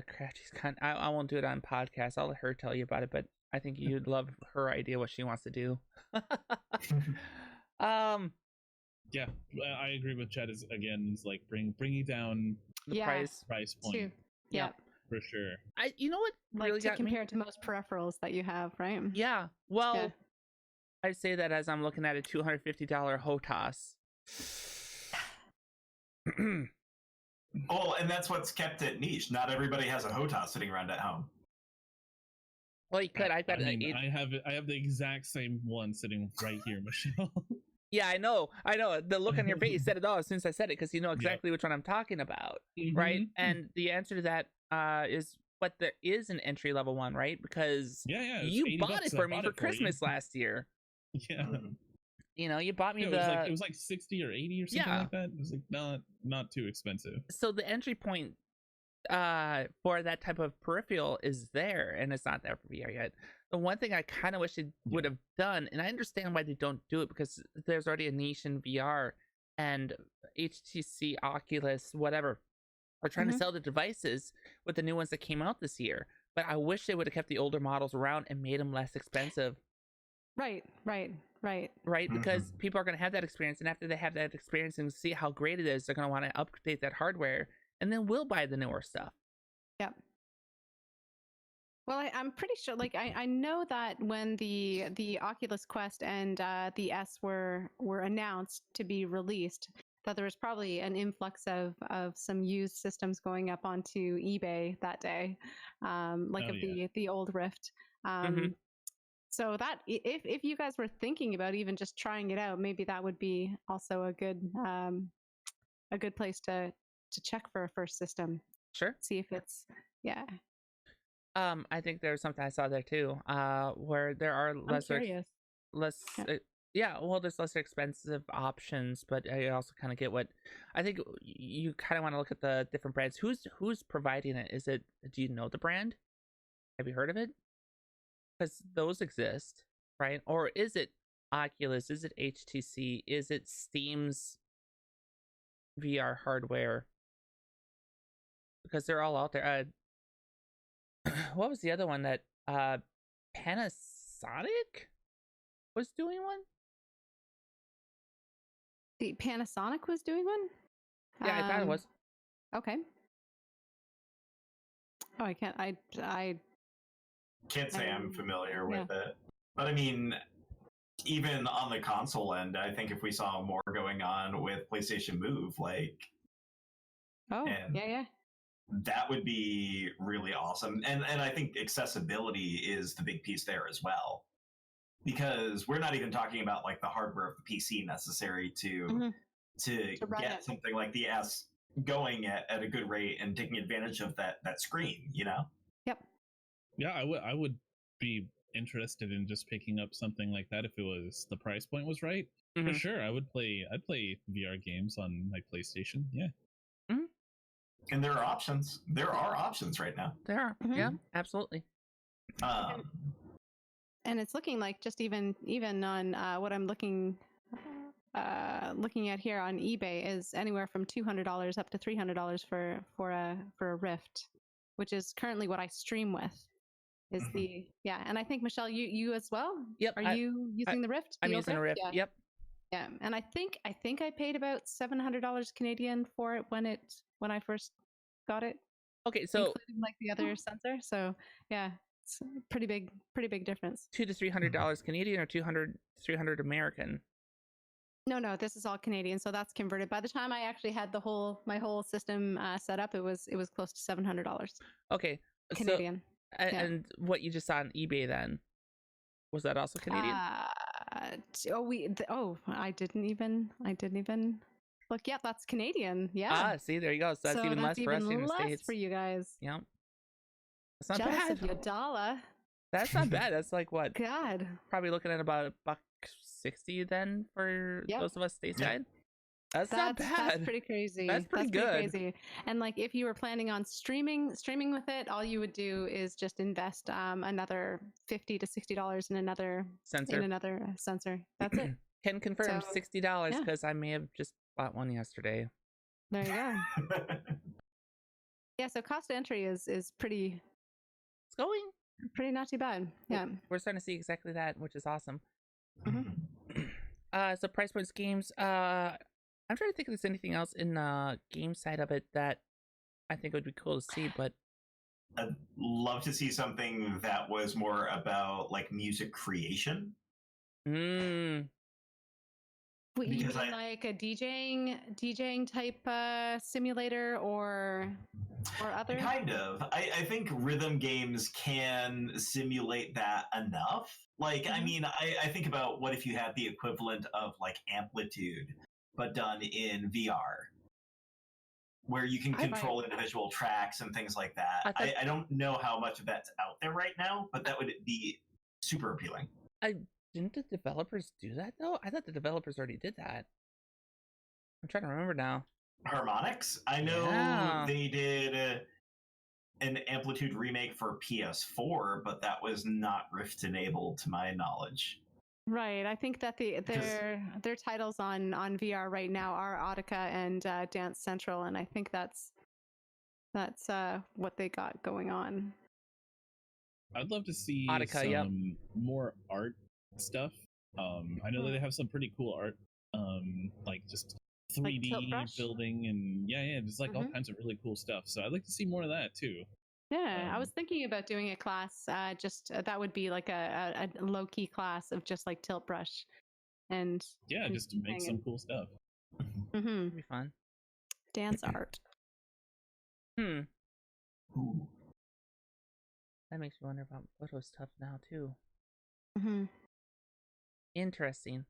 Crafty's I won't do it on podcast. I'll let her tell you about it, but I think you'd love her idea what she wants to do. Yeah, I agree with Chad. Is like bringing down the price point. Too. Yeah, for sure. You know what really like to got compare me? it to most peripherals that you have, right? Yeah. Well, I say that as I'm looking at a $250 HOTAS. Oh, and that's what's kept it niche. Not everybody has a HOTAS sitting around at home. Well, you could. I've got. I have the exact same one sitting right here, Michelle. Yeah, I know. The look on your face said it all as soon as I said it, because you know exactly which one I'm talking about, right? And the answer to that is, but there is an entry level one, right? Because you bought it for me for Christmas last year. Yeah. You know, you bought me it was like 60 or 80 or something like that. It was like not too expensive. So the entry point for that type of peripheral is there, and it's not there for VR yet. The one thing I kind of wish they would have done, and I understand why they don't do it, because there's already a niche in VR, and HTC, Oculus, whatever, are trying to sell the devices with the new ones that came out this year. But I wish they would have kept the older models around and made them less expensive. Right, because people are going to have that experience, and after they have that experience and see how great it is, they're going to want to update that hardware, and then we'll buy the newer stuff. Yep. Well, I'm pretty sure, like, I know that when the Oculus Quest and the S were announced to be released, that there was probably an influx of some used systems going up onto eBay that day, the old Rift. So that if you guys were thinking about even just trying it out, maybe that would be also a good place to check for a first system. Sure. See if it's I think there's something I saw there too, where there are there's lesser expensive options, but I also kind of get what I think. You kind of want to look at the different brands. Who's providing it? Do you know the brand? Have you heard of it? Because those exist, right? Or is it Oculus? Is it HTC? Is it Steam's VR hardware? Because they're all out there. What was the other one that Panasonic was doing one? The Panasonic was doing one? Yeah, I thought it was. Okay. Oh, I can't say I'm familiar with it. But I mean, even on the console end, I think if we saw more going on with PlayStation Move, that would be really awesome. And I think accessibility is the big piece there as well. Because we're not even talking about like the hardware of the PC necessary to get something like the S going at a good rate and taking advantage of that screen, you know? Yep. Yeah, I would be interested in just picking up something like that if it was the price point was right. For sure, I'd play VR games on my PlayStation. Yeah. And there are options. There are options right now. There are. Yeah, absolutely. And it's looking like just even on what I'm looking looking at here on eBay is anywhere from $200 up to $300 for a Rift, which is currently what I stream with. Is the and I think Michelle, you as well. Yep. Are you using the Rift? I'm using a Rift. Yeah. Yep. Yeah, and I think I paid about $700 Canadian for it when I first got it. Okay, so including like the other sensor. So yeah, it's a pretty big difference. $200 to $300 Canadian or $300 American. No, this is all Canadian, so that's converted. By the time I actually had my whole system set up, it was close to $700. Okay, Canadian. So, and what you just saw on eBay then, was that also Canadian? I didn't even look. Yeah, that's Canadian. Yeah. See, there you go. So that's even less for us in the States. For you guys. Yeah. That's not Jealous bad. Of your dollar. That's not bad. That's like what? God. Probably looking at about $1.60 then for those of us stateside. That's not bad. That's pretty crazy. That's pretty good. Crazy. And like, if you were planning on streaming with it, all you would do is just invest another $50 to $60 in another sensor. That's it. Can confirm $60 because I may have just bought one yesterday. There you go. Yeah. So cost of entry is pretty. It's going pretty not too bad. Yeah. We're starting to see exactly that, which is awesome. Mm-hmm. So price points games. I'm trying to think if there's anything else in the game side of it that I think would be cool to see, but I'd love to see something that was more about like music creation. What, you mean like a DJing type simulator or other? Kind of. I think rhythm games can simulate that enough. Like, I mean, I think about what if you had the equivalent of like Amplitude, but done in VR, where you can control individual tracks and things like that. I don't know how much of that's out there right now, but that would be super appealing. Didn't the developers do that though? I thought the developers already did that. I'm trying to remember now. Harmonix? I know they did an Amplitude remake for PS4, but that was not Rift enabled to my knowledge. Right. I think that their titles on VR right now are Audica and Dance Central, and I think that's what they got going on. I'd love to see Audica, some more art stuff. I know that they have some pretty cool art, like just 3D like building and just like all kinds of really cool stuff. So I'd like to see more of that too. Yeah, I was thinking about doing a class. That would be like a low key class of just like tilt brush, and just to make some cool stuff. It'd be fun. Dance art. Ooh. That makes me wonder about photo stuff now too. Interesting.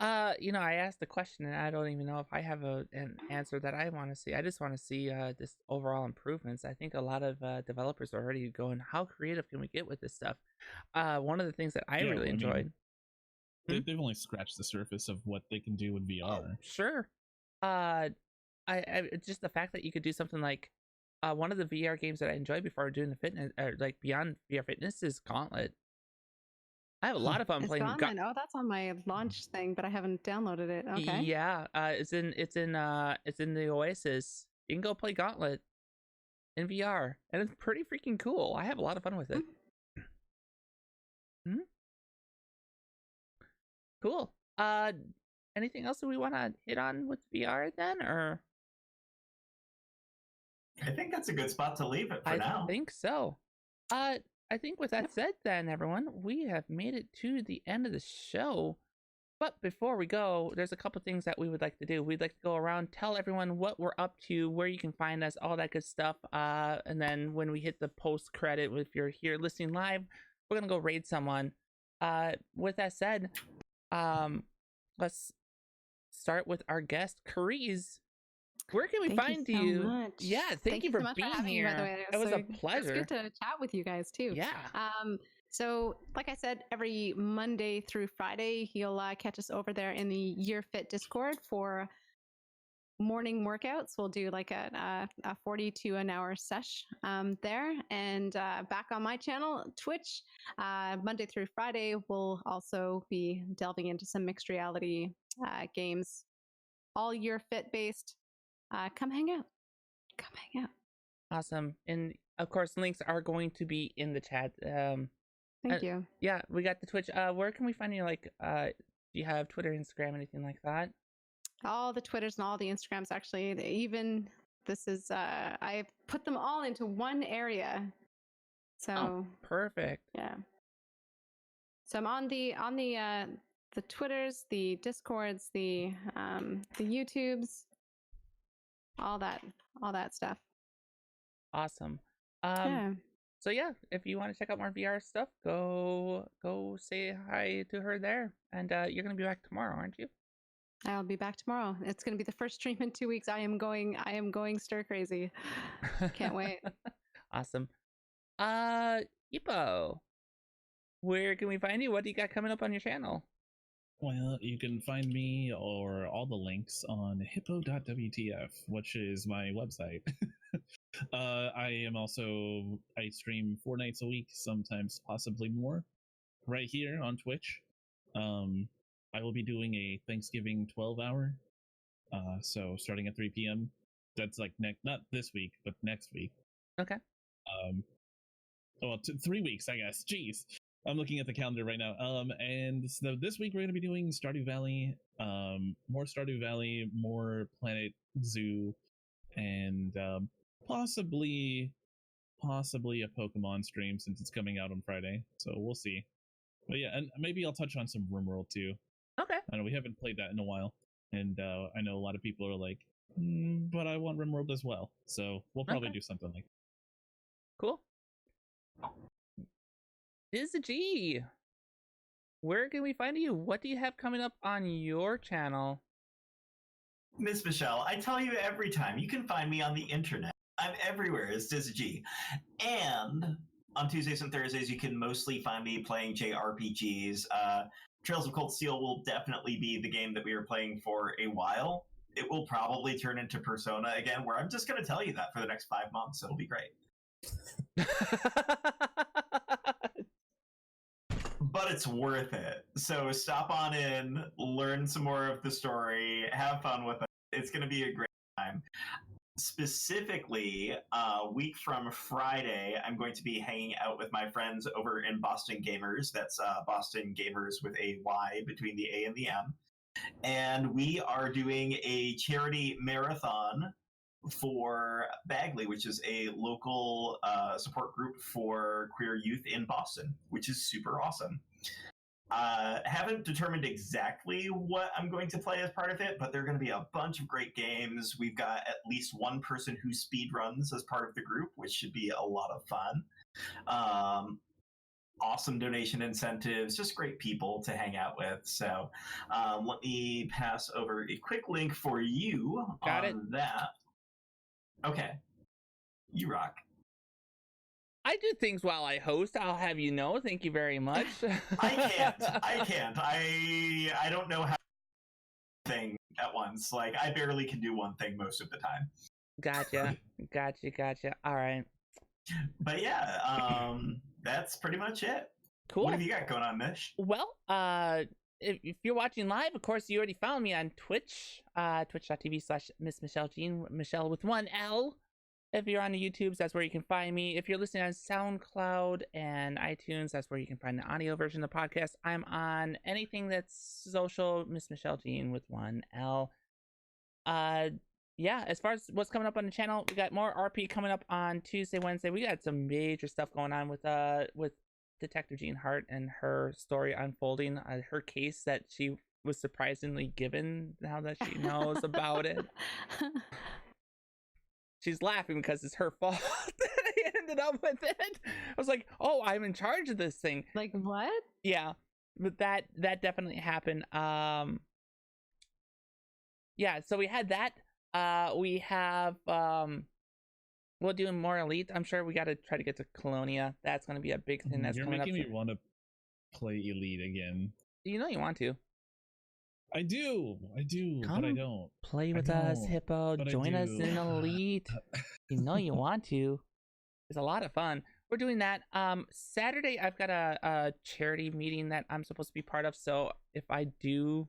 I asked the question and I don't even know if I have an answer that I want to see. I just want to see this overall improvements. I think a lot of developers are already going, how creative can we get with this stuff? One of the things that I really enjoyed. They've only scratched the surface of what they can do with VR. Sure. I just the fact that you could do something like one of the VR games that I enjoyed before doing the fitness, or like beyond VR fitness, is Gauntlet. I have a lot of fun playing. Oh, that's on my launch thing, but I haven't downloaded it. Okay. Yeah, it's in the Oasis. You can go play Gauntlet in VR, and it's pretty freaking cool. I have a lot of fun with it. Cool. Anything else that we want to hit on with VR then, or? I think that's a good spot to leave it for now. I think so. I think with that said then, everyone, we have made it to the end of the show. But before we go, there's a couple things that we would like to do. We'd like to go around, tell everyone what we're up to, where you can find us, all that good stuff. And then when we hit the post credit, if you're here listening live, we're going to go raid someone. With that said, let's start with our guest, Carize. Where can we find you? So much. Yeah, thank you for so being for here. Me, by the way. It was a pleasure. It's good to chat with you guys too. Yeah. So like I said, every Monday through Friday, you'll catch us over there in the Year Fit Discord for morning workouts. We'll do like a 42 an hour sesh there, and back on my channel, Twitch, Monday through Friday, we'll also be delving into some mixed reality games, all year fit based. Come hang out. Come hang out. Awesome. And of course, links are going to be in the chat. Thank you. Yeah, we got the Twitch. Where can we find you? Like, do you have Twitter, Instagram, anything like that? All the Twitters and all the Instagrams, actually. Even this is, I've put them all into one area. So perfect. Yeah. So I'm on the Twitters, the Discords, the YouTubes, all that stuff. Awesome. Yeah. So yeah, if you want to check out more VR stuff, go say hi to her there. And you're gonna be back tomorrow, aren't you? I'll be back tomorrow. It's gonna be the first stream in 2 weeks. I am going stir crazy. Can't wait. Awesome. Hippo, where can we find you? What do you got coming up on your channel? Well, you can find me or all the links on hippo.wtf, which is my website. I stream 4 nights a week, sometimes possibly more, right here on Twitch. I will be doing a Thanksgiving 12-hour, so starting at 3 p.m. That's like not this week, but next week. Okay. 3 weeks, I guess. Jeez. I'm looking at the calendar right now. And so this week we're going to be doing Stardew Valley, more Stardew Valley, more Planet Zoo, and possibly a Pokemon stream since it's coming out on Friday. So we'll see. But yeah, and maybe I'll touch on some RimWorld too. Okay. I know we haven't played that in a while, and I know a lot of people are like, but I want RimWorld as well. So we'll probably do something like that. Cool. G, where can we find you? What do you have coming up on your channel? Miss Michelle, I tell you every time, you can find me on the internet. I'm everywhere as G. And on Tuesdays and Thursdays, you can mostly find me playing JRPGs. Trails of Cold Steel will definitely be the game that we are playing for a while. It will probably turn into Persona again, where I'm just going to tell you that for the next 5 months. It'll be great. But it's worth it. So stop on in, learn some more of the story, have fun with it. It's going to be a great time. Specifically, a week from Friday, I'm going to be hanging out with my friends over in Boston Gamers. That's Boston Gamers with a Y between the A and the M. And we are doing a charity marathon for Bagley, which is a local support group for queer youth in Boston, which is super awesome. Haven't determined exactly what I'm going to play as part of it, but there are going to be a bunch of great games. We've got at least one person who speedruns as part of the group, which should be a lot of fun. Awesome donation incentives, just great people to hang out with. So let me pass over a quick link for you on that. Okay. You rock. I do things while I host. I'll have you know. Thank you very much. I can't. I don't know how to do thing at once. Like, I barely can do one thing most of the time. Gotcha. All right. But yeah, that's pretty much it. Cool. What have you got going on, Mish? Well, if you're watching live, of course, you already found me on Twitch, twitch.tv/Miss Michelle Jean, Michelle with 1 L. If you're on the YouTubes, that's where you can find me. If you're listening on SoundCloud and iTunes, that's where you can find the audio version of the podcast. I'm on anything that's social, Miss Michelle Jean with 1 L. Yeah, as far as what's coming up on the channel, we got more RP coming up on Tuesday, Wednesday. We got some major stuff going on with Detective Jean Hart and her story unfolding, her case that she was surprisingly given now that she knows about it. She's laughing because it's her fault that I ended up with it. I was like, oh, I'm in charge of this thing. Like, what? Yeah, but that definitely happened. Yeah, so we had that. We have we'll do more Elite. I'm sure we got to try to get to Colonia. That's going to be a big thing that's coming up. You're making me want to play Elite again. You know you want to. I do, Come but I don't. Play with us, Hippo. Join us in Elite. You know you want to. It's a lot of fun. We're doing that. Saturday, I've got a charity meeting that I'm supposed to be part of. So if I do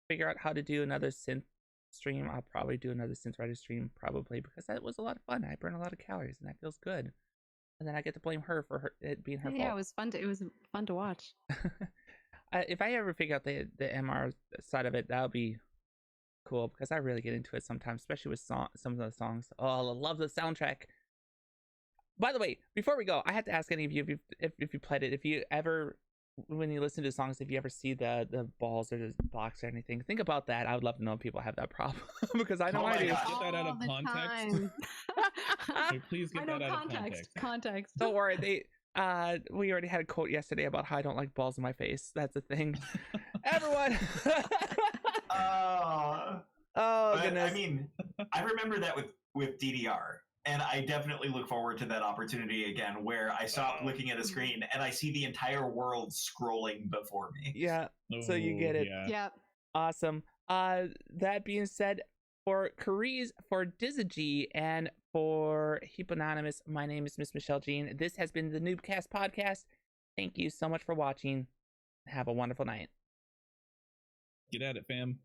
figure out how to do another synth stream, I'll probably do another synth writer stream, probably, because that was a lot of fun. I burn a lot of calories, and that feels good. And then I get to blame her for it being her fault. Yeah, it was fun to watch. If I ever figure out the MR side of it, that'll be cool, because I really get into it sometimes, especially with some of the songs. Oh, I love the soundtrack. By the way, before we go, I have to ask any of you if you played it, if you ever, when you listen to songs, if you ever see the balls or the box or anything, think about that. I would love to know if people have that problem because I know I do. Get that out of context. Please get that out of context. Don't worry, we already had a quote yesterday about how I don't like balls in my face. That's a thing. Everyone. Oh goodness. I mean, I remember that with DDR. And I definitely look forward to that opportunity again, where I stop looking at a screen and I see the entire world scrolling before me. Yeah, so you get it. Yeah. Awesome. That being said, for Carize, for Dizzy, and for Heaponymous, my name is Miss Michelle Jean. This has been the Newbcast Podcast. Thank you so much for watching. Have a wonderful night. Get at it, fam.